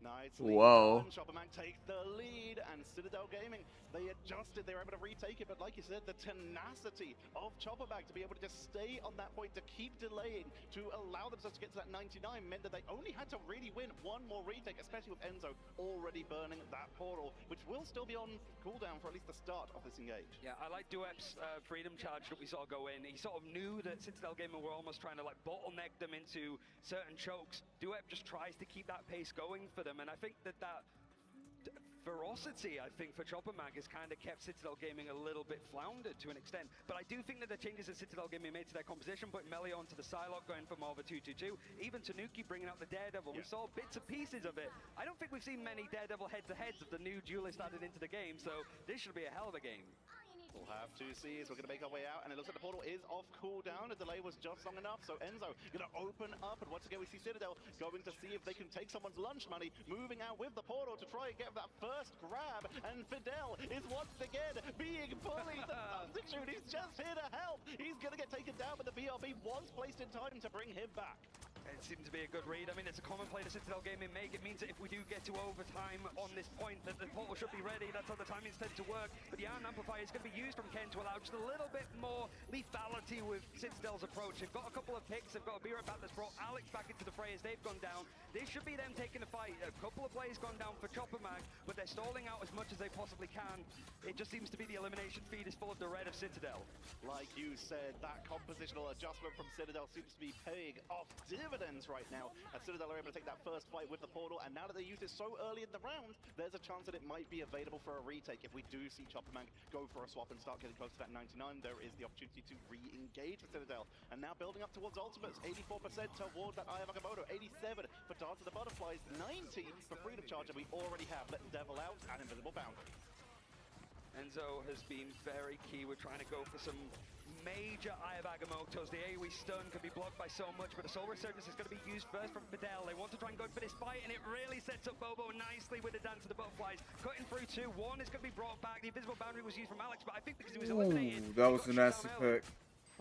Nicely Whoa. done. Chopper Mag takes the lead, and Citadel Gaming, they adjusted, they were able to retake it, but like you said, the tenacity of Chopper Mag to be able to just stay on that point, to keep delaying, to allow themselves to get to that 99 meant that they only had to really win one more retake, especially with Enzo already burning that portal, which will still be on cooldown for at least the start of this engage. Yeah, I like Duep's Freedom Charge that we saw go in. He sort of knew that Citadel Gaming were almost trying to like bottleneck them into certain chokes. Duep just tries to keep that pace going for them, and I think that ferocity, I think, for Chopper Mag has kind of kept Citadel Gaming a little bit floundered to an extent. But I do think that the changes that Citadel Gaming made to their composition, putting Melee onto the Psylocke, going for more of a 2-2-2, even Tanuki bringing out the Daredevil, we saw bits and pieces of it. I don't think we've seen many Daredevil head-to-heads of the new duelist added into the game, so this should be a hell of a game. We'll have to see as we're going to make our way out, and it looks like the portal is off cooldown. The delay was just long enough, so Enzo going to open up, and once again we see Citadel going to see if they can take someone's lunch money, moving out with the portal to try and get that first grab, and Fidel is once again being bullied. The substitute, he's just here to help. He's going to get taken down, but the BRB was placed in time to bring him back. It seemed to be a good read. I mean, it's a common play to Citadel Gaming make. It means that if we do get to overtime on this point, that the portal should be ready. That's how the timings tend to work. But the Iron Amplifier is going to be used from Ken to allow just a little bit more lethality with Citadel's approach. They've got a couple of picks. They've got a B-Rep back that's brought Alex back into the fray as they've gone down. This should be them taking the fight. A couple of plays gone down for Chopper Mag, but they're stalling out as much as they possibly can. It just seems to be the elimination feed is full of the red of Citadel. Like you said, that compositional adjustment from Citadel seems to be paying off dividends right now. As Citadel are able to take that first fight with the portal, and now that they used it so early in the round, there's a chance that it might be available for a retake. If we do see Chopper Mag go for a swap and start getting close to that 99, there is the opportunity to re-engage with Citadel. And now building up towards ultimates, 84% towards that Aya Nakamoto, 87 for Dance of the Butterflies, 90 for Freedom Charge, and we already have Let the Devil Out and Invisible Boundary. Enzo has been very key. We're trying to go for some major Eye of Agamottos. The AoE stun can be blocked by so much, but the Soul Resurgence is going to be used first from Fidel. They want to try and go for this fight, and it really sets up Bobo nicely with the Dance of the Butterflies. Cutting through 2-1 is going to be brought back. The Invisible Boundary was used from Alex, but I think because he was eliminated... That was a nasty pick.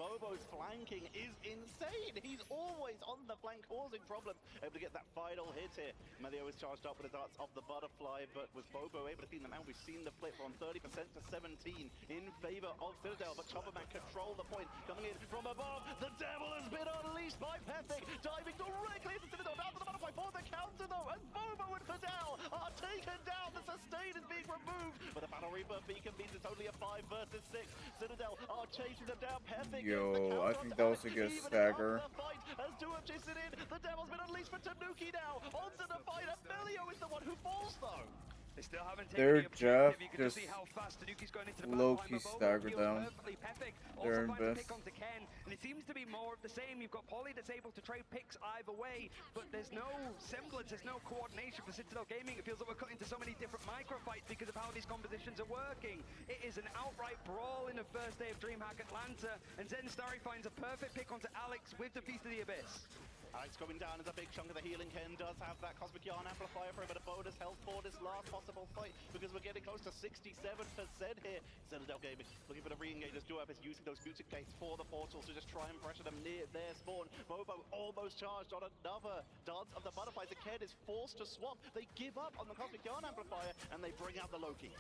Bobo's flanking is insane. He's always on the flank, causing problems. Able to get that final hit here. Melio is charged up with the darts of the butterfly, but with Bobo able to clean them out, we've seen the flip from 30% to 17 in favor of Citadel, but Chopperman control the point. Coming in from above, the devil has been unleashed by Pethic, diving directly into Citadel, down to the butterfly for the counter though, and Bobo and Fidel are taken down. The sustain is being removed, but the Battle Reaper beacon means it's only a 5 versus 6. Citadel are chasing them down. Pethic Yo, I think that was a good stagger. As Duo chases it in, the devil's been unleashed for Tanuki now. Onto the fight, and Melio is the one who falls though. They still haven't taken Their the Jeff objective. You can just see how fast Tanuki's going into the low-key backline. staggered down. Pethic They're also in finds a best. pick onto Ken, and it seems to be more of the same. You've got Polly that's able to trade picks either way, but there's no semblance, there's no coordination for Citadel Gaming. It feels like we're cut into so many different micro fights because of how these compositions are working. It is an outright brawl in the first day of DreamHack Atlanta, and Zen Starry finds a perfect pick onto Alex with the Feast of the Abyss. Alex coming down as a big chunk of the healing. Ken does have that Cosmic Yarn amplifier for a bit of bonus health for this last possible fight, because we're getting close to 67% here. Citadel Gaming looking for the re-engage as Duo is using those mutant gates for the portals to just try and pressure them near their spawn. Bobo almost charged on another dance of the butterflies. The Ken is forced to swap. They give up on the Cosmic Yarn amplifier and they bring out the Loki.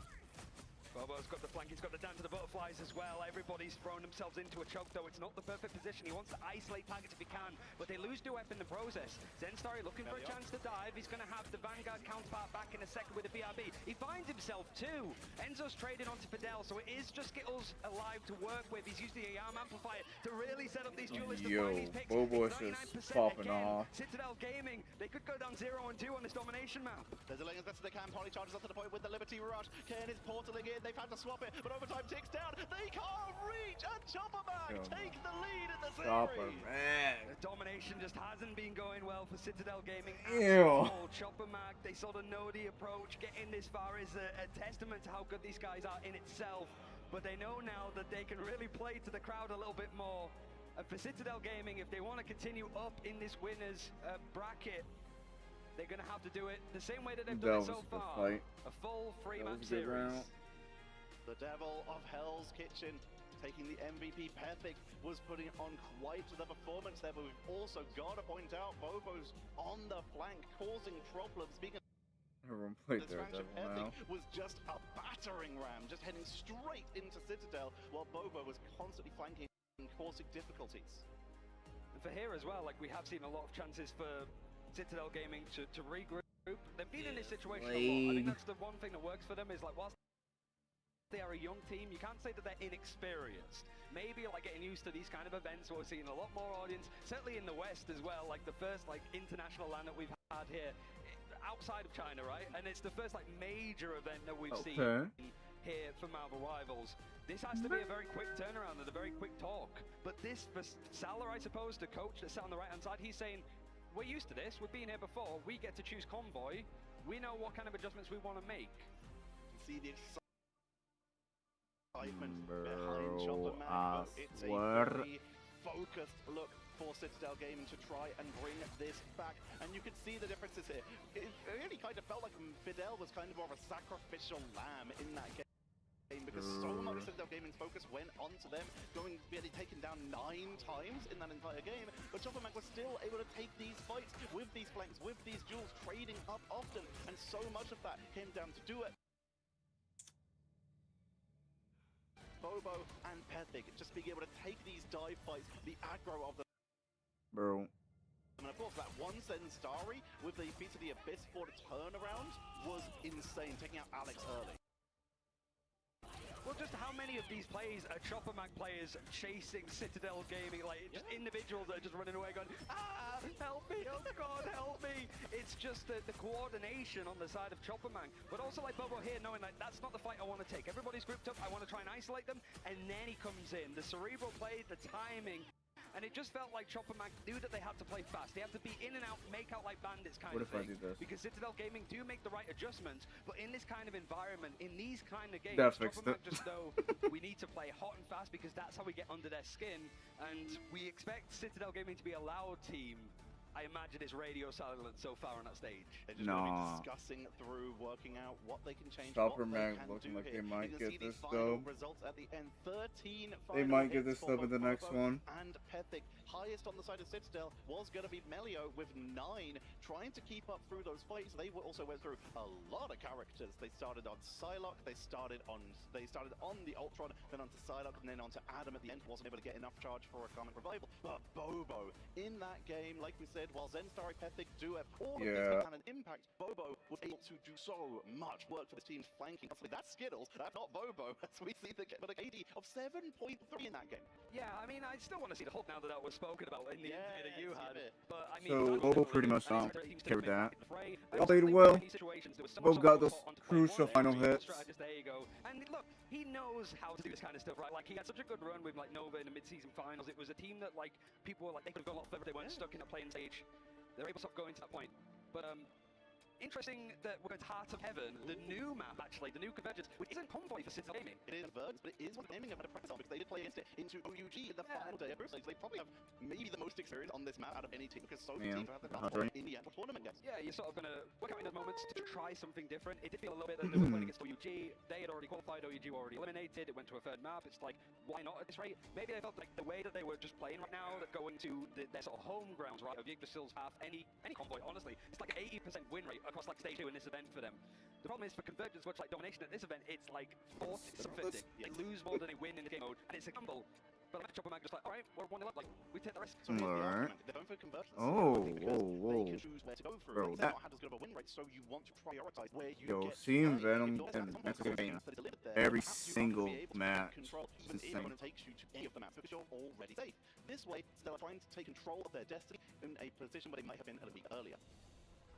Bobo's got the flank, he's got the down to the butterflies as well. Everybody's thrown themselves into a choke though. It's not the perfect position. He wants to isolate targets if he can, but they lose Duep in the process. Zenstarry looking for a chance to dive. He's going to have the Vanguard counterpart back in a second with a BRB. He finds himself too. Enzo's trading onto Fidel, so it is just Skittles alive to work with. He's used the Alarm Amplifier to really set up these duelists to find these picks. Bobo's It's 99% just popping again. off. Citadel Gaming, they could go down 0 and 2 on this domination map. They're delaying as best as they can. Polly charges up to the point with the Liberty Rush. Ken is portaling in. They've had to swap it, but overtime ticks down. They can't reach, and Chopperman take the lead in the series. Chopperman. The domination just hasn't been going well for Citadel Gaming. Ew. Chopperman, they sort of know the approach. Getting this far is a testament to how good these guys are in itself. But they know now that they can really play to the crowd a little bit more. And for Citadel Gaming, if they want to continue up in this winners bracket, they're going to have to do it the same way that they've done it so far. A full 3-match series. The Devil of Hell's Kitchen taking the MVP. Pethic was putting on quite the performance there, but we've also got to point out Bobo's on the flank, causing problems. Being Everyone played this their Pethic devil now. was just a battering ram, just heading straight into Citadel, while Bobo was constantly flanking and causing difficulties. And for here as well, like we have seen a lot of chances for Citadel Gaming to regroup. They've been in this situation a lot. I think that's the one thing that works for them is like whilst they are a young team, you can't say that they're inexperienced. Maybe like getting used to these kind of events, we're seeing a lot more audience, certainly in the West as well, like the first like international LAN that we've had here outside of China, right? And it's the first like major event that we've seen here for Marvel Rivals. This has to be a very quick turnaround and a very quick talk. But this, for Salah, I suppose, the coach that's sat on the right-hand side, he's saying, we're used to this, we've been here before, we get to choose convoy, we know what kind of adjustments we want to make. See the excitement behind Chopperman, but it's a very focused look for Citadel Gaming to try and bring this back, and you can see the differences here. It really kind of felt like Fidel was kind of more of a sacrificial lamb in that game, because so much of Citadel Gaming's focus went onto them, being taken down 9 times in that entire game, but Chopperman was still able to take these fights with these flanks, with these duels, trading up often, and so much of that came down to do it. Bobo and Pethic just being able to take these dive fights, the aggro of the Bro. and of course that one Zenstarry with the Feast of the Abyss for the turnaround was insane, taking out Alex early. Well, just how many of these plays are Chopperman players chasing Citadel Gaming, like just individuals that are just running away going, ah, help me, oh god, help me. It's just the coordination on the side of Chopperman, but also like Bobo here knowing like that's not the fight I want to take. Everybody's grouped up, I want to try and isolate them, and then he comes in. The cerebral play, the timing, and it just felt like Chopperman knew that they had to play fast. They had to be in and out, make out like bandits kind of thing. Because Citadel Gaming do make the right adjustments, but in this kind of environment, in these kind of games, Chopperman just know we need to play hot and fast because that's how we get under their skin. And we expect Citadel Gaming to be a loud team, I imagine it's radio silence so far on that stage. They're just going to be discussing through, working out what they can change, Chopper what Mag they can looking do like here. they might You can get see the this final dub. results at the end. 13 They final might get hits this for dub in the both next Bobo one. And Pethic. Highest on the side of Citadel was going to be Melio with 9, trying to keep up through those fights. They also went through a lot of characters. They started on Psylocke, they started on the Ultron, then onto Psylocke, and then onto Adam at the end. Wasn't able to get enough charge for a Karmic Revival. But Bobo, in that game, like we said, while Zenstar and Pethic do have all of this and an impact, Bobo was able to do so much work for this team's flanking. That's Skittles, that's not Bobo, as we see the AD of 7.3 in that game. Yeah, I mean, I still want to see the Hulk now that was spoken about in the interview that you had. But I mean, So Bobo pretty much carried that. They All played well. Bobo got those crucial final hits. There you go. And look, he knows how to do this kind of stuff, right? Like, he had such a good run with like Nova in the mid-season finals. It was a team that like people were like they could have gone a lot further if they weren't stuck in a playing stage. They're able to stop going to that point. But interesting that we're going to Heart of Heaven, the new map actually, the new Convergence, which isn't Convoy for Citadel Gaming. It is Verge, but it is one of the naming of a press on because they did play against it into OUG in the final day of Bruce. They probably have maybe the most experience on this map out of any team because so few teams have had the in the actual tournament games. Yeah, you're sort of going to work out in those moments to try something different. It did feel a little bit that they were playing against OUG. They had already qualified, OUG were already eliminated. It went to a third map. It's like, why not at this rate? Maybe they felt like the way that they were just playing right now, that going to their sort of home grounds, right, of Yggdrasil's path, any Convoy, honestly, it's like an 80% win rate across like stage 2 in this event for them. The problem is for Convergence, much like Domination at this event, it's like 40-50. They lose more than they win in the game mode, and it's a gamble. But like Chopper Mag just like, alright, we're 1-0 up, like, we take the risk. Alright. They're going for Convergence. Oh, because whoa. they can choose where to go through. Bro, They've that. not had as good of a win rate, so you want to prioritize where you Yo, get seeing value. Venom If yours and has someone Mexican that is delivered there, every perhaps you single won't be able to match control is even if insane. anyone takes you to any of the maps because you're already safe. This way, Stella trying to take control of their destiny in a position where they might have been a week earlier.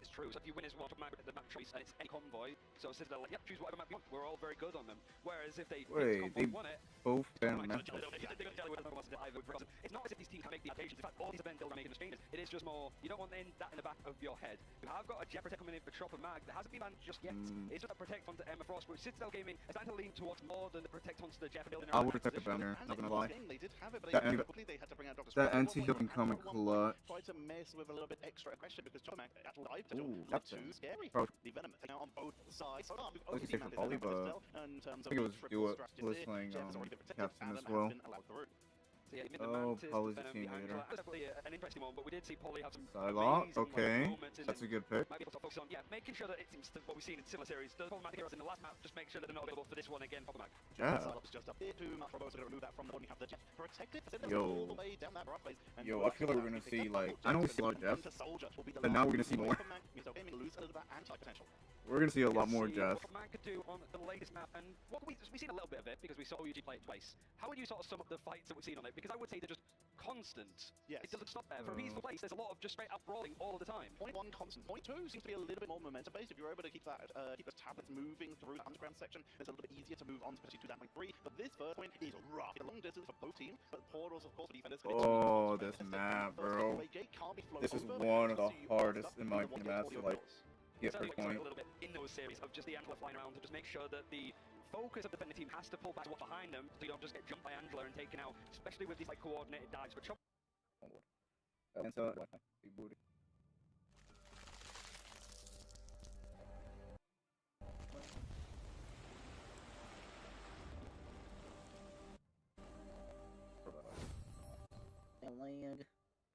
It's true. So if you win as one map, the map choice, and it's any Convoy, so Citadel, like, yep, choose whatever map you want. We're all very good on them. Whereas if they won it, both been it's not as if these teams can make the adaptations. In fact, all these events they're making the changes. It is just more, you don't want that in the back of your head. You have got a Jet Protect coming in for Chopper Mag that hasn't been banned just yet. It's just a Protect onto Emma Frost, which Citadel Gaming is starting to lean towards more than the Protect onto the Jet building. I would protect the banner, not gonna lie. They did have it, but That anti-heal can come in clutch. Try to mess with a little bit extra aggression because Chopper Mag actual dive Ooh, not that's too scary. Bro. The Venom taking out on both sides. So far, Like you say for Volley, but I think it was Duo was playing Captain as well. So yeah, Oh, Polly's a Venom team behind leader. Angela. That's definitely an interesting one, but we did see Polly have some Psylocke, amazing, okay. moments in That's a them. good pick. Might be able to focus on, making sure that it seems to what we've seen in similar series. The problematic heroes in the last map, just make sure that they're not available for this one again, Pop Mag. Yeah. Psylocke's just a bit too much. Robo's gonna remove that from the one. You have the Jet protected. Yo. All the way down that right place. And Yo, I feel like we're gonna see like I know it's a lot of death, but now we're gonna see more. Lose a little bit anti-potential. We're gonna see a lot more See death. what Man could do on the latest map, and what we've seen a little bit of it because we saw UG play it twice. How would you sort of sum up the fights that we've seen on it? Because I would say they're just constant. Yes. It doesn't stop there. For a peaceful place, there's a lot of just straight up brawling all the time. Point 1 constant. Point 2 seems to be a little bit more momentum based. If you're able to keep that keep those tablets moving through the underground section, it's a little bit easier to move on, especially to that point 3. But this first point is rough. It's a long distance for both teams, but portals, of course, for defenders. Oh, this map, bro. This is one of the hardest in my opinion maps to like get per point. A little bit in those series of just the Angela flying around to just make sure that the focus of the defending team has to pull back to what's behind them, so you don't just get jumped by Angela and taken out, especially with these like coordinated dives. But And so, big booty.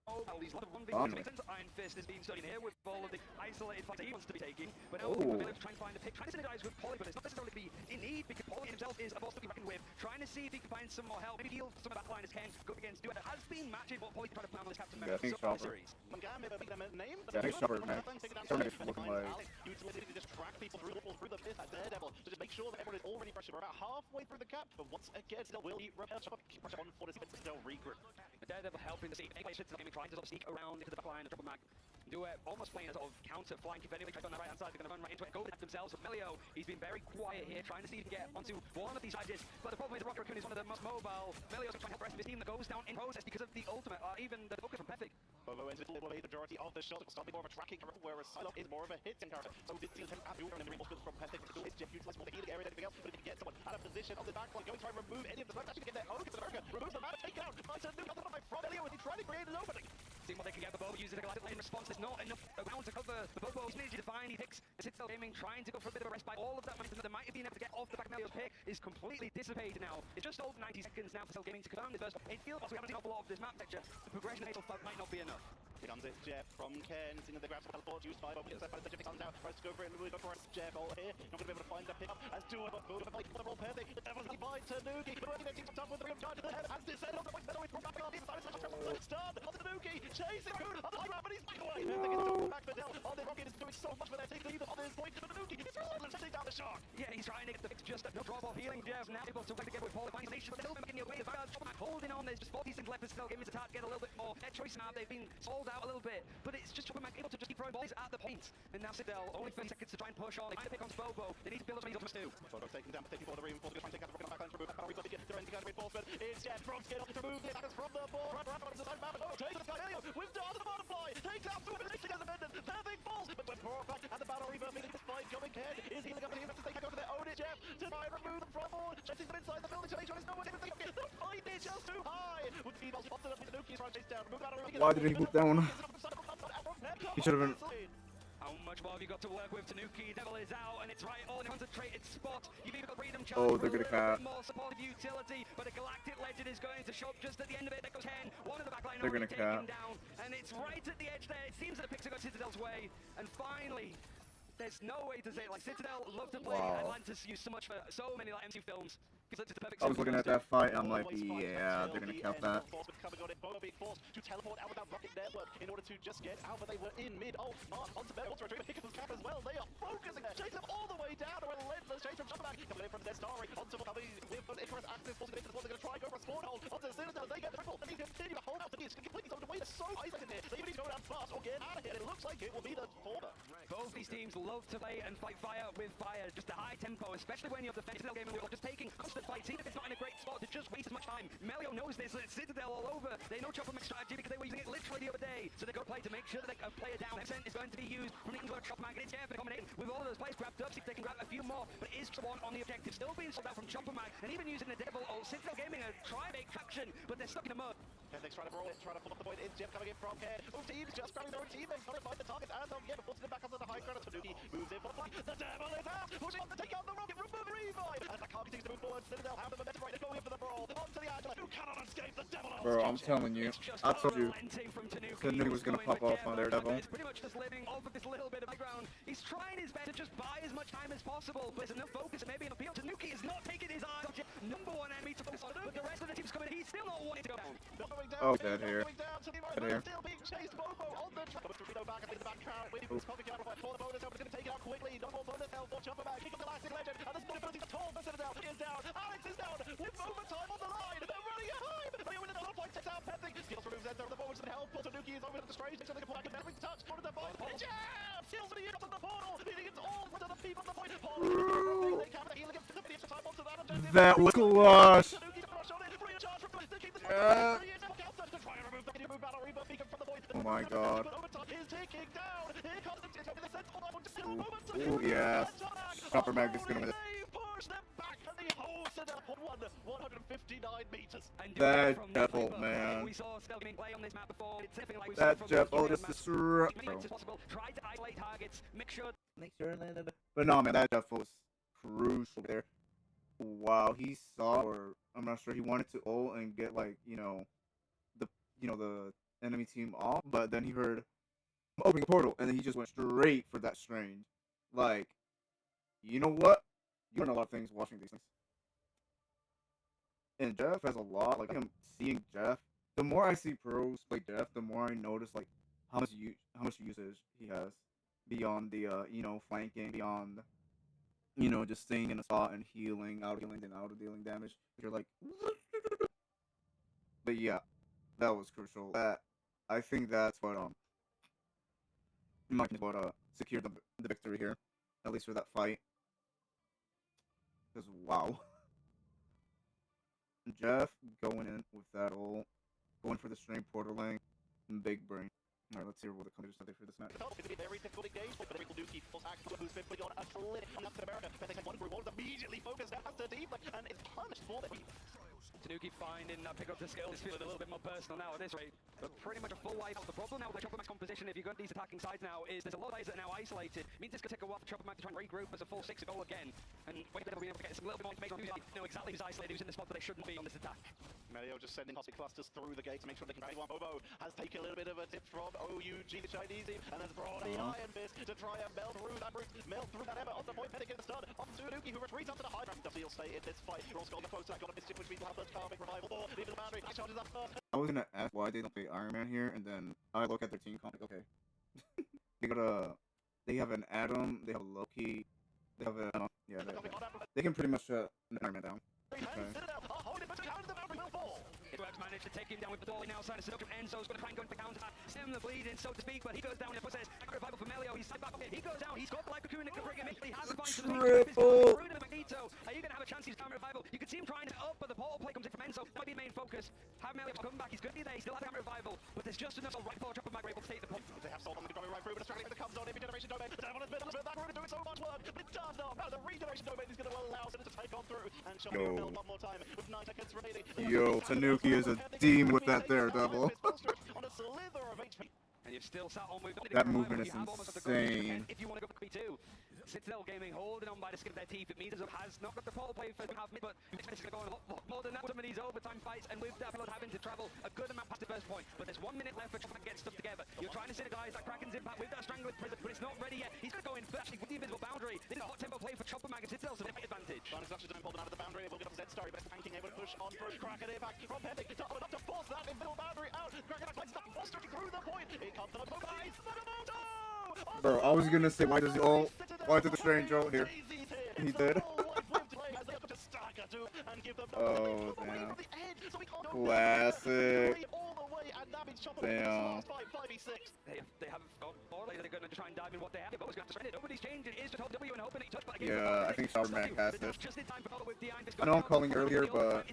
Oh, these lot of 1v1 reasons. Iron Fist is being studied here with all of the isolated fights he wants to be taking. But now Village trying to find a pick, trying to synergize with Polly, but it's not necessarily to be in need because Polly himself is a boss to be reckoned with. Trying to see if he can find some more help. Maybe heal some of that line as Ken go against Duet. Has been matching what Polly can try to plan on this Captain Yeah, I think America Chopper. series. Yeah, I think Chopper, man. Chopper is looking like. You to just track people through the fist at Daredevil to just make sure that everyone is already pressured. We're about halfway through the cap, but once again, still will be repelled. Chopper keep pressure on for this, but still regroup. Daredevil helping the scene. Anyway, Shit's trying to sort of sneak around into the back line of Triple Mag. Duet almost playing a sort of counter flank. If anybody tries on the right hand side, they're going to run right into it. Go at themselves. But Melio, he's been very quiet here, trying to see if he can get onto one of these edges. But the problem is Rocket Raccoon is one of the most mobile. Melio's trying to help the rest of his team that goes down in process because of the ultimate, or even the focus from Pethic. Bobo ends with the majority of the shot. It will start more of a tracking character, whereas Psylocke is more of a hitting character. So this is an absolute and the reinforcements from Pethic to do his Jet utilize more the healing area than anything else. But if he can get someone out of position on the back line, going to try and remove any of the smoke, actually get there. Oh, look at the America. Removes the mana, take it out. Finds a new other by Melio as he tries to create an opening. seeing what they can get. The Bobo uses a galactic light in response. There's not enough around to cover the Bobo's energy to find. He picks Citadel Gaming, trying to go for a bit of a respite. All of that momentum that they might have been able to get off the back of Melio's pick is completely dissipated now. It's just over 90 seconds now for Citadel Gaming to confirm this first. It feels like we haven't seen an awful lot of this map texture. The progression of Fatal Fog might not be enough. Here comes it, Jeff from Ken, seeing the grabs for teleport, used 5 over, step out of the Jeffy comes out, tries to go for it, and go for it, Jeff all here, not going to be able to find the pick up, as two of them move, but the roll perfect, the Devils divide Tanuki, working their team tough with the charge to the head, has descended on the point, better way from back on, he's stun, on the Tanuki, chasing Hood, on the high ground, but he's back away, they get to back for Dell, on the Rocket is doing so much for their team, lead on this point, Tanuki, he's shutting down the shark. Yeah, he's trying to get the fix, just no drop off healing, Jeff now able to play together with Paul, finds nation, but they're still making it away, the Vanguard, holding on, there's just 40 seconds left, still giving to Tat, get a little bit more, their choice now, they've been sold out a little bit, but it's just Chopper able to just keep throwing balls at the point. And now Citadel, only 30 seconds to try and push on. They find a pick on Bobo. They need to build up any ultimates too. Bobo taking down, taking for the reinforcement, trying to take out the rocket on backline to remove that power. They're ending out reinforcement. It's Jet from skill to remove the attackers from the ball. Right on the side map. Oh, takes the Skyleo with Dart to the butterfly. Takes out 2 minutes to get the bend. Perfect falls. But when Brock back and the battle reverse making this fight going Ken is healing up the team. They can go for their own Jeff to try and remove them from board. Chasing them inside the building to make sure there's no one able to get the fight is just too high. With the balls off to the Tanuki is trying to chase down. Remove that. Why did he move down? He should have been. How much more have you got to work with? Tanuki, Devil is out, and it's right all in a concentrated spot. You've even got Freedom Charge. Oh, they're gonna cap. More supportive utility, but a Galactic Legend is going to show up just at the end of it. There goes Ken, one of the backline They're gonna taken cap. down, and it's right at the edge there. It seems that the picks have got Citadel's way, and finally, there's no way to say it. Like Citadel love to play Wow. Atlantis used so much for so many like MCU films. Because it's the perfect I was looking at that fight, I'm like, Always fight yeah, until they're gonna the count end. that. Reinforcement coming on it. Bobo being forced to teleport out without rocket network in order to just get out, but they were in mid. Oh, Mark onto their ultra retriever. Hiccups cap as well. They are focusing there. Chase them all the way down. A relentless chase from Jumperback. Coming in from Death Starry. Onto coming with an Icarus Axis. Forcing into the spot. They're going to try and go for a spawn hole. Onto Citadel. They get the triple. They need to continue to hold out the East. Completely sold away. They're so isolated here. They even need to go down fast or get out of here. It looks like it will be the former. Both these teams love to play and fight fire with fire. Just a high tempo, especially when you're defending Citadel Gaming. We're just taking constant fights, even if it's not in a great spot, to just waste as much time. Melio knows this. It's Citadel all over. They know Chopper Mag's strategy because they were using it literally the other day. So they go play to make sure that they play it down. Percent is going to be used from the England Chopper Mag. It's carefully combinating with all of those players grabbed up. See if they can grab a few more. But it is one on the objective. Still being sold out from Chopper Mag. And even using the Devil. Oh, Citadel Gaming are trying to make traction, but they're stuck in the mud. Kennex trying to brawl it, trying to pull up the point. It's Jeff coming in from Ken. Both teams just grabbing their own teammates. Trying to find the target as of yet. Forcing them back onto the high ground. Tanuki moves in for the fight. The Devil is out. Pushing on to take out the rocket. Remove the revive. As the car continues to move forward. Citadel have the momentum right. They're going in for the brawl. Onto the Angela. Who cannot escape the Devil. Bro, I'm telling you, I told you, Tanuki was gonna pop off on Daredevil. It's pretty much just living off of this little bit of high ground. He's trying his best to just buy as much time as possible. But there's enough focus and maybe an appeal. Tanuki is not taking his eyes off Jeff. Number one enemy to focus on. But the rest of the team's coming in. He's still not wanting to go down. Oh, dead here. Dead here. Still being chased. Bobo on the track. Torpedo back and the back crowd. Waiting for this coffee counter for the bonus. It's going to take it out quickly. No more bonus help for Jumper back. Kick up the Galactic Legend. And the ability to tall. Citadel is down. Alex is down. With overtime on the line. They're running at time. They win the whole point. Takes out Pething. Steals removes Enter on the forwards and help. Tanuki is over to the strange. So they can pull back and never touch. One of the boys. Jam! Steals for the units on the portal. Leading it all to the people on the point. Paul. They cover the healing against the extra time onto that. That was clutch. Tanuki to rush on it. Free of charge from the keep the Yeah. Oh my god. Ooh, yeah. Chopper Mag is gonna win it. That Devil, man. That Devil just destroyed. Make sure it landed. But no, man, that Devil was crucial there. Wow, he saw, or I'm not sure, he wanted to ult and get like, the enemy team off, but then he heard opening a portal, and then he just went straight for that strange. Like, you know what? You learn a lot of things watching these things. And Jeff has a lot, like him seeing Jeff. The more I see pros play Jeff, the more I notice like how much usage he has beyond the flanking, beyond just staying in a spot and healing, out of dealing damage. You're like, but yeah, that was crucial. I think that's what secured the victory here, at least for that fight. Because wow, Jeff going in with that ult, going for the string portaling, big brain. All right, let's hear what the competitors have for this match. It's going to be very difficult engage, but the Duki full act who's been putting on a solid on Captain America. But they take one for one, immediately focused out to deep, and it's punished for them. Tanuki finding that pick up the skills, feeling a little bit more personal now at this rate. but pretty much a full wipe out. The problem now with the Chopper Max composition, if you've got these attacking sides now, is there's a lot of guys that are now isolated. It means it's going to take a while for Chopper Max to try and regroup as a full 6 go again. And wait a minute, we'll be able to get some little bit more information on who's know exactly who's isolated, who's in the spot that they shouldn't be on this attack. Melio just sending Toxic Clusters through the gate to make sure they can trade one. Bobo has taken a little bit of a tip from OUG, the Chinese team, and has brought a Iron Fist to try and melt through that brute, melt through that Emma. On the point, Medic gets the stun. On to Anuki, who retreats up to the high ground. Does he'll stay in this fight. You're also got the close attack, got a Mischief, which means we'll have the Carving Revival or even the Boundary. He charges up first. I was gonna ask why they don't play Iron Man here, and then I look at their team comp, like, okay. They have an Adam, they have a Loki, they have a, yeah, they can pretty much shut Iron Man down. Okay. Edwards managed to take him down with the dolly now, side of Seduction. Enzo's going to try and go into the counter, stem the bleeding, so to speak, but he goes down in the process. Revival for Melio, he's side back up here. He goes down, he's got the life cocoon that can bring him in. He has the bind to the Triple! Through to the Magneto. Are you going to have a chance? He's down Revival. You can see him trying to up, but the portal play comes in from Enzo. That might be the main focus. Have Melio come back. He's going to be there. He's still having Revival, but there's just enough right for Chopper Mag able to take the point. They have Salt on the driving right through, but a strategy that comes on every generation domain. The devil has been that route doing so much work, but it does not. Now the regeneration domain is going to allow Sinner to take on through and Chopper build one more time with 9 seconds remaining. Yo, Tanuki is a demon with that Daredevil. On a slither of HP. And you've still sat on with that movement is insane. If you want to go for P2, Citadel Gaming holding on by the skin of their teeth. It means has not got the portal play for half minute, but it's going to go on a lot more than that. Some of these overtime fights, and with that Blood having to travel a good amount past the first point. But there's 1 minute left for Chopper to get stuff together. You're trying to synergize that Kraken's impact with that Strangler Prison, but it's not ready yet. He's going to go in first with the invisible boundary. This is a hot tempo play for Chopper Mag and Citadel, so they have advantage. Barnes actually don't pull them out of the boundary. We'll get up to Zed Starry, but tanking able to push on through. Kraken impact from Pendic. Double enough to force that invisible boundary out. Kraken finds the Foster through the point. It comes to the guys. Bro, I was gonna say, why did the Strange ult here? He did. Oh, damn. Classic. Damn. They haven't got more. They're going to try and dive in what they have. Bobo's going to spend it. Nobody's changing. It is just hold W and hoping he touch. Yeah, I think Chopper Mag has this. I know I'm calling earlier, but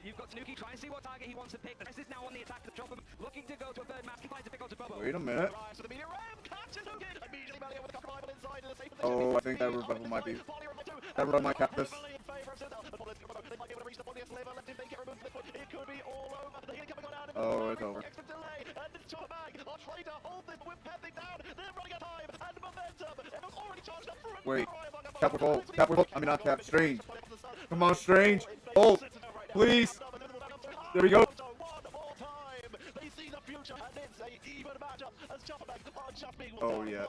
you've got Tanuki trying to see what target he wants to pick. The rest is now on the attack to the Chopper, looking to go to a third mask. He finds to pick out to Bobo. Wait a minute. Oh, I think that revival might be. That revival might cap this. Oh, it's over. Wait, Cap with ult. Cap with ult. I mean, not Cap. Strange. Come on, Strange. Ult. Please. There we go. Oh, yeah.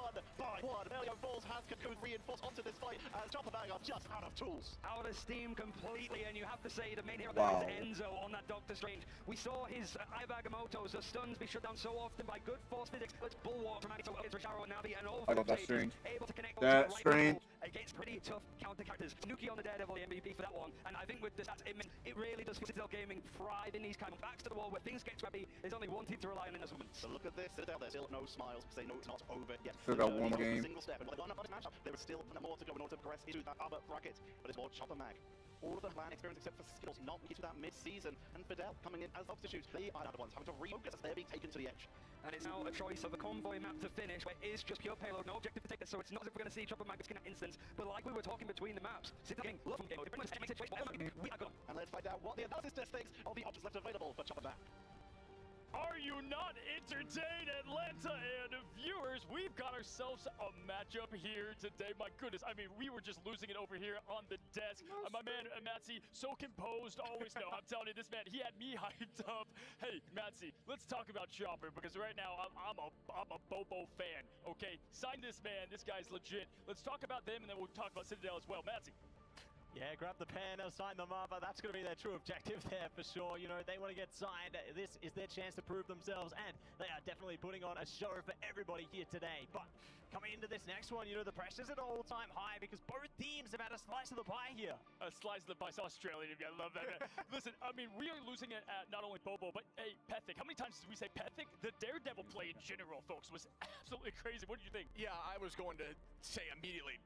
Out of steam completely, and you have to say the main hero Wow. there is Enzo on that Doctor Strange. We saw his Ibagamotos, the stuns be shut down so often by good force physics. Let's bulwark from Anito, Risharo, and Navi, and all I love that Strange Strange. able to connect That to the right Strange. level against pretty tough counter characters. Nuki on the Daredevil, the MVP for that one, and I think with the stats, it really does put Citadel Gaming thrive in these kind of backs to the wall where things get scrappy. There's only one team to rely on in this moment. So look at this, Citadel, there's still no smiles because they know it's not over yet. Still got one game. Single step, and one matchup, there is still more to go in order to progress into that other bracket, but it's more Chopper Mag. All of the plan experience except for skills not into that mid-season, and Fidel coming in as substitute. They are the ones having to refocus as they're being taken to the edge. And it's now a choice of a convoy map to finish, where it is just pure payload, no objective to take this, so it's not as if we're going to see Chopper Mag in that instance, but like we were talking between the maps, Citadel Gaming, love from game mode, we are gone. And let's find out what the analysis desk thinks of the options left available for Chopper Mag. Are you not entertained, Atlanta and viewers? We've got ourselves a matchup here today. My goodness, I mean, we were just losing it over here on the desk. My man, Matzi, so composed, always know. I'm telling you, this man, he had me hyped up. Hey, Matzi, let's talk about Chopper, because right now, I'm a Bobo fan, okay? Sign this man, this guy's legit. Let's talk about them, and then we'll talk about Citadel as well. Matzi. Yeah, grab the pen, sign them up. That's going to be their true objective there for sure. You know, they want to get signed. This is their chance to prove themselves, and they are definitely putting on a show for everybody here today. But coming into this next one, you know, the pressure's at an all-time high because both teams have had a slice of the pie here. A slice of the pie. Australian, I love that. Listen, I mean, we are losing it at not only Bobo, but hey, Pethic. How many times did we say Pethic? The Daredevil play in general, folks, was absolutely crazy. What did you think? Yeah, I was going to say immediately,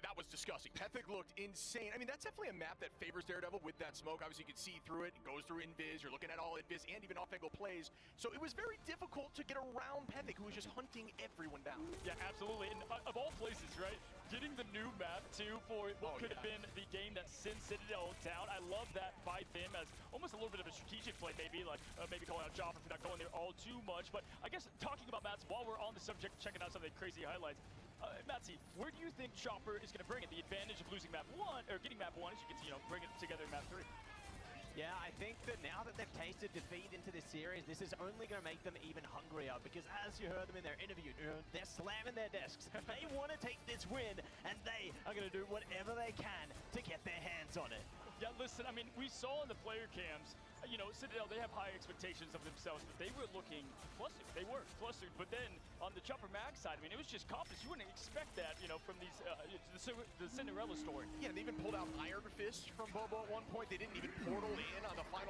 that was disgusting. Pethic looked insane. I mean, that's definitely a map that favors Daredevil with that smoke. Obviously, you can see through it. It goes through Invis. You're looking at all Invis and even off-angle plays. So it was very difficult to get around Pethic, who was just hunting everyone down. Yeah, absolutely. And of all places, right? getting the new map too for what could have been the game that sent Citadel down. I love that by them as almost a little bit of a strategic play, maybe like maybe calling out Chopper for not going there all too much. But I guess talking about maps while we're on the subject, checking out some of the crazy highlights. Matsy, where do you think Chopper is going to bring it? The advantage of losing map 1 or getting map 1 as you get to bring it together in map 3. Yeah, I think that now that they've tasted defeat into this series, this is only going to make them even hungrier because as you heard them in their interview, they're slamming their desks. They want to take this win and they are going to do whatever they can to get their hands on it. Yeah, listen, I mean, we saw in the player cams, you know, Citadel, they have high expectations of themselves, but they were looking flustered. They were flustered, but then on the Chopper Mag side, I mean, it was just confidence. You wouldn't expect that, you know, from these the Cinderella story. Yeah, they even pulled out Iron Fist from Bobo at one point. They didn't even portal in on the final